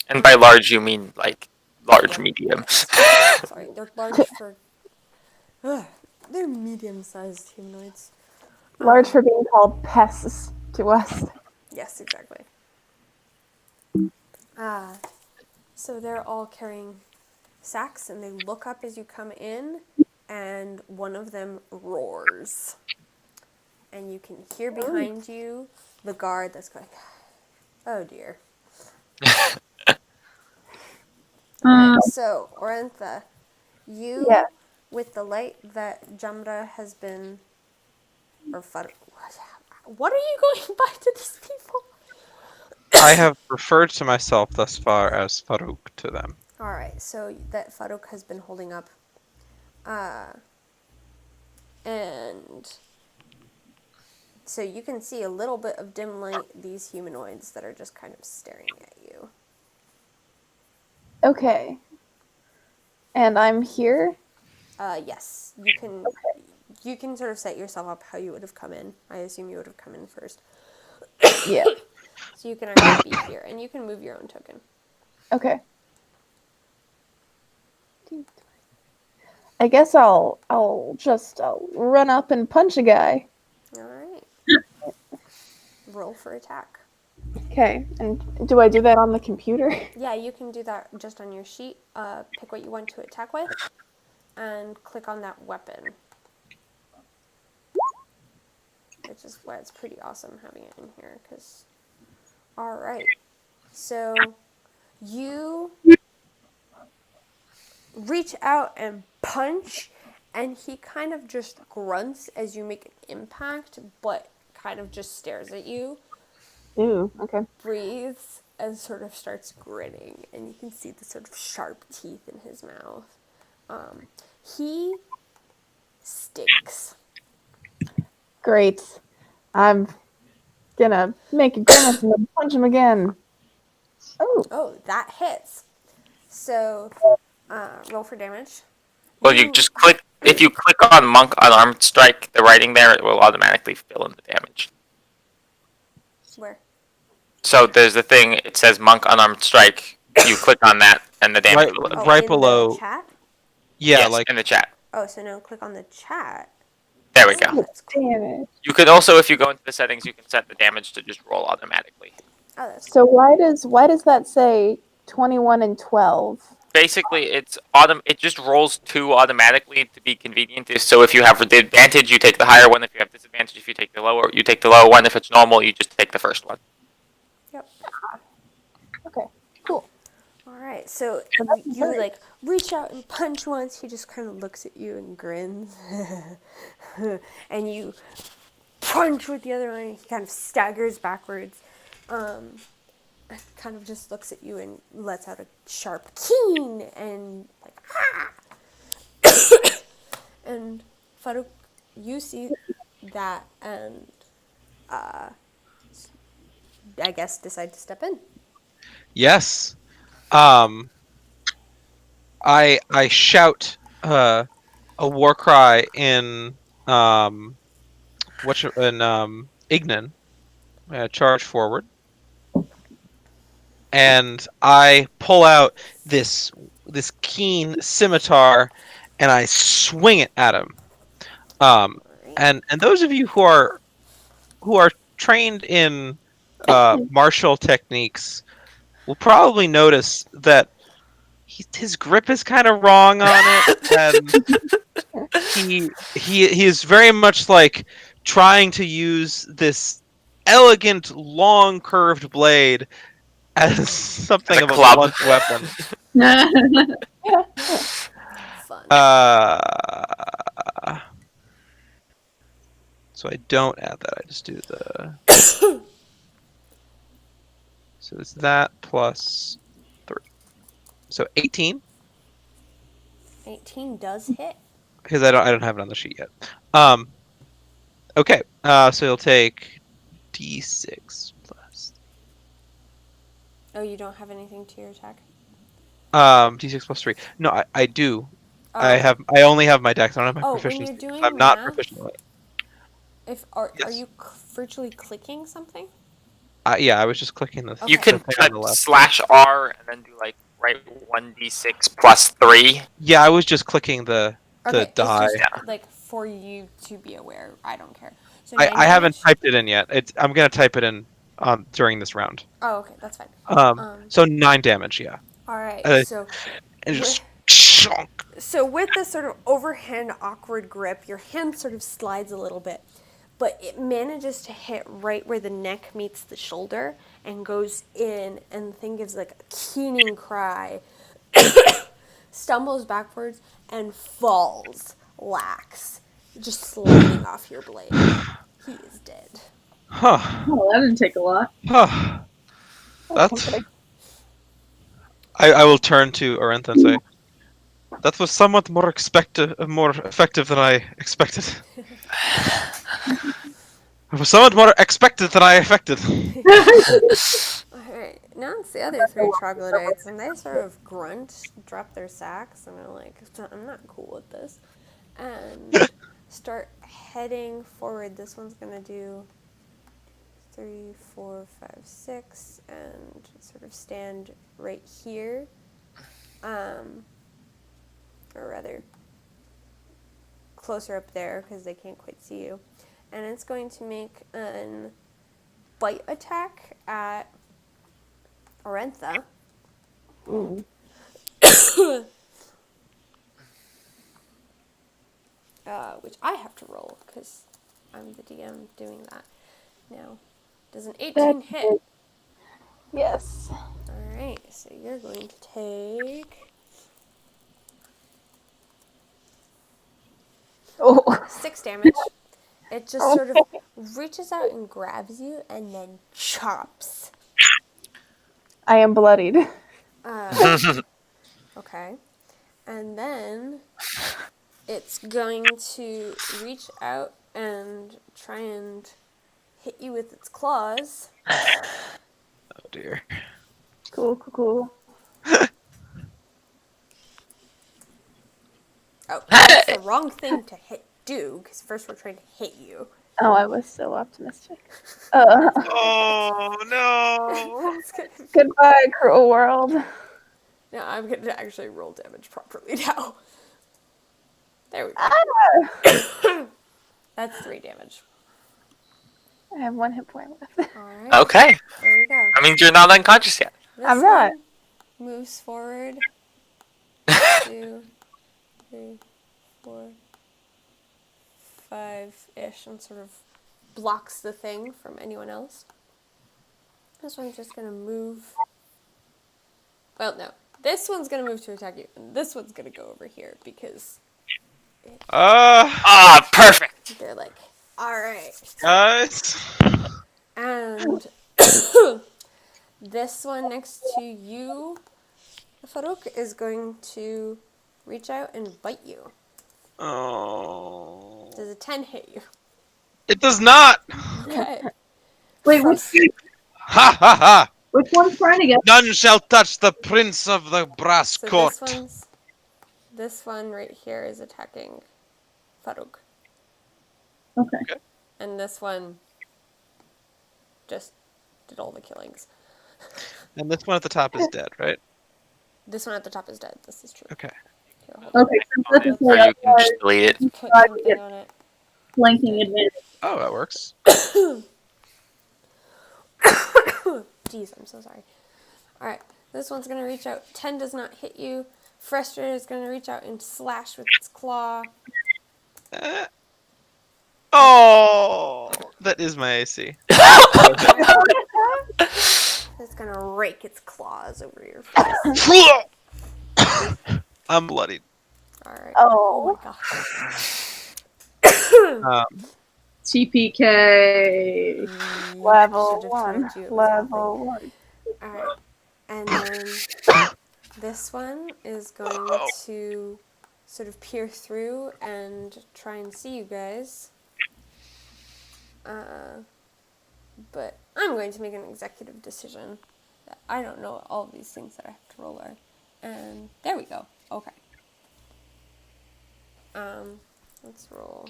And by large, you mean like large, Yeah. medium. Sorry, they're large for. They're medium-sized humanoids. Large for being called pests to us. Yes, exactly. So they're all carrying sacks, and they look up as you come in, and one of them roars. And you can hear behind you the guard that's going, oh dear. Alright, so, Orentha, you, Yeah. with the light that Jamra has been, or what are you going by to these people? I have referred to myself thus far as Farouk to them. Alright, so that Farouk has been holding up, and so you can see a little bit of dim light, these humanoids that are just kind of staring at you. Okay. And I'm here? Yes, you can sort of set yourself up how you would have come in. I assume you would have come in first. Yeah. So you can actually be here, and you can move your own token. Okay. I guess I'll just run up and punch a guy. Alright. Roll for attack. Okay. And do I do that on the computer? Yeah, you can do that just on your sheet. Pick what you want to attack with, and click on that weapon. Which is why it's pretty awesome having it in here, because... Alright. So, you reach out and punch, and he kind of just grunts as you make an impact, but kind of just stares at you, Ooh, okay. breathes, and sort of starts grinning, and you can see the sort of sharp teeth in his mouth. He stinks. Great. I'm gonna make a grimace and then punch him again. Oh, that hits. So, roll for damage. Well, you just click. If you click on Monk Unarmed Strike, the writing there, it will automatically fill in the damage. Where? So there's the thing. It says Monk Unarmed Strike. You click on that, and the damage will appear. Right in below. the chat? Yeah, Yes, like in the chat. Oh, so now click on the chat. There we go. That's cool. Damn it. You could also, if you go into the settings, you can set the damage to just roll automatically. Oh, that's So why does that say 21 and 12? Basically, it just rolls 2 automatically to be convenient. So if you have the advantage, you take the higher one. If you have disadvantage, if you take the lower, you take the lower one. If it's normal, you just take the first one. Yep. Okay, cool. Alright, so you like reach out and punch once, he just kind of looks at you and grins. And you punch with the other one, and he kind of staggers backwards. And kind of just looks at you and lets out a sharp keen and like and Farouk, you see that and I guess decide to step in. yes. I shout a war cry in Ignan. Charge forward, and I pull out this keen scimitar, and I swing it at him. And those of you who are trained in martial techniques will probably notice that his grip is kind of wrong on it, and he is very much like trying to use this elegant, long, curved blade as something The of a club. blunt weapon. Fun. So I don't add that. I just do the. So it's that plus 3. So 18 18 does hit. because I don't have it on the sheet yet. Okay. So you'll take d6 plus. Oh, you don't have anything to your attack? D6 plus 3. No, I do. Oh. I only have my dex. I don't have my Oh, when proficiency. you're doing I'm not math, proficient in it. Are Yes. you virtually clicking something? Yeah, I was just clicking the. Okay. You can the thing on the put left. /R and then do like write 1d6 plus 3. Yeah, I was just clicking the Okay, die. it's just Yeah. like for you to be aware. I don't care. So I 9 haven't damage? typed it in yet. I'm gonna type it in during this round. Oh, okay, that's fine. So 9 damage. Yeah. All right, And just shonk. So with this sort of overhand awkward grip, your hand sort of slides a little bit, but it manages to hit right where the neck meets the shoulder and goes in, and the thing gives like a keening cry, stumbles backwards, and falls lax, just sliding off your blade. He is dead. Huh. Oh, that didn't take a lot. Huh. That's. I will turn to Orentha and say, that was somewhat more effective than I expected. It was somewhat more expected than I affected. Alright, now it's the other 3 troglodytes, and they sort of grunt, drop their sacks, and are like, I'm not cool with this. And start heading forward. This one's gonna do 3, 4, 5, 6, and sort of stand right here. Or rather, closer up there, because they can't quite see you. And it's going to make an bite attack at Orentha. Which I have to roll because I'm the DM doing that now. Does an 18 hit? Yes. Alright, so you're going to take Oh. 6 damage. It just sort of reaches out and grabs you and then chops. I am bloodied. Okay. And then it's going to reach out and try and hit you with its claws. Oh dear. Cool. Oh, that's the wrong thing to do, because first we're trying to hit you. Oh, I was so optimistic. Oh no! Goodbye, cruel world. No, I'm going to actually roll damage properly now. There we go. Ah! That's 3 damage. I have 1 hit point left. Alright. Okay. There we go. I mean, you're not unconscious yet. This I'm not. one moves forward. 2, 3, 4, 5-ish, and sort of blocks the thing from anyone else. This one's just going to move. Well, no. This one's going to move to attack you, and this one's going to go over here because Perfect. they're like, alright. Guys. And this one next to you, Farouk, is going to reach out and bite you. Oh. Does a 10 hit you? It does not. Okay. Wait, Ha ha ha! which one's trying to get? None shall touch the prince of the brass So court. this one right here is attacking Farouk. Okay. And this one just did all the killings. And this one at the top is dead, right? This one at the top is dead. This is true. Okay. Here, hold on. Okay, so let's just Or say you can just delete it. Put something on it. Flanking advantage. Oh, that works. Jeez, I'm so sorry. Alright, this one's gonna reach out. 10 does not hit you. Frustrated is gonna reach out and slash with its claw. Oh, that is my AC. It's gonna rake its claws over your face. I'm bloodied. Alright. Oh. Oh my gosh. TPK. Level Should've one. told you it was Level one. Alright. And then this one is going to sort of peer through and try and see you guys. But I'm going to make an executive decision. I don't know what all of these things that I have to roll are. And there we go. Okay. Let's roll.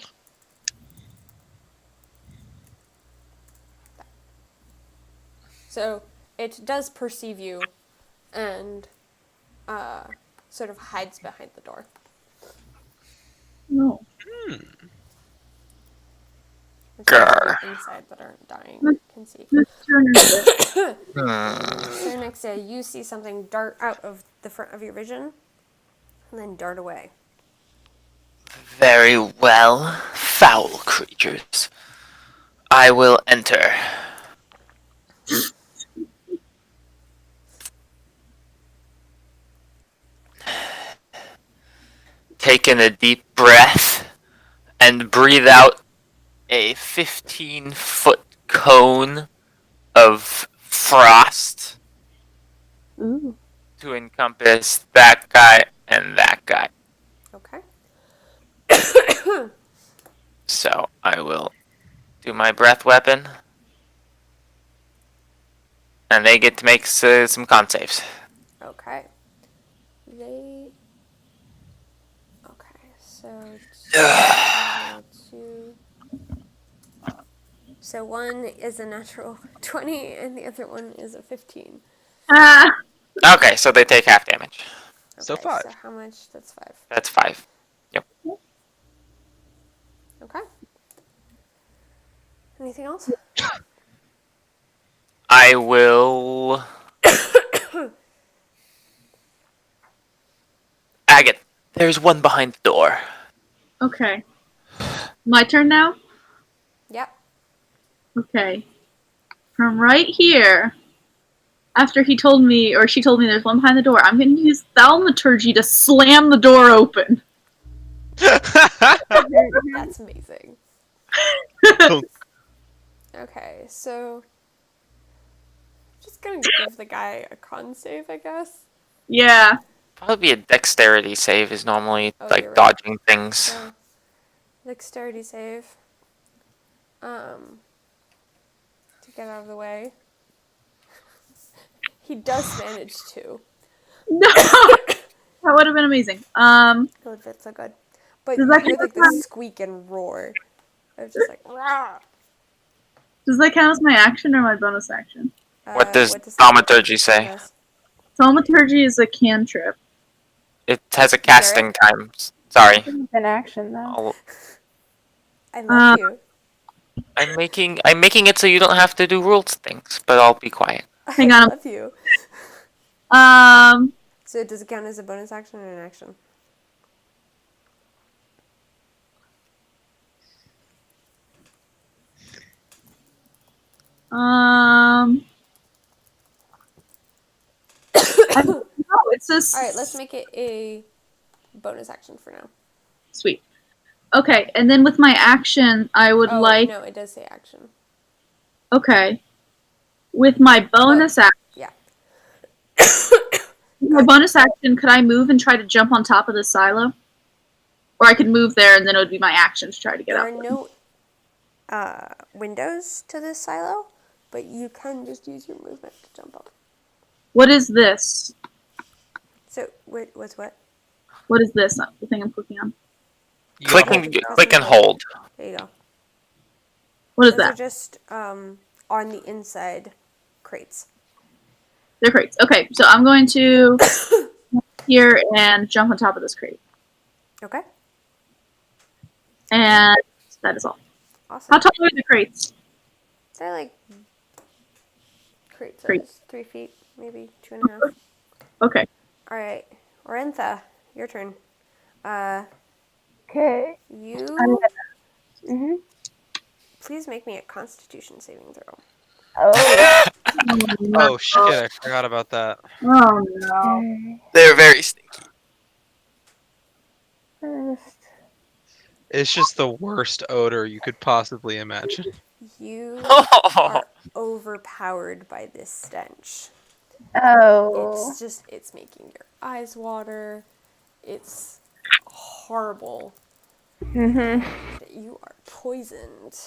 So it does perceive you and sort of hides behind the door. No. Which the Grr. people inside that aren't dying can see. Let's turn into it. So next day, you see something dart out of the front of your vision and then dart away. Very well, foul creatures. I will enter. Take in a deep breath and breathe out a 15-foot cone of frost Ooh. to encompass that guy and that guy. Okay. So I will do my breath weapon. And they get to make some con saves. Okay. Okay, so two. So one is a natural 20 and the other one is a 15. Ah! Okay, so they take half damage. So Okay, 5. So how much? That's 5. That's 5. Okay. Anything else? I will. Agate, there's one behind the door. Okay. My turn now? Yep. Okay. From right here, after he told me, or she told me there's one behind the door, I'm going to use thaumaturgy to slam the door open. That's amazing. Okay, so just gonna give the guy a con save, I guess. Yeah. Probably be a dexterity save is normally Oh, like you're right. dodging things. So dexterity save. To get out of the way. He does manage to. No! That would have been amazing. That would fit so good. But Does you that hear count like as this my- squeak and roar. Of just like rah. Does that count as my action or my bonus action? What does thaumaturgy thaumaturgy say? does? Thaumaturgy is a cantrip. It has a casting time. Sorry. It's an action, though. I love you. I'm making it so you don't have to do rules things, but I'll be quiet. Hang I on. love you. So does it count as a bonus action or an action? No, it says. All right, let's make it a bonus action for now. Sweet. Okay, and then with my action, I would Oh, like. no, it does say action. Okay. With my bonus action. Yeah. My bonus action, could I move and try to jump on top of the silo? Or I could move there and then it would be my action to try to get There up. are no windows to this silo, but you can just use your movement to jump up. What is this? So, what's what? What is this? The thing I'm clicking on. Click and hold. There you go. What is Those are that? just on the inside crates. They're crates. Okay, so I'm going to here and jump on top of this crate. Okay. And That is all. Awesome. How tall are the crates? They're like crate Great. size, 3 feet, maybe 2.5. Okay. All right, Orentha, your turn. Okay. You Mm-hmm. please make me a Constitution saving throw. Oh. Oh shit! I forgot about that. Oh no. Okay. They're very stinky. First. It's just the worst odor you could possibly imagine. You Oh, are overpowered by this stench. Oh. It's making your eyes water. It's horrible. Mm-hmm. You are poisoned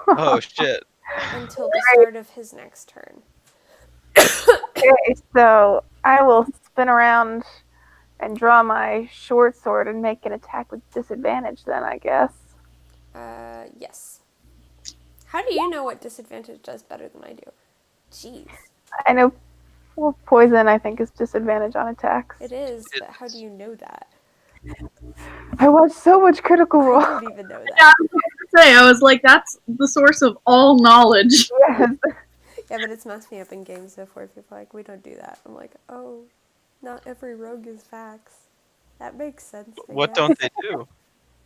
Oh shit! until the start of his next turn. Okay, so I will spin around and draw my short sword and make an attack with disadvantage then, I guess. Yes. How do you know what disadvantage does better than I do? Jeez. I know well, poison, I think, is disadvantage on attacks. It is, but how do you know that? I watched so much Critical I Role. don't even know Yeah, that. I was going to say, I was like, that's the source of all knowledge. Yes. Yeah, but it's messed me up in games before. People are like, we don't do that. I'm like, oh, not every rogue is Vax. That makes sense. I What guess. don't they do?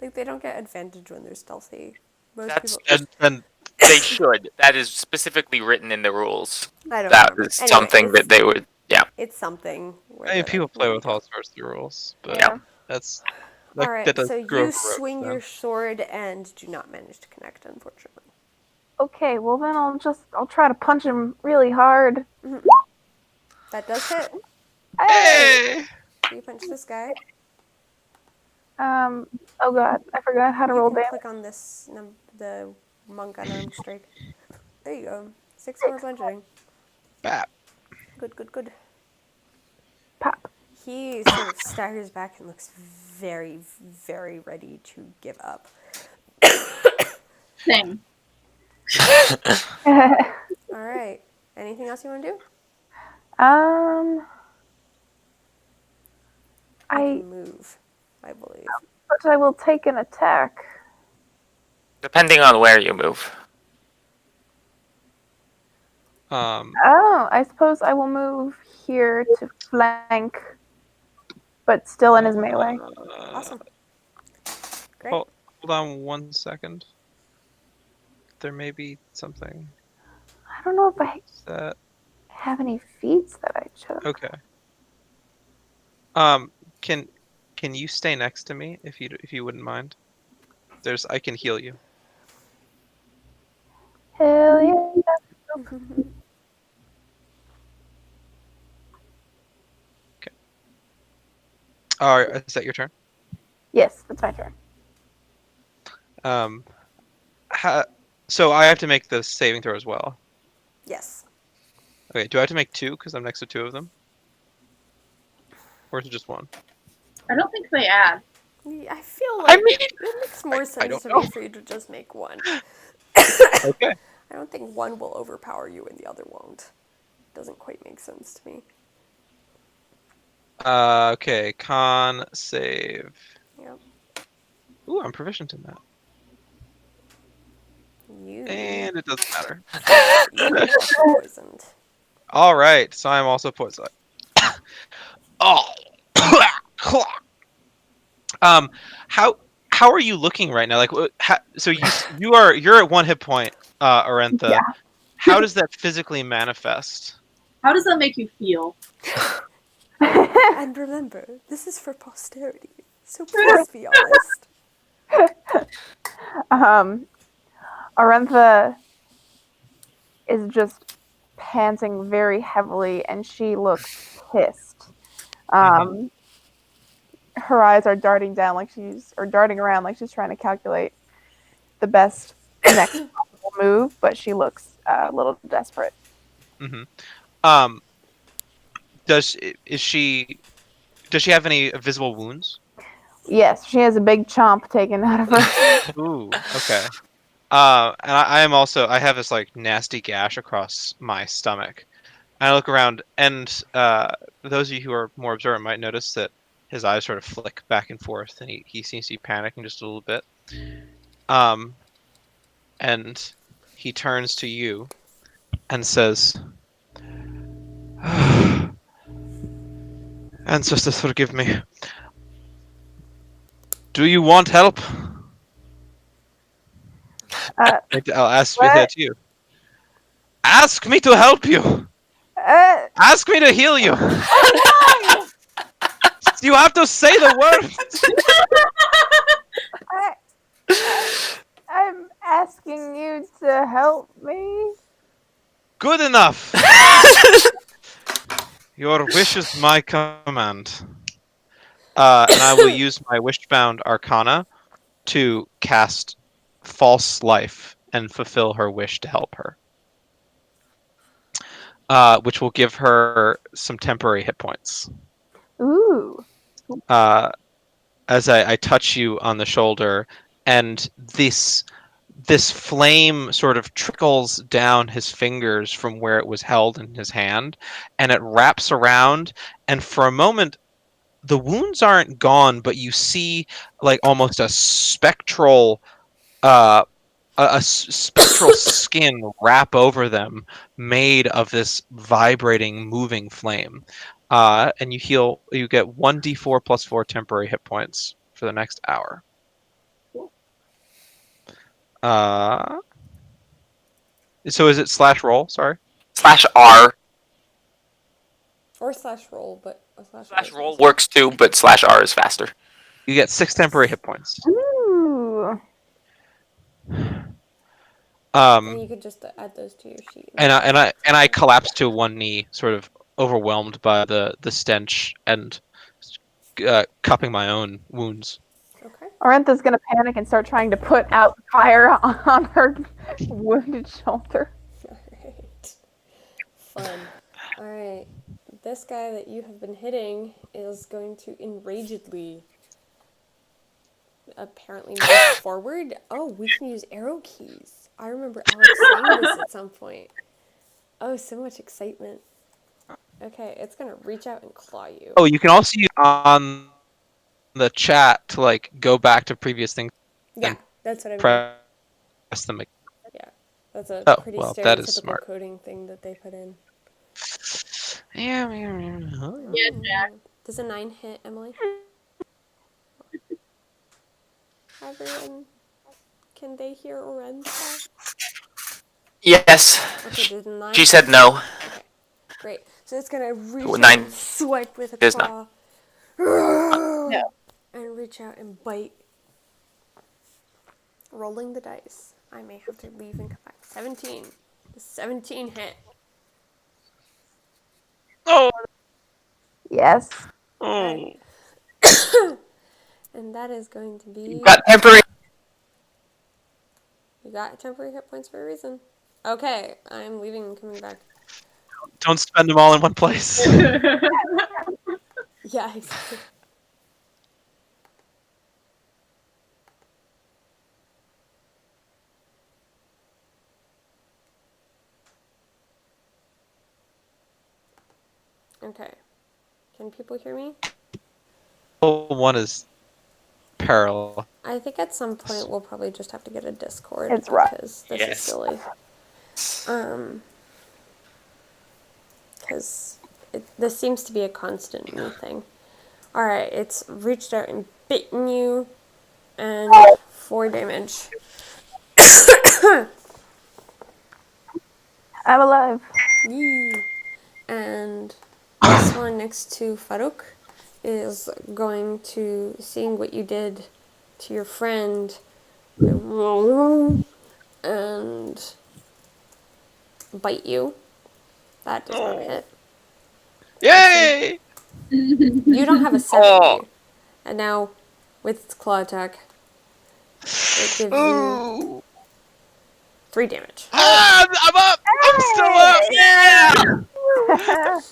Like, they don't get advantage when they're stealthy. Most that's people. And they should. That is specifically written in the rules. I don't That remember. is Anyway, something that they would. Yeah. It's something where I mean, they're people like, play no, you with all don't. sorts of rules, but Yeah. that's All that right, does so screw you over rogues, swing then. your sword and do not manage to connect, unfortunately. Okay, well then I'll try to punch him really hard. That does hit. Hey! Hey! So you punch this guy. Oh god, I forgot how to You roll can damage. click on this, the monk unarmed strike. There you go. 6 more bludgeoning. Bap. Good, good, good. Pop. He sort of staggers back and looks very, very ready to give up. Thing. All right. Anything else you want to do? You I can move, I believe. but I will take an attack. Depending on where you move. Oh, I suppose I will move here to flank, but still in his melee. Awesome. Great. Hold on 1 second. There may be something I don't know if I that. have any feats that I took. Okay. Can you stay next to me if you wouldn't mind? I can heal you. Hell yeah. All right, is that your turn? Yes, that's my turn. So I have to make the saving throw as well. Yes. Okay, do I have to make 2 because I'm next to 2 of them? Or is it just 1? I don't think they add. I feel like it makes more I sense don't to know. me for you to just make one. Okay. I don't think one will overpower you and the other won't. Doesn't quite make sense to me. Okay, con save. Yep. Ooh, I'm proficient in that. You And it doesn't matter. are also poisoned. All right, so I'm also poisoned. Oh. How are you looking right now? Like, so you're at 1 hit point, Orentha. Yeah. How does that physically manifest? How does that make you feel? And remember, this is for posterity, so please be honest. Arentha is just panting very heavily and she looks pissed. Her eyes are darting around like she's trying to calculate the best next possible move, but she looks a little desperate. Mm-hmm. Does she have any visible wounds? Yes, she has a big chomp taken out of her. Ooh, okay. And I have this like nasty gash across my stomach. And I look around, and those of you who are more observant might notice that his eyes sort of flick back and forth, and he seems to be panicking just a little bit. And he turns to you and says, "Ancestors, forgive me. Do you want help?" Uh, I'll ask you what? that too. Ask me to help you. Uh, Ask me to heal you. oh You have to say the word. no! I'm asking you to help me. Good enough. Your wish is my command. And I will use my Wishbound Arcana to cast False Life and fulfill her wish to help her. Which will give her some temporary hit points. Ooh. As I touch you on the shoulder, and this flame sort of trickles down his fingers from where it was held in his hand, and it wraps around, and for a moment the wounds aren't gone, but you see like almost a spectral spectral skin wrap over them, made of this vibrating, moving flame. And you get 1d4 plus 4 temporary hit points for the next hour. Uh, so is it slash roll? Sorry. /R. Or slash roll, but a slash /roll works too, but /R is faster. You get 6 temporary hit points. Ooh. And you Um, could just add those to your sheet. and I collapse to one knee, sort of overwhelmed by the stench and cupping my own wounds. Okay. Orentha's gonna panic and start trying to put out the fire on her wounded shoulder. Alright. Fun. Alright. This guy that you have been hitting is going to enragedly apparently move forward. Oh, we can use arrow keys. I remember Alex saying this at some point. Oh, so much excitement. Okay, it's gonna reach out and claw you. Oh, you can also use on the chat to like go back to previous things Yeah, and that's what I mean. press them again. Yeah, that's a Oh, pretty well, that is stereotypical smart. coding thing that they put in. Yeah, Jack. Does a 9 hit, Emily? Everyone, can they hear Orentha? Yes. Okay, did a 9 She said no. Okay, great. So it's gonna reach out 9 and swipe with a is claw. No. And reach out and bite. Rolling the dice. I may have to leave and come back. 17. The 17 hit. Oh, Yes. oh. And that is going to be... You got temporary. You got temporary hit points for a reason. Okay, I'm leaving and coming back. Don't spend them all in one place. Yeah, exactly. Okay. Can people hear me? One is parallel. I think at some point we'll probably just have to get a Discord. It's right. Because this Yes. is silly. Because this seems to be a constant me thing. Alright, it's reached out and bitten you. And 4 damage. I'm alive. Yee. And this one next to Farouk is going to, seeing what you did to your friend, and bite you. That does not hit. Yay! You don't have a 7. Oh. And now, with its claw attack, it gives you 3 damage. Ah, I'm up! I'm still up! Yeah!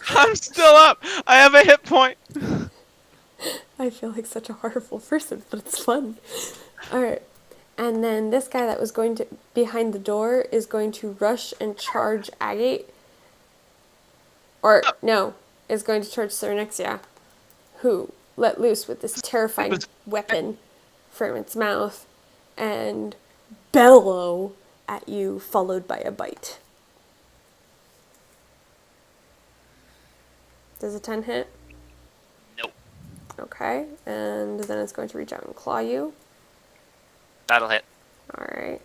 I'm still up! I have a hit point! I feel like such a horrible person, but it's fun. Alright. And then this guy that was going to behind the door is going to rush and charge Agate. Or, no, is going to charge Cernexia, who let loose with this terrifying weapon from its mouth. And bellow at you, followed by a bite. Does a 10 hit? Nope. Okay, and then it's going to reach out and claw you. That'll hit. Alright.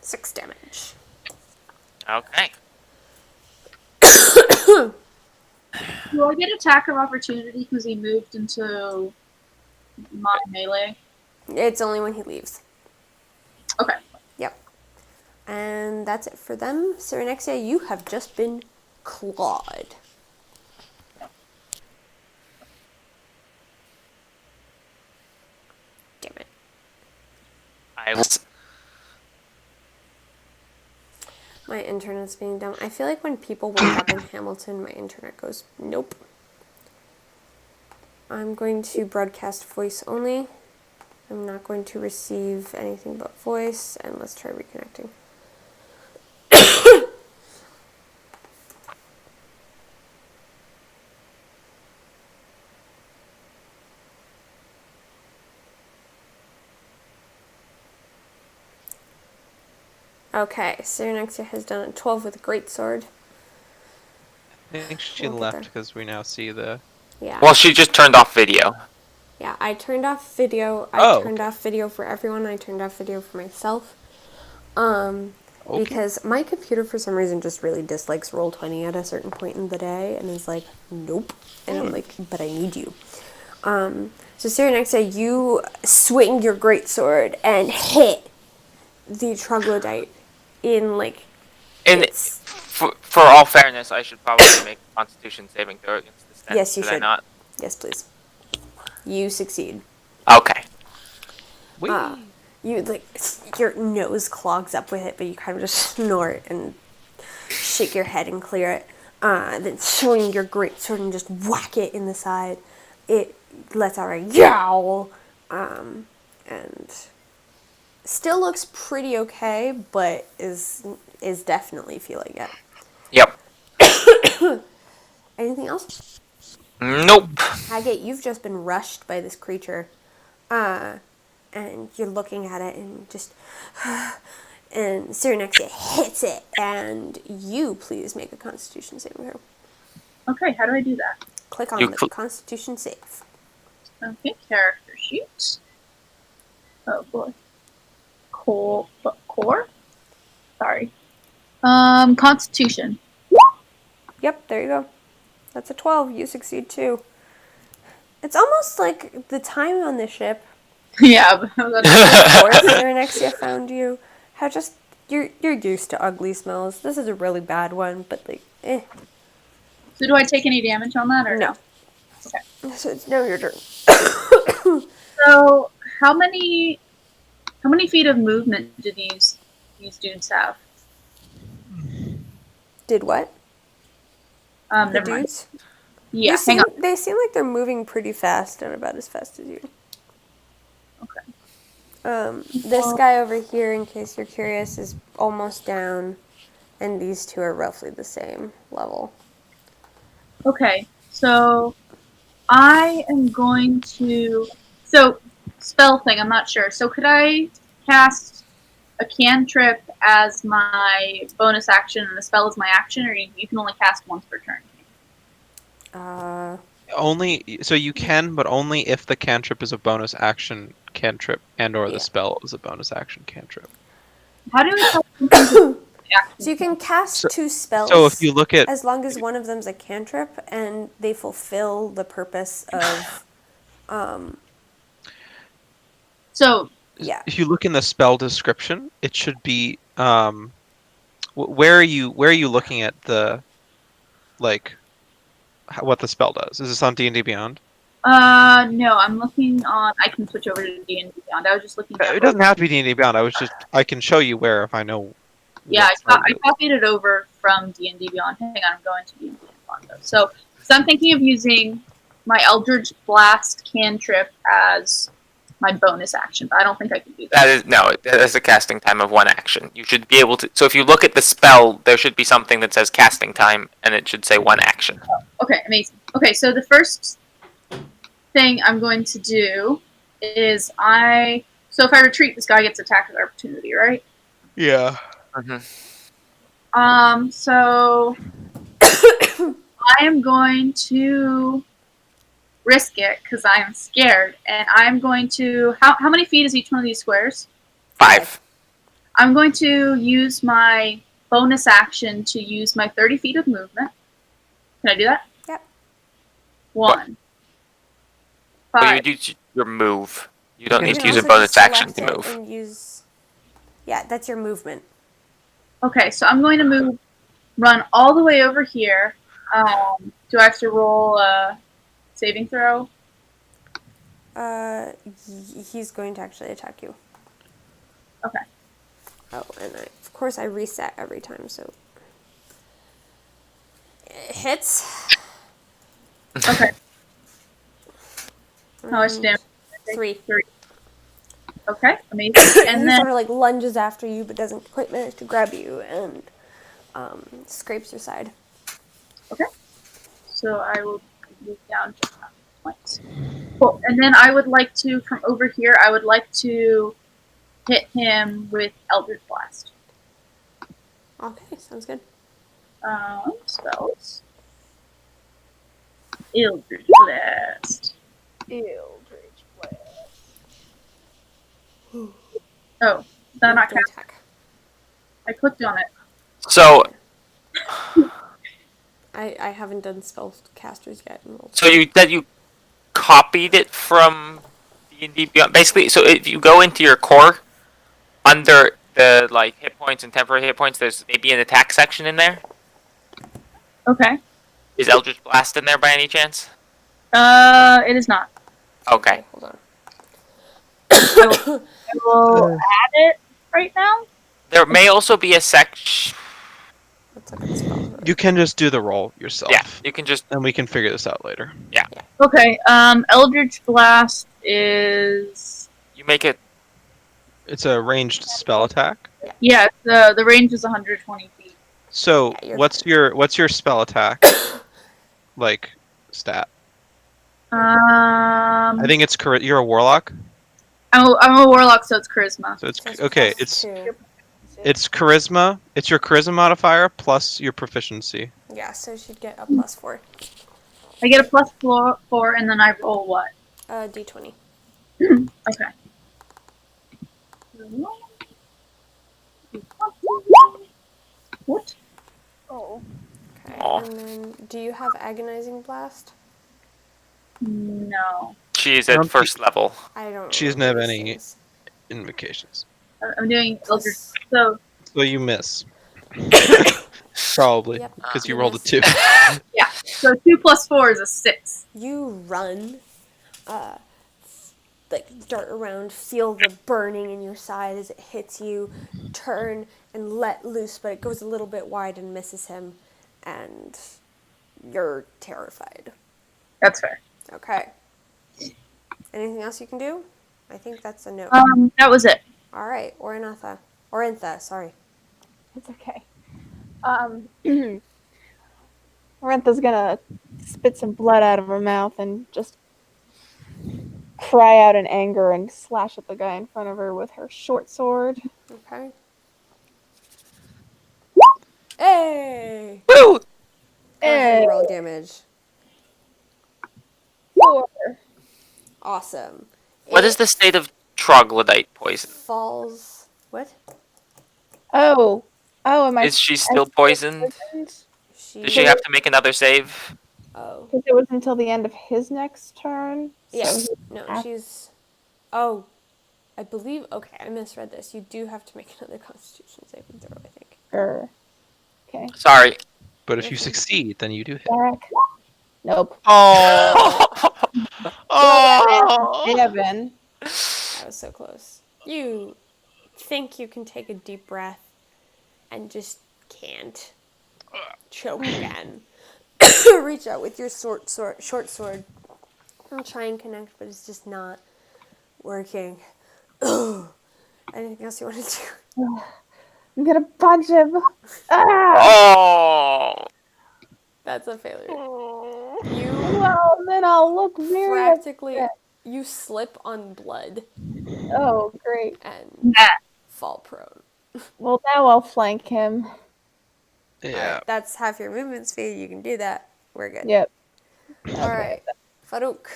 6 damage. Okay. Do I get attack of opportunity because he moved into my melee? It's only when he leaves. Okay. Yep. And that's it for them. Cyrenexia, you have just been clawed. Damn it. I was. My internet's being dumb. I feel like when people wake up in Hamilton, my internet goes, nope. I'm going to broadcast voice only. I'm not going to receive anything but voice, and let's try reconnecting. Okay, Cyrenexia has done a 12 with a greatsword. I think she We'll get left there. because we now see the. Yeah. Well, she just turned off video. Yeah, I turned off video. I Oh, turned off video for everyone. I turned off video for myself. Okay. Because my computer, for some reason, just really dislikes Roll20 at a certain point in the day and is like, nope. And I'm like, but I need you. So Cyrenexia, you swing your greatsword and hit the troglodyte in, like, And its... for all fairness, I should probably make a Constitution saving throw against this. Then, Yes, you should I should. not? Yes, please. You succeed. Okay. Whee! You, like, your nose clogs up with it, but you kind of just snort and shake your head and clear it. Then swing your greatsword and just whack it in the side. It lets out a yowl, and still looks pretty okay, but is definitely feeling it. Yep. Anything else? Nope. Agate, you've just been rushed by this creature, and you're looking at it and just, and Cyrenexia hits it, and you please make a Constitution saving throw. Okay, how do I do that? Click on You the cl- Constitution save. Okay, character sheet. Oh boy. Core? Sorry. Constitution. Yep, there you go. That's a 12. You succeed too. It's almost like the time on the ship Yeah, but before Cyrenexia found you. How just you're used to ugly smells. This is a really bad one, but like, eh. so do I take any damage on that or no? No. So it's now your turn. So how many feet of movement do these dudes have? Did what? The Never mind. dudes? Yeah, hang on. They seem like they're moving pretty fast and about as fast as you. Okay. This guy over here, in case you're curious, is almost down, and these two are roughly the same level. Okay, so I am going to... So, spell thing, I'm not sure. So could I cast a cantrip as my bonus action and a spell as my action, or you can only cast once per turn? Only so you can, but only if the cantrip is a bonus action cantrip, and/or Yeah. the spell is a bonus action cantrip. How do we tell something's an action? So you can cast So- two spells So if you look at as long as one of them's a cantrip and they fulfill the purpose of, So, yeah. if you look in the spell description, it should be where are you looking at the what the spell does? Is this on D&D Beyond? no, I'm looking on... I can switch over to D&D Beyond. I was just looking at... It doesn't have to be D&D Beyond. I can show you where if I know. Yeah, what I copied it over from D&D Beyond. Hang on, I'm going to D&D Beyond, though. So I'm thinking of using my Eldritch Blast cantrip as my bonus action, but I don't think I can do that. That is a casting time of one action. You should be able to. So if you look at the spell, there should be something that says casting time, and it should say one action. Okay, amazing. Okay, so the first thing I'm going to do is I So if I retreat, this guy gets attack of opportunity, right? Yeah. So I am going to risk it because I am scared, and I'm going to. How many feet is each one of these squares? 5. I'm going to use my bonus action to use my 30 feet of movement. Can I do that? Yep. 1, But you 5. do your move. You don't You need can to use a also bonus just action select to it move. and use. Yeah, that's your movement. Okay, so I'm going to run all the way over here. Do I have to roll a saving throw? He's going to actually attack you. Okay. Oh, and of course I reset every time, so it hits. Okay. How much And damage? 3. 3. Okay, amazing. And And he then sort of like lunges after you, but doesn't quite manage to grab you, and scrapes your side. so I will move down just that points. Cool. And then I would like to, from over here, I would like to hit him with Eldritch Blast. Okay, sounds good. Spells. Eldritch Blast. Eldritch Blast. Oh, did that not To count? attack. I clicked on it. So, I haven't done spellcasters yet. so you copied it from D&D Beyond. Basically, so if you go into your core, under the like hit points and temporary hit points, there's maybe an attack section in there. Okay. Is Eldritch Blast in there by any chance? It is not. Okay. Hold on. I will add it right now. There may also be a section. Let's look at the spells. You can just do the roll yourself. Yeah, you can just. And we can figure this out later. Okay. Eldritch Blast is. You make it. It's a ranged spell attack. Yeah, the range is 120 feet. So Yeah, you're what's your spell attack like stat? I think it's you're a warlock. I'm a warlock, so it's charisma. So it's Just okay. plus 2. It's charisma. It's your charisma modifier plus your proficiency. Yeah, so she'd get a plus 4. I get a plus 4, and then I roll what? D20. Okay. What? Oh. Okay, Aw. and then do you have agonizing blast? No. She's I at don't first level. I don't. She doesn't remember have these any- things. Invocations. I'm doing Eldritch. Plus- So, So you miss. Probably Yep, because you you rolled a miss. 2. so 2 plus 4 is a 6. You run, like dart around, feel the burning in your side as it hits you, turn and let loose, but it goes a little bit wide and misses him, and you're terrified. That's fair. Okay. Anything else you can do? I think that's a no. That was it. All right, Orintha, sorry. It's okay. Marantha's gonna spit some blood out of her mouth and just cry out in anger and slash at the guy in front of her with her short sword. Okay. Hey! Woo! Go ahead and Hey. roll damage. 4. Awesome. What is the state of troglodyte poison? Falls. What? Oh, am I? Is she still poisoned? Does she have to make another save? Oh. Because it was until the end of his next turn. Yeah. So No, af- she's. Oh. I believe. Okay, I misread this. You do have to make another Constitution saving throw, I think. Okay. Sorry. But if you succeed, then you do hit. Derek. Nope. Oh. Oh. Evan. That was so close. You think you can take a deep breath and just can't. Choke again. Reach out with your short sword and try and connect, but it's just not working. Anything else you want to do? I'm gonna punch him. Ah! Oh. That's a failure. Oh. You Well, then I'll look very practically upset. you slip on blood Oh, great. and Yeah. fall prone. Well, now I'll flank him. Yeah. Alright, that's half your movement speed. You can do that. We're good. Yep. Alright, Farouk.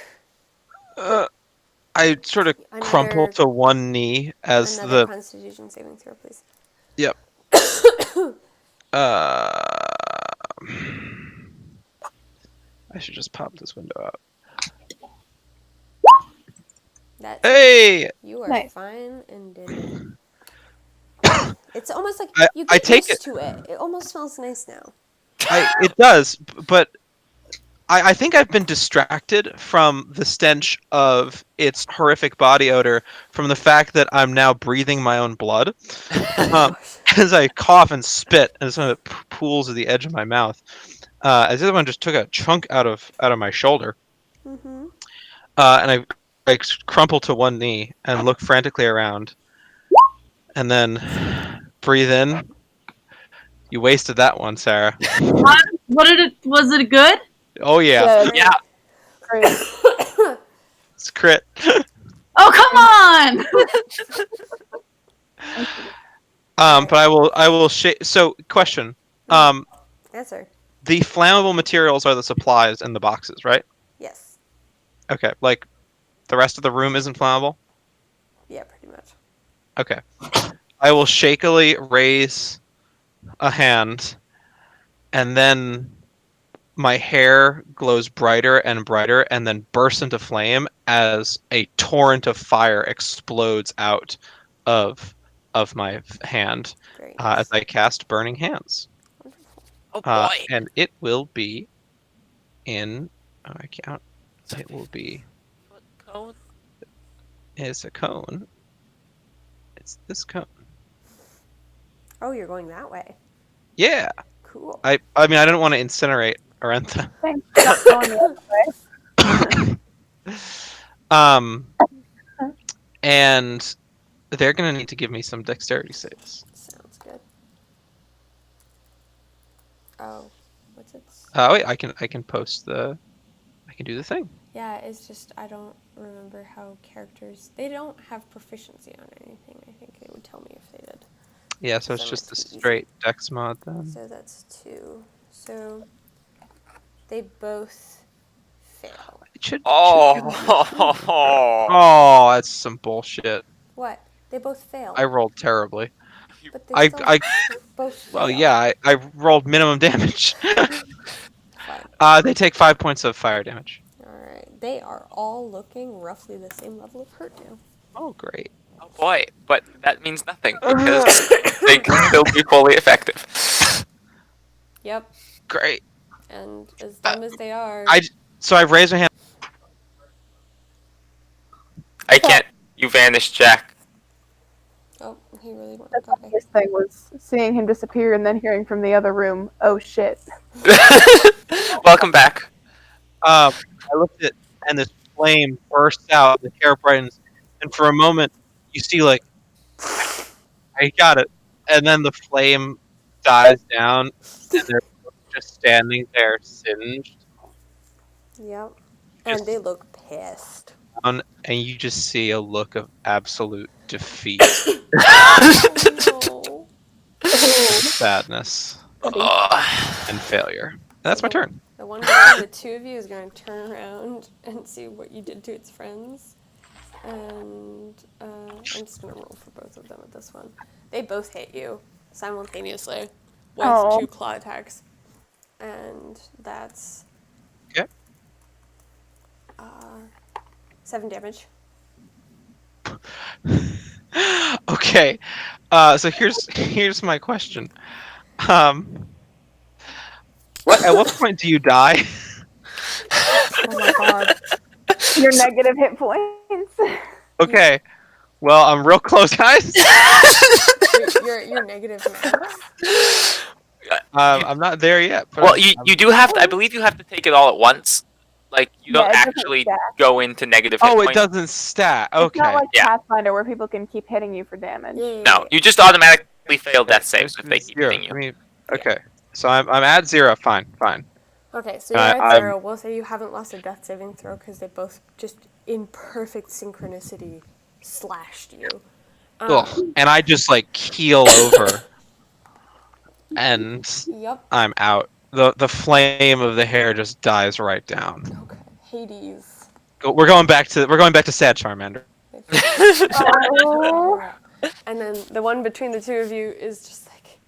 I sort of crumple Another to one knee as another the. Constitution saving throw, please. Yep. I should just pop this window out. That's Hey! you are Nice. fine and dizzy. It's almost like you I get take used it. to it. It almost smells nice now. It does, but I think I've been distracted from the stench of its horrific body odor from the fact that I'm now breathing my own blood. As I cough and spit, and some of it pools at the edge of my mouth. As the other one just took a chunk out of my shoulder, Mm-hmm. and I crumple to one knee and look frantically around, and then breathe in. You wasted that one, Sarah. What did it? Was it good? Oh yeah, Good. Yeah. Great. it's crit. Oh, come on! But I will So, question. Answer. The flammable materials are the supplies in the boxes, right? Yes. Okay, like the rest of the room isn't flammable? Yeah, pretty much. Okay. I will shakily raise a hand, and then my hair glows brighter and brighter and then bursts into flame as a torrent of fire explodes out of my hand Very nice. as I cast Burning Hands. Wonderful. Oh boy. And it will be in... Oh, I count. It will be... What cone? It's a cone. It's this cone. Oh, you're going that way. Yeah. Cool. I mean, I didn't want to incinerate Arentha. Thanks for not going the other way. And they're gonna need to give me some dexterity saves. Sounds good. Oh, what's it? Oh wait, I can post the... I can do the thing. Yeah, it's just I don't remember how characters. They don't have proficiency on anything. I think it would tell me if they did. Yeah, so it's So just a it's easy. straight dex mod then. So that's 2. So they both fail. It should. Oh. That's some bullshit. What? They both fail. I rolled terribly. But they I both fail. well, yeah, I rolled minimum damage. Fine. They take 5 points of fire damage. Alright. They are all looking roughly the same level of hurt now. Oh, great. Oh boy, but that means nothing because they can still be fully effective. Yep. Great. And as dumb as they are. So I raised my hand. I can't. You vanished, Jack. Oh, he really wants The to go away. funniest thing was seeing him disappear and then hearing from the other room, oh shit. Welcome back. I looked at, and this flame bursts out. The hair brightens, and for a moment, you see like, I got it, and then the flame dies down, and they're just standing there, singed, Yep. And they look pissed. down, and you just see a look of absolute defeat, Oh, sadness, and failure. And that's my turn. The one between the two of you is going to turn around and see what you did to its friends. And I'm just going to roll for both of them at this one. They both hit you simultaneously with Oh. 2 claw attacks. And that's... Okay. 7 damage. Okay, so here's my question. At what point do you die? Oh my god. Your negative hit points. Okay, well, I'm real close, guys. You're negative max. I'm not there yet. But Well, you do have to. I believe you have to take it all at once. Like you don't Yeah, it doesn't actually stack. go into negative hit Oh, it points. doesn't stat. It's Okay. not like Yeah. Pathfinder where people can keep hitting you for damage. Yeah. No, you just automatically fail death saves if they keep Zero. hitting you. I mean, okay, so I'm at 0. Fine. Okay, so you're at 0. We'll say you haven't lost a death saving throw because they both just in perfect synchronicity slashed you. Ugh. And I just like keel over, and Yep. I'm out. The flame of the hair just dies right down. Okay. Hades. We're going back to Sad Charmander. Oh. And then the one between the two of you is just like,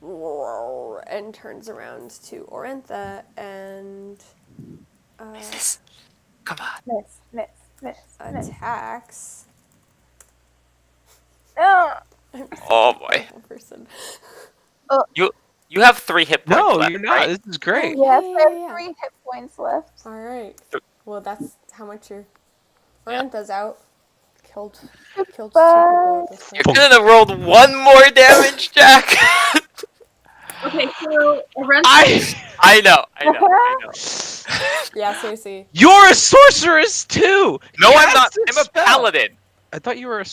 roar, and turns around to Orentha and Come on. Miss. attacks. Ugh. I'm such Oh, a boy. horrible person. You have 3 hit points No, left, you're not. right? This is great. Yes, Yeah, I have yeah. 3 hit points left. All right. Well, that's how much your Yeah. Orentha's out. Killed 2 people Bye. at this You're point. gonna have rolled 1 more damage, Jack. Okay, so Arenta, I know. Yeah, seriously. You're a sorceress too. No, I'm Cast not. a I'm a spell. paladin. I thought you were a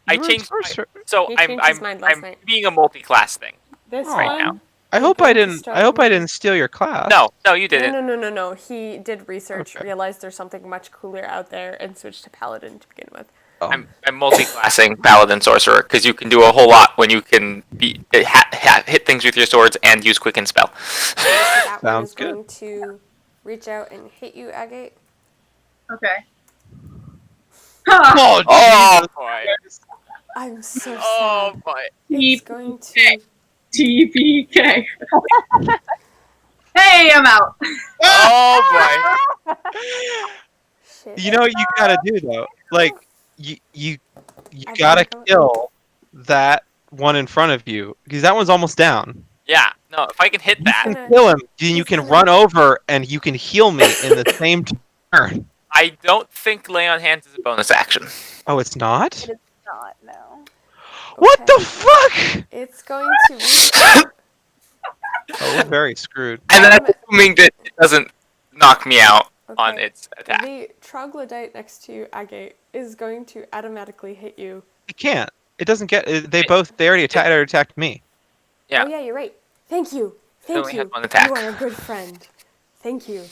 I changed my- sorcerer. So He I'm changed his mind last I'm night. being a multi-class thing. This Oh. Right one. now. I I'm hope going I to didn't. start I hope I making- didn't steal your class. No, you didn't. No. He did research, Okay. realized there's something much cooler out there, and switched to paladin to begin with. Oh. I'm multi-classing paladin sorcerer because you can do a whole lot when you can hit things with your swords and use quicken spell. That one Sounds is good. going to reach out and hit you, Agate. okay. Ha! Oh, Oh Jesus. boy! I'm so Oh sad. boy! It's going to. TPK. Hey, I'm out. Oh boy! Shit. You know what you gotta do though? Like you I gotta don't- kill that one in front of you because that one's almost down. Yeah, no. If I can hit that, gonna- Kill him, then you he's can gonna- run over and you can heal me in the same turn. I don't think lay on hands is a bonus action. Oh, it's not? It is not, no. What Okay. the fuck? It's going to reach out. Oh, we're very screwed. And then I'm assuming that it doesn't knock me out on Okay. its attack. The troglodyte next to you, Agate, is going to automatically hit you. It can't. It doesn't get. They already attacked me. Yeah. Oh yeah, you're right. Thank you. They Thank only you. have one attack. You are a good friend. Thank you.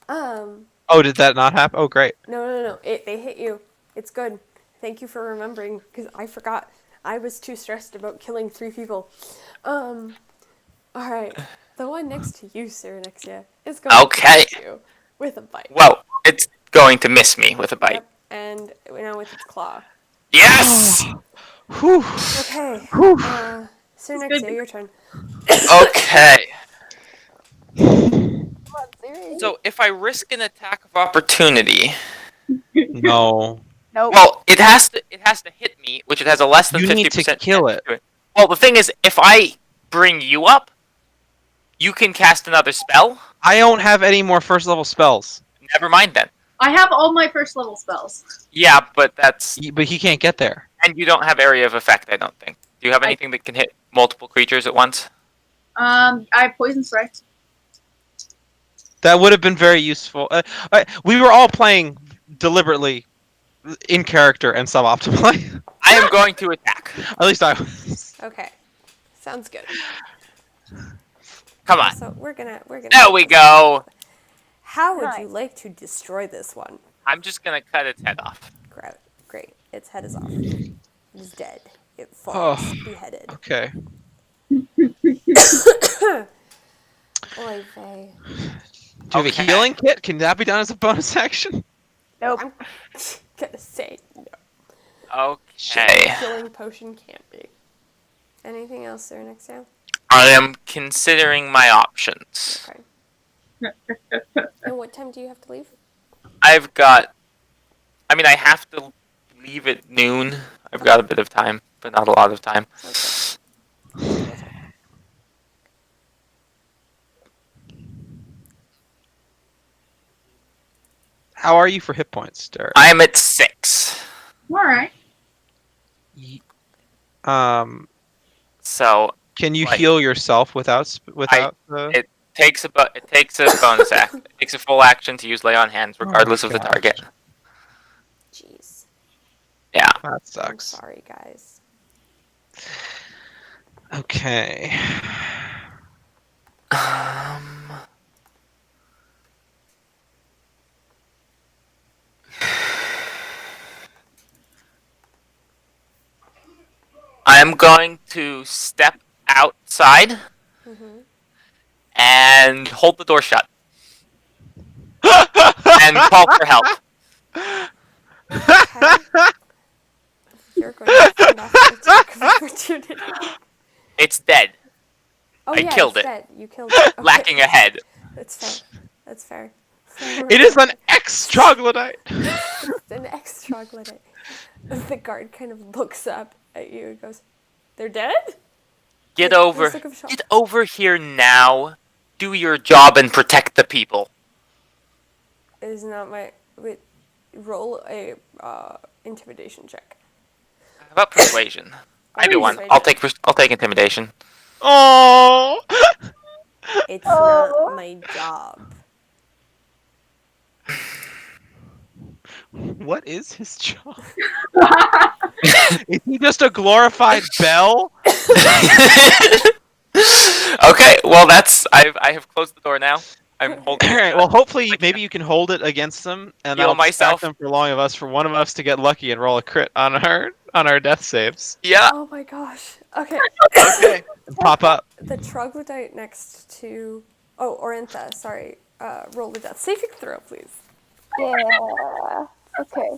Oh, did that not happen? Oh, great. No. They hit you. It's good. Thank you for remembering, because I forgot. I was too stressed about killing 3 people. All right. The one next to you, Cyrenexia, is going Okay. to hit you with a bite. Well, it's going to miss me with a bite. Yep. And now with its claw. Yes. Whew. Okay. Whew. Cyrenexia, your turn. Okay. Come on, serious. So if I risk an attack of opportunity, No. Nope. well, it has to hit me, which it has a less than You 50% need to kill chance it. to it. Well, the thing is, if I bring you up, you can cast another spell. I don't have any more first level spells. Never mind then. I have all my first level spells. Yeah, but that's But he can't get there. and you don't have area of effect. I don't think. Do you have anything that can hit multiple creatures at once? I have poison spray. That would have been very useful. We were all playing deliberately in character and suboptimally. I am going to attack. At least I was. Okay. Sounds good. Come on. So we're gonna. There we go. How would you Nice. like to destroy this one? I'm just gonna cut its head off. Great. Its head is off. It is dead. It falls beheaded. Okay. Oy vey. Do you have a Okay. healing kit? Can that be done as a bonus action? Nope. I'm gonna say no. Okay. Healing potion can't be. Anything else there next time? I am considering my options. Okay. And what time do you have to leave? I've got. I mean, I have to leave at noon. I've got a bit of time, but not a lot of time. Sounds How are you for hit points, Derek? I'm at 6. All right. So Can you Right. heal yourself without the? it takes a bonus action. It takes a full action to use lay on hands, regardless of the gosh. target. Jeez. Yeah. That I'm sucks. sorry, guys. Okay. I'm going to step outside Mm-hmm. and hold the door shut and call for help. Okay. You're going to fend off an attack of opportunity. It's dead, Oh I yeah, killed it's it. dead. You killed it. Okay. lacking a head. That's fair. That's fair. It is an ex-troglodyte. It's an ex-troglodyte. The guard kind of looks up at you and goes, "They're dead?" Get Like, over, this look of shock. get over here now. Do your job and protect the people. It is not my. Wait, roll a intimidation check. How about persuasion? I do one. Persuasion. I'll take intimidation. Oh. It's Oh. not my job. What is his job? Is he just a glorified bell? Okay, well I have closed the door now. I'm holding. All right. Well, hopefully, maybe you can hold it against them, and Heal that'll distract myself. them for long of us. For one of us to get lucky and roll a crit on our death saves. Yeah. Oh my gosh. Okay. Okay. And pop up. The troglodyte next to. Oh, Orintha, sorry. Roll the death saving throw, please. Yeah. Okay.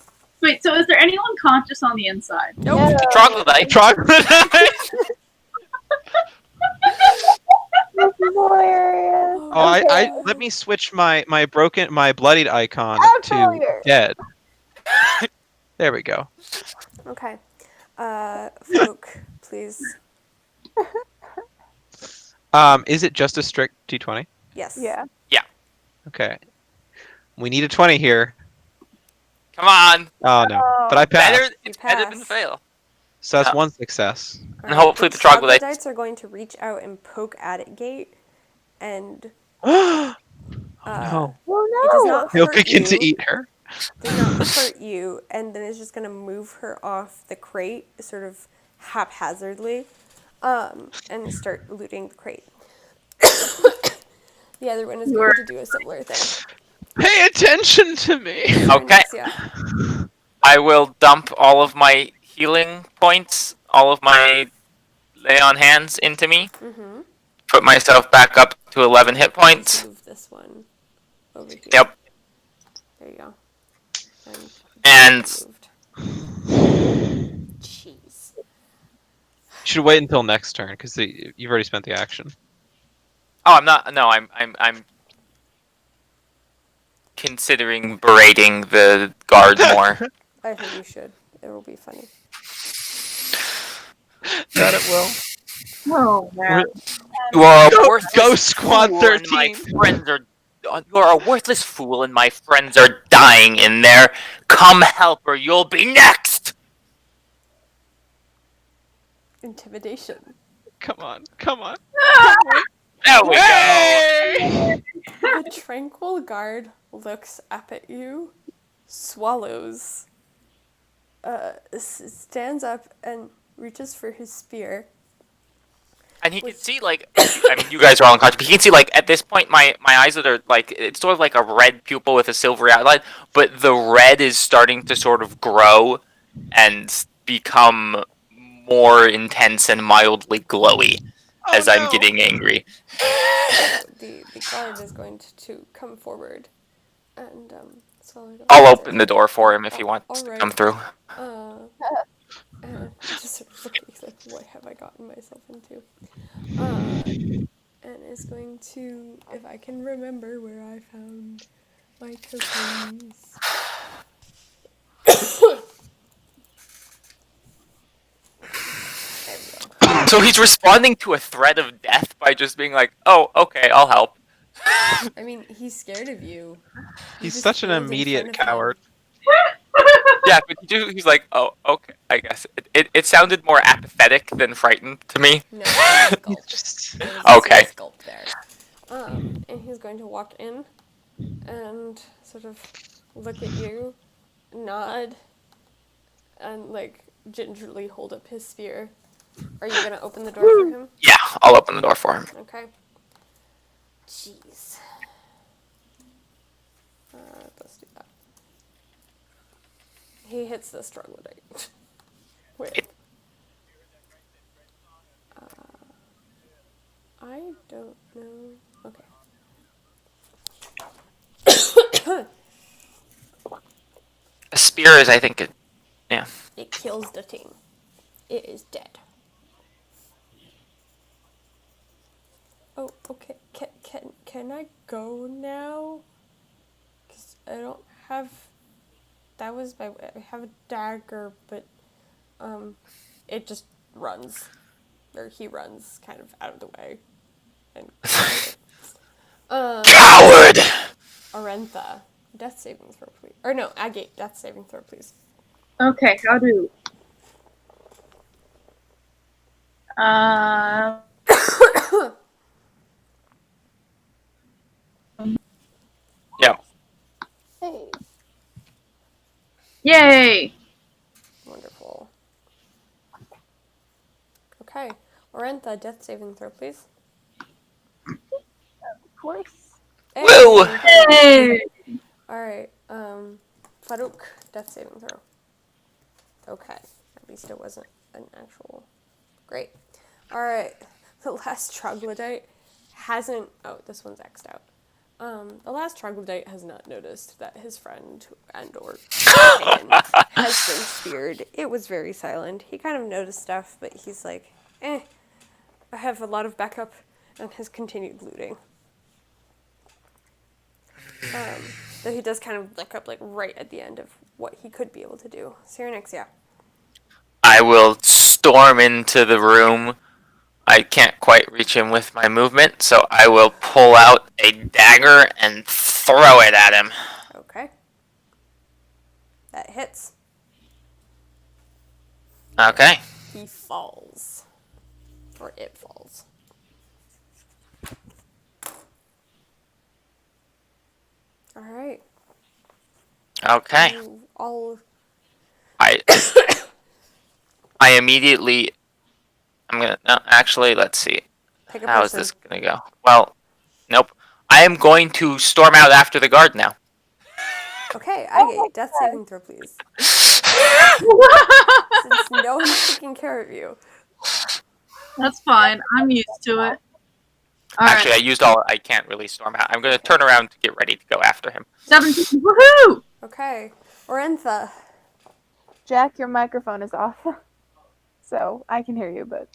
Wait, so is there anyone conscious on the inside? Nope. The troglodyte. Troglodyte. This is hilarious. Oh, I Okay. let me switch my bloodied icon I'm to familiar. dead. There we go. Okay. Folk, please. Is it just a strict d20? Yes. Yeah. Okay. We need a 20 here. Come on. Oh no, but I passed. It's better than pass. fail. So that's Yeah. one success. And hopefully the troglodytes- troglodytes are going to reach out and poke at it gate, and Oh uh, no. Oh it does no. not He'll hurt begin you. to eat her. Does not hurt you, and then it's just gonna move her off the crate, sort of haphazardly, and start looting the crate. The other one is going to do a similar thing. Pay attention to me. Okay. Yeah. I will dump all of my healing points, all of my lay on hands into me. Mm-hmm. Put myself back up to 11 hit Let's points. move this one over here. Yep. There you go. And moved. Jeez. Should wait until next turn because you've already spent the action. oh, I'm not. No, I'm considering berating the guard more. I think you should. It will be funny. That it will. Oh man. You are a Go- worthless go Squad fool, and my 13. friends are. You are a worthless fool, and my friends are dying in there. Come help, or you'll be next. Intimidation. Come on. Come on. There we go. Hey! The tranquil guard looks up at you, swallows, stands up and reaches for his spear. And he can see, like, I mean, you guys are all unconscious, but he can see, like, at this point, my eyes that are, like, it's sort of like a red pupil with a silvery outline, but the red is starting to sort of grow and become more intense and mildly glowy as I'm getting angry. The guard is going to come forward and swallow it up. I'll open the door for him if he wants to Alright. come through. And just sort of looking like, what have I gotten myself into? And is going to, if I can remember where I found my cookies. There we go. So he's responding to a threat of death by just being like, oh, okay, I'll help. I mean, he's scared of you. He's just such an healed in immediate front of him. coward. Yeah, but he's like, oh, okay, I guess. It sounded more apathetic than frightened to me. No, there's a gulp. Just There's a Okay. serious gulp there. And he's going to walk in and sort of look at you, nod, and like gingerly hold up his spear. Are you gonna open the door for him? Yeah, I'll open the door for him. Okay. Jeez. Let's do that. He hits the troglodyte. Wait. don't know. Okay. A spear is, I think, It kills the thing. It is dead. Oh, okay. Can I go now? Cause I don't have. That was my. I have a dagger, but it just runs, or he runs kind of out of the way, and coward. Arentha, death saving throw, please. Or no, Agate, death saving throw, please. Okay, how do? Uh, Yeah. Hey, yay! wonderful. Okay, Arentha, death saving throw, please. Of course. Hey. Woo! Yay! All right, Farouk, death saving throw. Okay, at least it wasn't an actual. Great. All right, the last troglodyte hasn't. Oh, this one's X'd out. The last troglodyte has not noticed that his friend and/or companion has been speared. It was very silent. He kind of noticed stuff, but he's like, I have a lot of backup, and has continued looting. Though he does kind of look up like right at the end of what he could be able to do. Cyrenixia. I will storm into the room. I can't quite reach him with my movement, so I will pull out a dagger and throw it at him. Okay. That hits. Okay. He falls. Or it falls. Alright. Okay. You all. I I immediately. I'm gonna. No, actually, let's see. Pick a How is person. this gonna go? Well, nope. I am going to storm out after the guard now. Okay, Agate, death saving throw, please. Since no one's taking care of you. That's fine. I'm used to it. All Actually, I right. used all. I can't really storm out. I'm gonna turn around to get ready to go after him. 17. Woohoo! Okay. Orentha. Jack, your microphone is off. So I can hear you, but.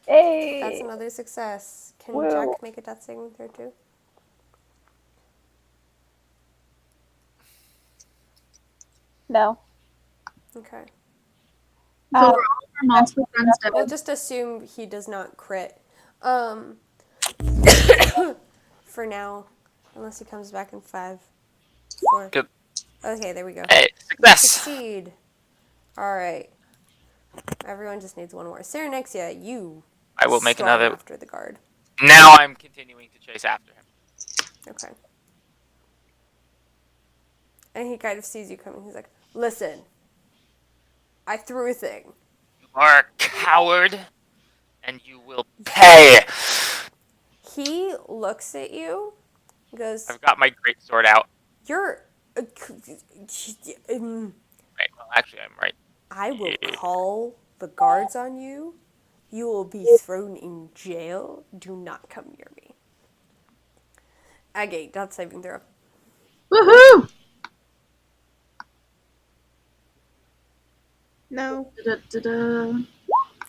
Hey! That's another success. Can Woo. Jack make a death saving throw too? No. Okay. So we're all our monster friends dead. We'll just assume he does not crit. For now. Unless he comes back in 5, 4. Good. Okay, there we go. Hey, You success. succeed. Alright. Everyone just needs one more. Cyrenixia, you I will make storm another. after the guard. Now I'm continuing to chase after him. Okay. And he kind of sees you coming. He's like, listen. I threw a thing. You are a coward, and you will pay. He looks at you, goes, I've got my great sword out. you're... Wait, well, actually, I'm right. I will call the guards on you. You will be thrown in jail. Do not come near me. Agate, death saving throw. Woohoo! No. Da-da-da-da.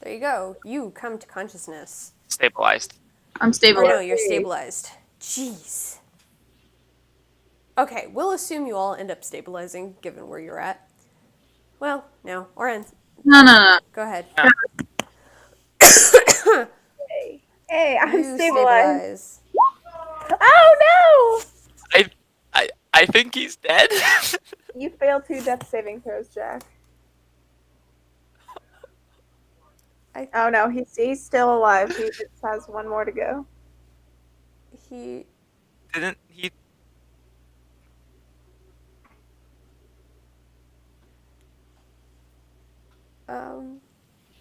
There you go. You come to consciousness. Stabilized. I'm Oh stable. no, you're stabilized. Jeez. Okay, we'll assume you all end up stabilizing, given where you're at. Well, no. Oren, No. go ahead. Hey, I'm You stabilized. stabilize. Oh I think he's dead. no! You failed 2 death saving throws, Jack. Oh no, he's still alive. He just has one more to go. He... Didn't he?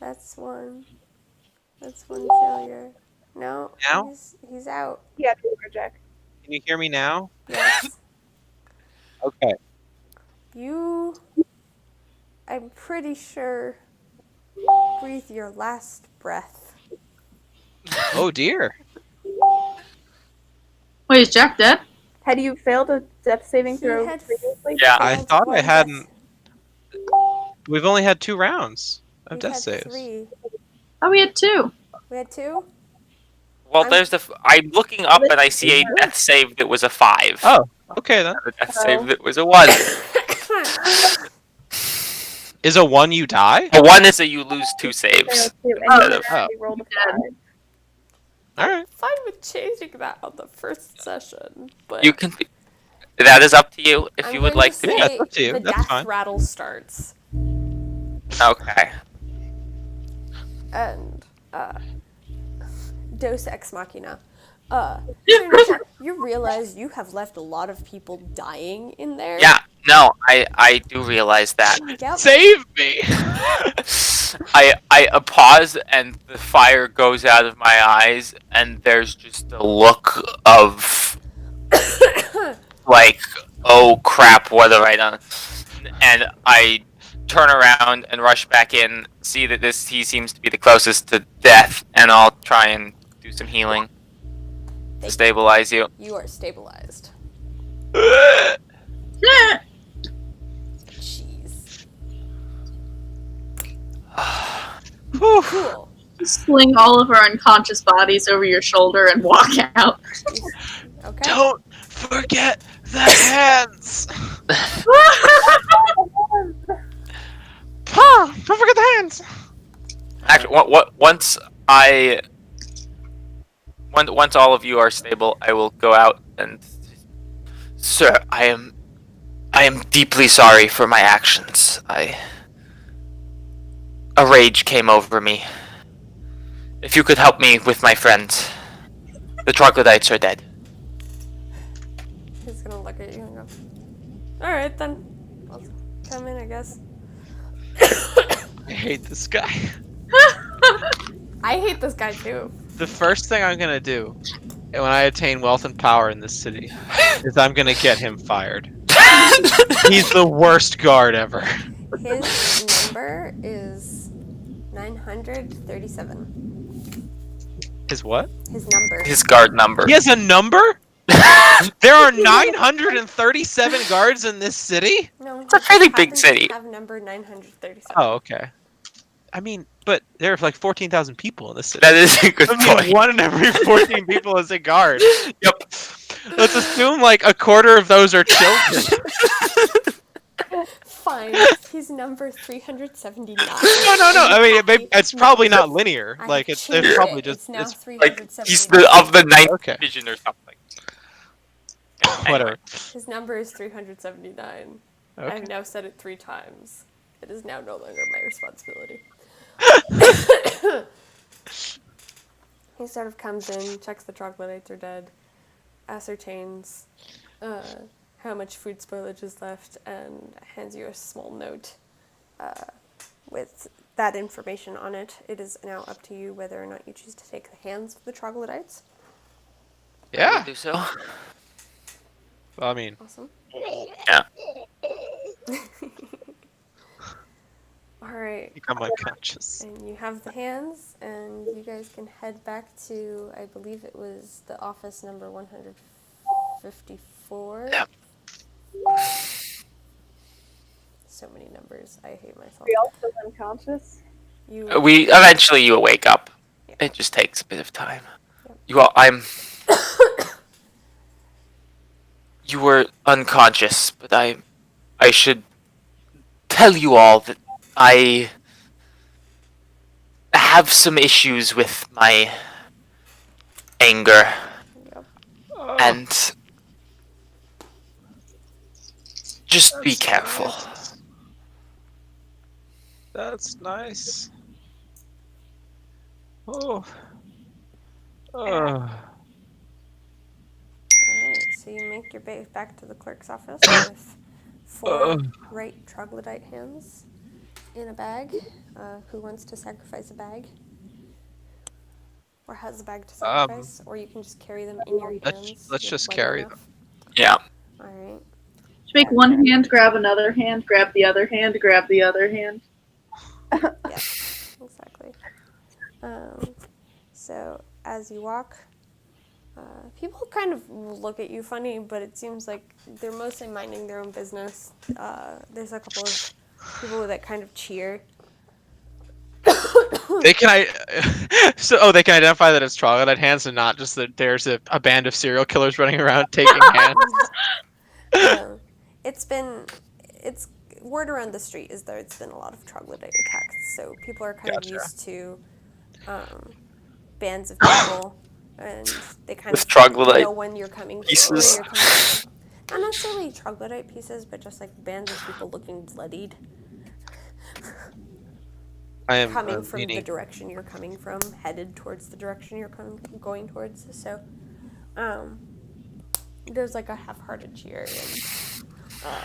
That's one. That's one failure. No, Now? he's out. Yeah, 2 more, Jack. Can you hear me now? Yes. Okay. You, I'm pretty sure, breathe your last breath. Oh dear. Wait, is Jack dead? Had you failed a death saving He throw had- previously? Yeah. I He had thought I one hadn't. death- We've only had 2 rounds of We death had saves. 3. Oh, we had 2. We had 2? Well, I'm- there's I'm looking up and I see a death save that was a 5. Oh, okay then. A death save that was a 1. Is a 1 you die? A 1 is a you lose 2 saves. Oh. Instead He rolled a Dead. 5. All right. Fine with changing that on the first session, but You can. That is up to you if I'm you would going like to to be. say That's up to you. the That's death fine. rattle starts, Okay. and Dos Ex Machina. You realize you have left a lot of people dying in there. Yeah. No, I do realize that. Yep. Save me. I pause and the fire goes out of my eyes and there's just a look of like, oh crap, what have I done? And I turn around and rush back in, see that he seems to be the closest to death, and I'll try and do some healing to stabilize you. You are stabilized. Jeez. Cool. Sling all of our unconscious bodies over your shoulder and walk out. Okay. Don't forget the hands. Pa, don't forget the hands. Actually, once all of you are stable, I will go out and, sir, I am deeply sorry for my actions. A rage came over me. If you could help me with my friends, the troglodytes are dead. He's gonna look at you and go, alright then. I'll come in, I guess. I hate this guy. I hate this guy too. The first thing I'm gonna do when I attain wealth and power in this city is I'm gonna get him fired. He's the worst guard ever. His number is 937. His what? His number. His guard number. He has a number? There are 937 guards in this city? No, It's a fairly big city. Have number 937. Oh, okay. I mean, but there are like 14,000 people in this city. That is a good I mean, point. 1 in every 14 people is a guard. Yep. Let's assume like a quarter of those are children. Fine. He's number 379. No. I mean, it's probably not linear. I Like it's changed probably it. just It's now it's Like, 379. he's of the ninth Okay. division or something. whatever. His number is 379. Okay. I've now said it 3 times. It is now no longer my responsibility. He sort of comes in, checks the troglodytes are dead, ascertains how much food spoilage is left, and hands you a small note with that information on it. It is now up to you whether or not you choose to take the hands of the troglodytes. Yeah. Do so. Well, I mean, Awesome. Yeah. Alright. become unconscious. And you have the hands, and you guys can head back to, I believe it was the office number 154. Yep. So many numbers. I hate myself. We all still unconscious? You. Eventually you wake up. Yeah. It just takes a bit of time. Yep. You were unconscious, but I should tell you all that I have some issues with my anger, Yep. and just be That's careful. nice. That's nice. Oh. Alright, so you make your way back to the clerk's office with 4 right troglodyte hands in a bag. Who wants to sacrifice a bag? Or has a bag to sacrifice? Or you can just carry them in your hands. let's with just light carry enough. Yeah. Alright. Just make one hand, grab another hand, grab the other hand, grab the other hand. Yeah, exactly. So as you walk, People kind of look at you funny, but it seems like they're mostly minding their own business. There's a couple of people that kind of cheer. They can they can identify that it's troglodyte hands and not just that there's a band of serial killers running around taking hands. It's word around the street is that it's been a lot of troglodyte attacks, so people are kind of Gotcha. used to bands of people, and they kind With of troglodyte know when you're coming, pieces. where you're coming from. Not necessarily troglodyte pieces, but just like bands of people looking bloodied, I am coming from the meaning direction you're coming from, headed towards the direction you're going towards. So, there's like a half-hearted cheer,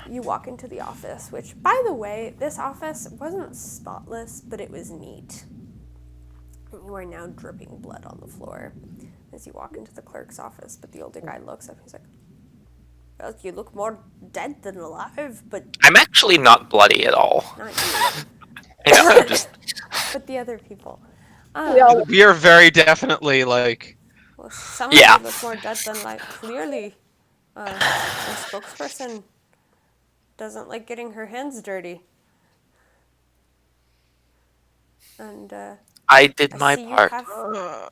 and you walk into the office. Which, by the way, this office wasn't spotless, but it was neat. You are now dripping blood on the floor as you walk into the clerk's office. But the older guy looks up. He's like, "Well, you look more dead than alive, but I'm actually not bloody at all. not you." I'm just But the other people. we are very definitely like Well, some Yeah. of you look more dead than like clearly. The spokesperson doesn't like getting her hands dirty. And I did I my see part. you have.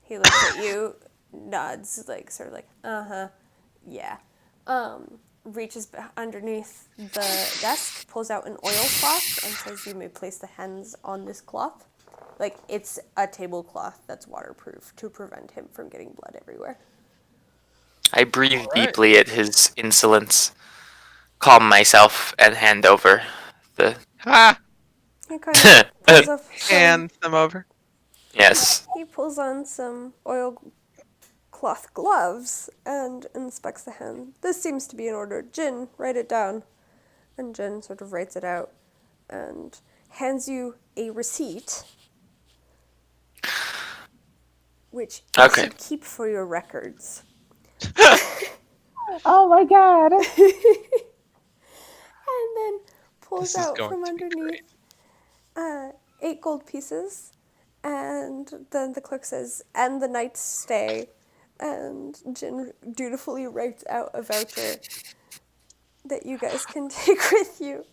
He looks at you, nods, like sort of like, yeah. Reaches underneath the desk, pulls out an oilcloth, and says, "You may place the hands on this cloth." Like, it's a tablecloth that's waterproof to prevent him from getting blood everywhere. I breathe deeply at his insolence, calm myself, and hand over the. He kind of pulls up hand them over. Yes. He pulls on some oilcloth gloves and inspects the hand. "This seems to be in order. Jin, write it down." And Jin sort of writes it out and hands you a receipt, which you Okay. should keep for your records. Oh my god. And then pulls This is out going from to be underneath 8 gold pieces. And then the clerk says, "And the night's stay." And Jin dutifully writes out a voucher that you guys can take with you.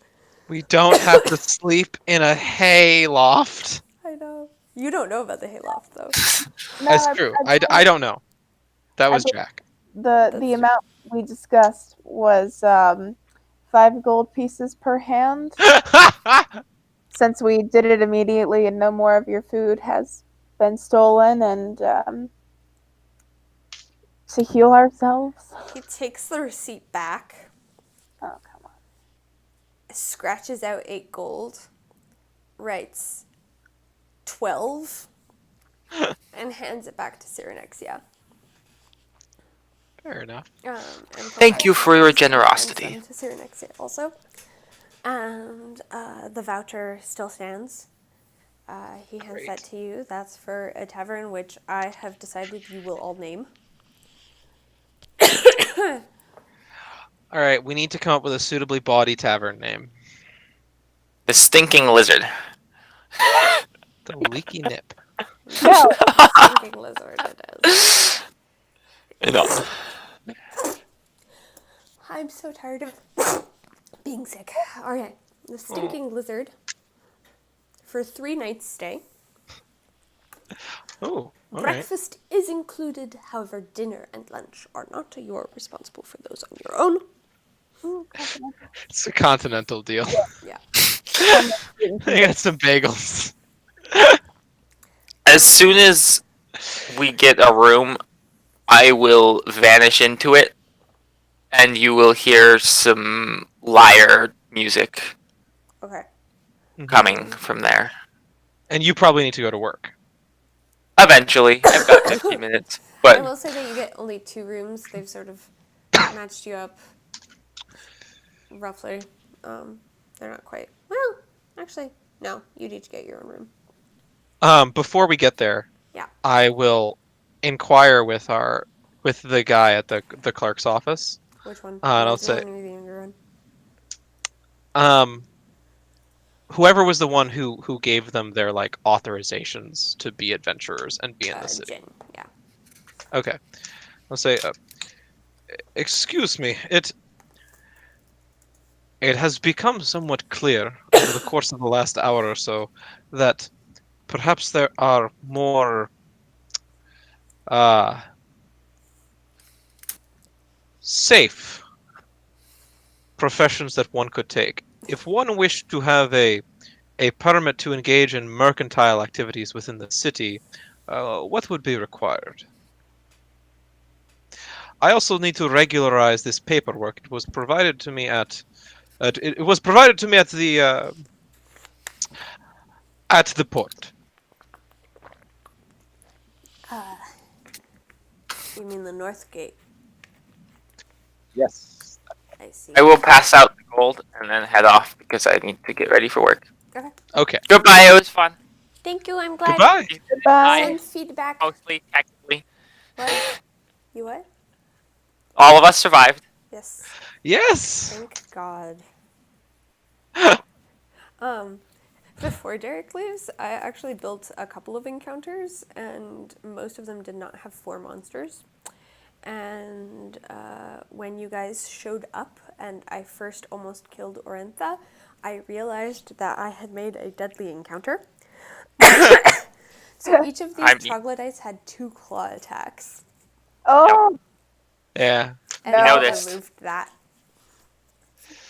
We don't have to sleep in a hay loft. I know. You don't know about the hayloft, though. No, That's true. I don't know. That was Jack. The true. amount we discussed was 5 gold pieces per hand. Since we did it immediately and no more of your food has been stolen, and to heal ourselves. He takes the receipt back, Oh, come on. scratches out 8 gold, writes 12, and hands it back to Cyrenexia. Fair enough. And Thank you for your provides generosity. them to Cyrenexia also. And the voucher still stands. He hands Great. that to you. That's for a tavern, which I have decided you will all name. All right, we need to come up with a suitably bawdy tavern name. The stinking lizard. The Leaky Nip. No. Stinking lizard it is. No. I'm so tired of being sick. Alright, the stinking lizard for 3 nights stay. Oh, all right. Breakfast is included, however, dinner and lunch are not. You are responsible for those on your own. It's a continental deal. Yeah. I got some bagels. As soon as we get a room, I will vanish into it, and you will hear some lyre music Okay. coming from there. And you probably need to go to work. Eventually, I've got 15 minutes, I but will say that you get only 2 rooms. They've sort of matched you up roughly. They're not quite. Well, actually, no. You'd each get your own room. Before we get there, Yeah. I will inquire with the guy at the clerk's office. Which one? And I'll Is the say, one or the younger one? whoever was the one who gave them their authorizations to be adventurers and be in the city. Jin. Yeah. Okay. I'll say, excuse me. It has become somewhat clear over the course of the last hour or so that perhaps there are more uh, safe professions that one could take. If one wished to have a permit to engage in mercantile activities within the city, what would be required? I also need to regularize this paperwork. It was provided to me it was provided to me at the port. You mean the North Gate? Yes. I see. I will pass out the gold and then head off because I need to get ready for work. Okay. Okay. Goodbye. It was fun. Thank you. I'm glad. Goodbye. Goodbye. Send feedback. Mostly, technically, What? You what? all of us survived. Yes. Yes. Thank God. Before Derek leaves, I actually built a couple of encounters, and most of them did not have 4 monsters. And when you guys showed up and I first almost killed Orentha, I realized that I had made a deadly encounter. So each of these troglodytes had 2 claw attacks. Oh, Yeah. And You I noticed. removed that.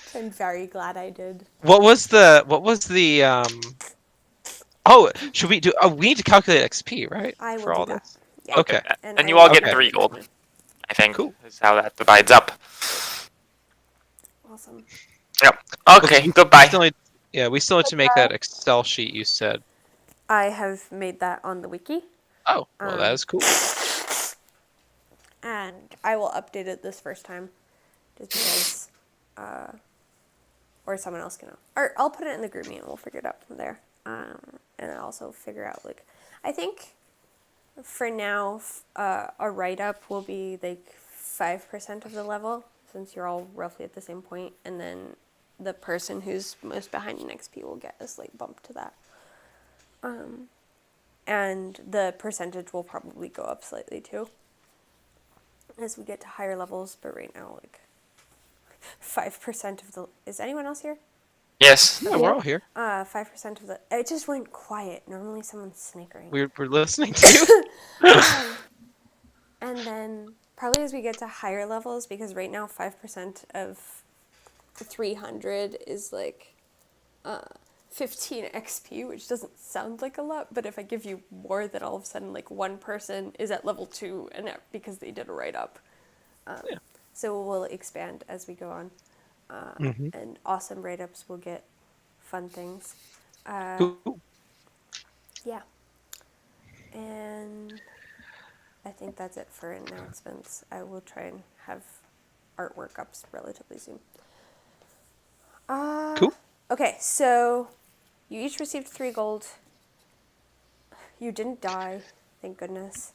So I'm very glad I did. What was the Oh, should we do we need to calculate XP, right? I will For all do that. this? Yeah. Okay. And And I you all will get Okay. 3 gold. I think Cool. is how that divides up. Awesome. Okay. We Goodbye. still need, we still need to make that Excel sheet you said. I have made that on the wiki. Oh, well, that is cool. And I will update it this first time, just because, or someone else can, or I'll put it in the group meet and we'll figure it out from there. And I'll also figure out, like, I think for now, a write-up will be like 5% of the level, since you're all roughly at the same point, and then the person who's most behind in XP will get a slight bump to that. And the percentage will probably go up slightly too as we get to higher levels, but right now, like, 5% of the... Is anyone else here? Yes. Yeah, we're all here. 5% of the... It just went quiet. Normally someone's snickering. We're listening to you. And then probably as we get to higher levels, because right now 5% of 300 is like 15 XP, which doesn't sound like a lot, but if I give you more, then all of a sudden like one person is at level 2 and because they did a write-up. So we'll expand as we go on. And awesome write-ups will get fun things. Cool. Yeah. And I think that's it for announcements. I will try and have artwork ups relatively soon. Cool. Okay, so you each received 3 gold. You didn't die, thank goodness.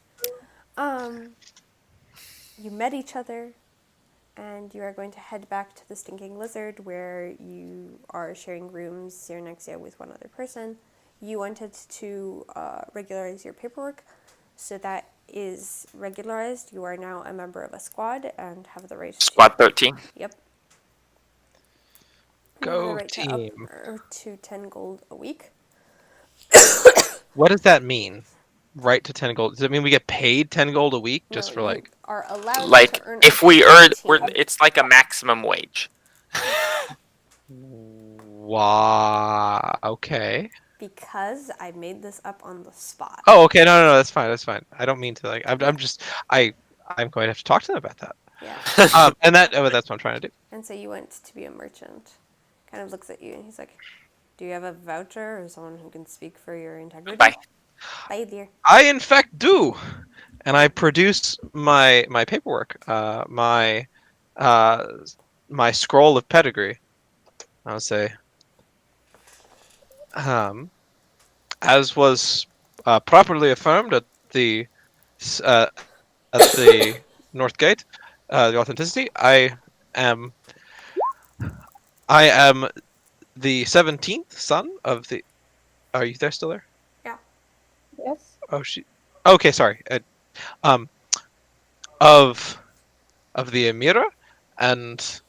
You met each other, and you are going to head back to the Stinking Lizard, where you are sharing rooms, Cyrenexia, with one other person. You wanted to regularize your paperwork, so that is regularized. You are now a member of a squad and have the right Squad 13. Yep. You have the Go right team. to up to 10 gold a week. What does that mean? Right to 10 gold. Does it mean we get paid 10 gold a week just No, for you like... are allowed Like to earn if up we to earn, 15. it's like a maximum wage. Wow. Okay. Because I made this up on the spot. Oh, okay. No, that's fine. That's fine. I don't mean to like. I'm just. I'm going to have to talk to them about that. Yeah. And that's what I'm trying to do. And so you went to be a merchant. Kind of looks at you and he's like, "Do you have a voucher or someone who can speak for your integrity?" Bye. Bye, dear. I in fact do, and I produce my paperwork. My scroll of pedigree. I'll say. As was properly affirmed at the uh, North Gate, the authenticity. Am I am the 17th son of the. Are you there? Still there? yes. Oh, she. Okay, sorry. of the Emira, and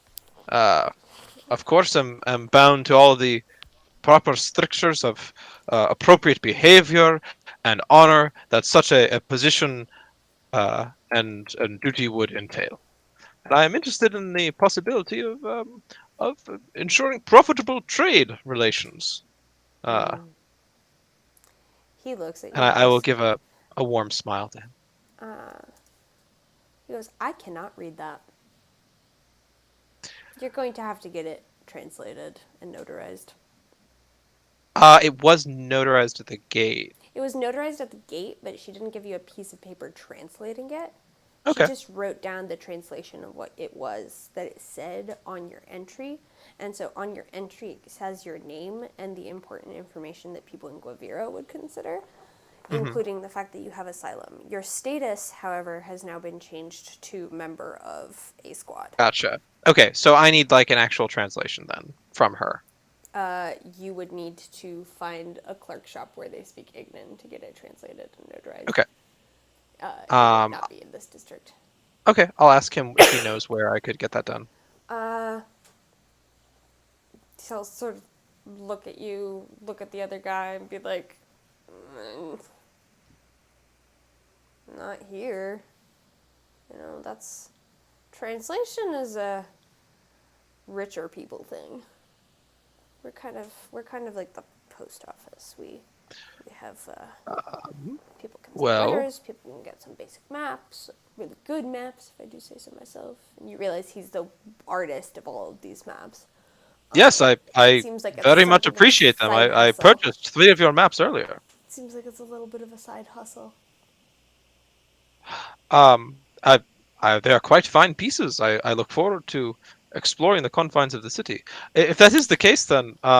of course am bound to all the proper strictures of appropriate behavior and honor that such a position and duty would entail. And I am interested in the possibility of ensuring profitable trade relations. Uh, He looks at you and and I will goes, give a warm smile to him. he goes, I cannot read that. You're going to have to get it translated and notarized. It was notarized at the gate. It was notarized at the gate, but she didn't give you a piece of paper translating it. She Okay. just wrote down the translation of what it was that it said on your entry. And so on your entry, it says your name and the important information that people in Guavira would consider, including the fact that you have asylum. Your status, however, has now been changed to member of a squad. Gotcha. Okay, so I need like an actual translation then from her. You would need to find a clerk shop where they speak Ignan to get it translated and notarized. Okay. It would not be in this district. Okay, I'll ask him if he knows where I could get that done. He'll sort of look at you, look at the other guy, and be like, not here. You know, that's... Translation is a richer people thing. We're kind of like the post office. We have people can send letters, people can get some basic maps, really good maps, if I do say so myself. And you realize he's the artist of all of these maps. Yes, I Seems like it's very much something of a appreciate them. side I hustle. purchased 3 of your maps earlier. Seems like it's a little bit of a side hustle. Um, they are quite fine pieces. I look forward to exploring the confines of the city. If that is the case, then do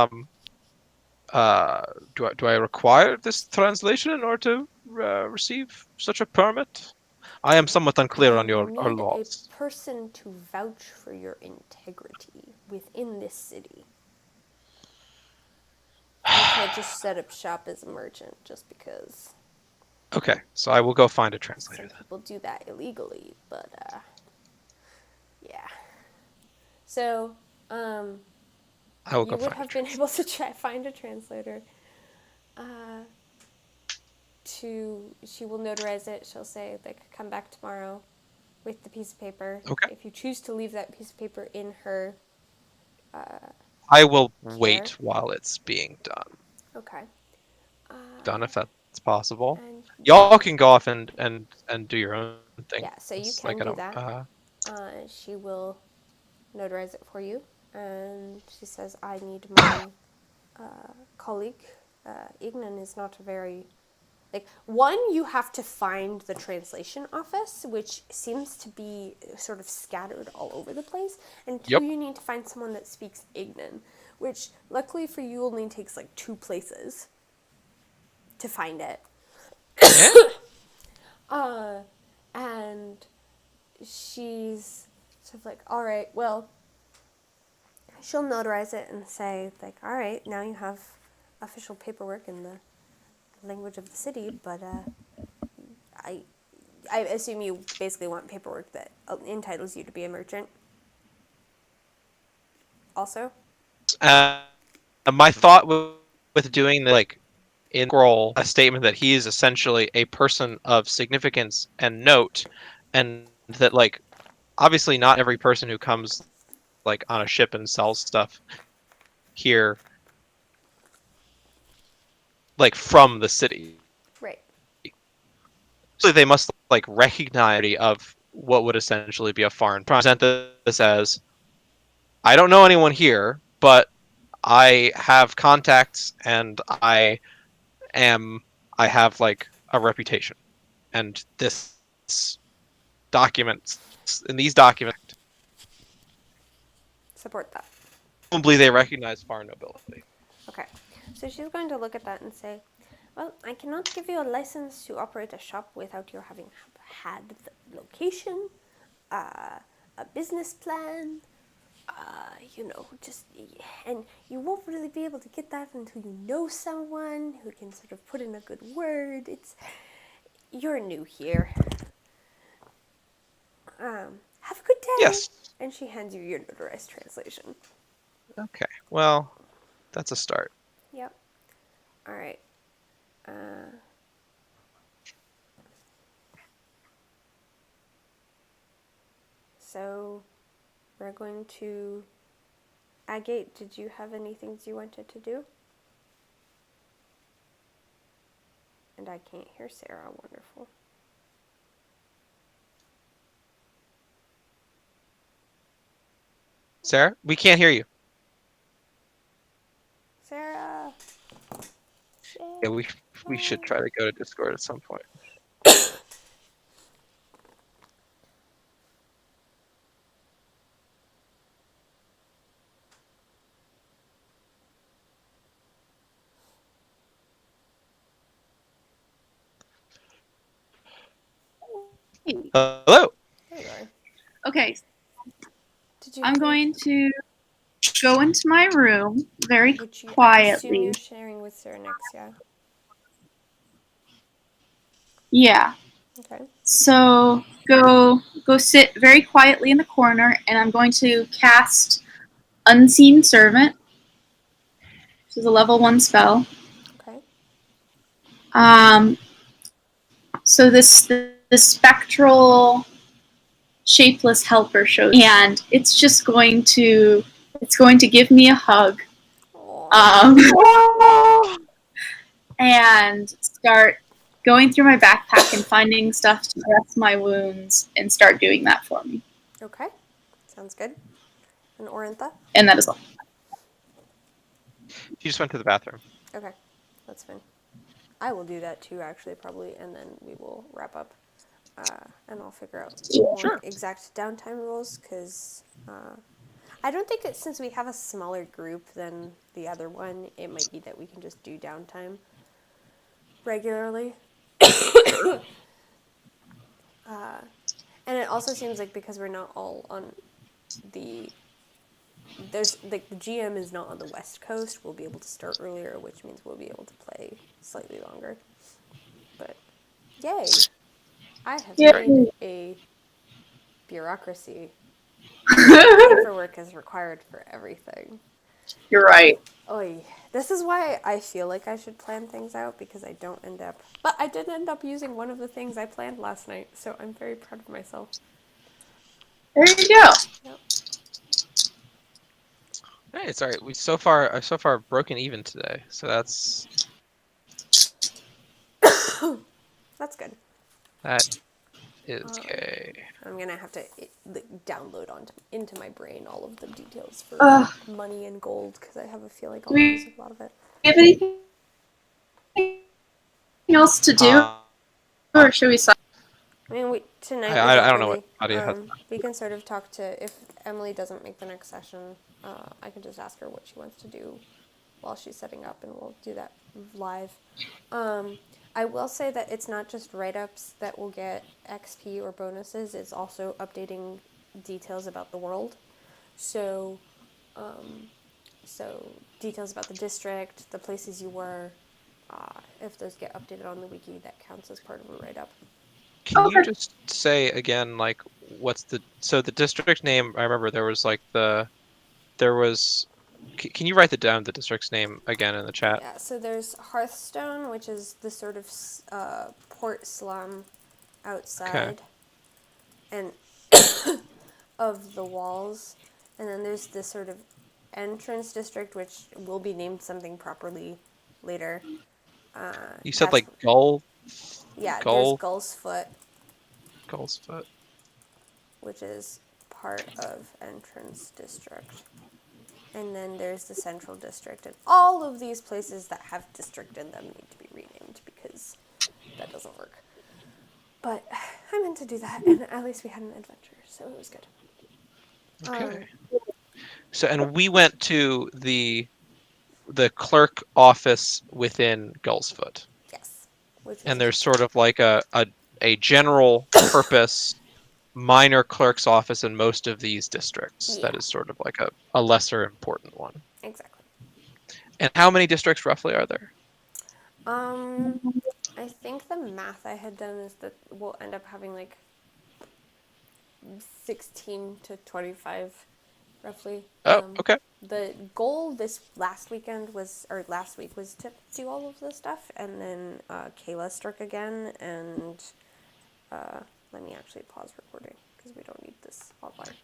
I require this translation in order to receive such a permit? I am somewhat unclear on You our need laws. a person to vouch for your integrity within this city. You can't just set up shop as a merchant just because. Okay, so I will go find a translator Some then. people do that illegally, but yeah. So, I will you go would find have a been able to find a translator. She will notarize it. She'll say, like, come back tomorrow with the piece of paper. Okay. If you choose to leave that piece of paper in her. I will wait while it's being done. Okay. Done if that's possible. And Y'all can go off and do your own thing. yeah, so you It's can like, I do don't- that. She will notarize it for you, and she says, I need my colleague. Ignan is not a very... Like, one, you have to find the translation office, which seems to be sort of scattered all over the place. And two, Yep. you need to find someone that speaks Ignan, which, luckily for you, only takes, like, 2 places to find it. And she's sort of like, all right, well, she'll notarize it and say, like, all right, now you have official paperwork in the language of the city, but I assume you basically want paperwork that entitles you to be a merchant. Also, my thought with doing the, like, in scroll a statement that he is essentially a person of significance and note, and that, like, obviously not every person who comes, like, on a ship and sells stuff here, like, from the city. right. So they must, like, recognize of what would essentially be a foreign present this as, I don't know anyone here, but I have contacts and I have, like, a reputation, and this documents in these documents Support that. probably they recognize foreign nobility. Okay. So she's going to look at that and say, well, I cannot give you a license to operate a shop without your having had the location, a business plan, and you won't really be able to get that until you know someone who can sort of put in a good word. You're new here. Yes. And she hands you your notarized translation. Okay. Well, that's a start. Yep. All right. So we're going to Agate. Did you have any things you wanted to do? And I can't hear Sarah. Wonderful. Sarah, we can't hear you. Sarah. Yeah, we should try to go to Discord at some point. Hello. There you are. Okay, Did you? I'm going to go into my room very Which I assume quietly. you're sharing with Sarah next, yeah. Yeah. Okay. So go sit very quietly in the corner, and I'm going to cast Unseen Servant, which is a level 1 spell. Okay. So the spectral shapeless helper shows, and it's just going to give me a hug, and start going through my backpack and finding stuff to dress my wounds, and start doing that for me. Okay. Sounds good. And Orintha? And that is all. She just went to the bathroom. Okay. That's fine. I will do that too, actually, probably, and then we will wrap up. And I'll figure out more exact downtime rules, because I don't think it, since we have a smaller group than the other one, it might be that we can just do downtime regularly. And it also seems like because we're not all on the there's like the GM is not on the West Coast, we'll be able to start earlier, which means we'll be able to play slightly longer. But yay! I have made a bureaucracy. Paperwork is required for everything. You're right. Oy. This is why I feel like I should plan things out, because I don't end up. But I did end up using one of the things I planned last night, so I'm very proud of myself. There you go. Yep. Hey, it's all right. We so far broken even today, so that's That's good. that is okay. I'm gonna have to download into my brain all of the details for money and gold, because I have a feeling I'll use a lot of it. Do you have anything else to do, or should we stop? I mean, tonight we I don't don't know really. what audio has. We can sort of talk to, if Emily doesn't make the next session, I can just ask her what she wants to do while she's setting up, and we'll do that live. I will say that it's not just write-ups that will get XP or bonuses, it's also updating details about the world. So details about the district, the places you were, if those get updated on the wiki, that counts as part of a write-up. Can you just say again, like, what's the district name? I remember there was Can you write down the district's name again in the chat? Yeah, so there's Hearthstone, which is the sort of port slum outside and of the walls. And then there's this sort of entrance district, which will be named something properly later. You said like Gull. Yeah, there's Gull's Foot. Gull's Foot. Which is part of entrance district. And then there's the central district, and all of these places that have district in them need to be renamed, because that doesn't work. But I meant to do that, and at least we had an adventure, so it was good. Okay. And we went to the clerk office within Gullsfoot. Yes. And there's sort of like a general purpose minor clerk's office in most of these districts. Yeah. That is sort of like a lesser important one. Exactly. And how many districts roughly are there? I think the math I had done is that we'll end up having like 16 to 25, roughly. Oh, okay. The goal this last week was to do all of this stuff, and then Kayla struck again, and let me actually pause recording because we don't need this online.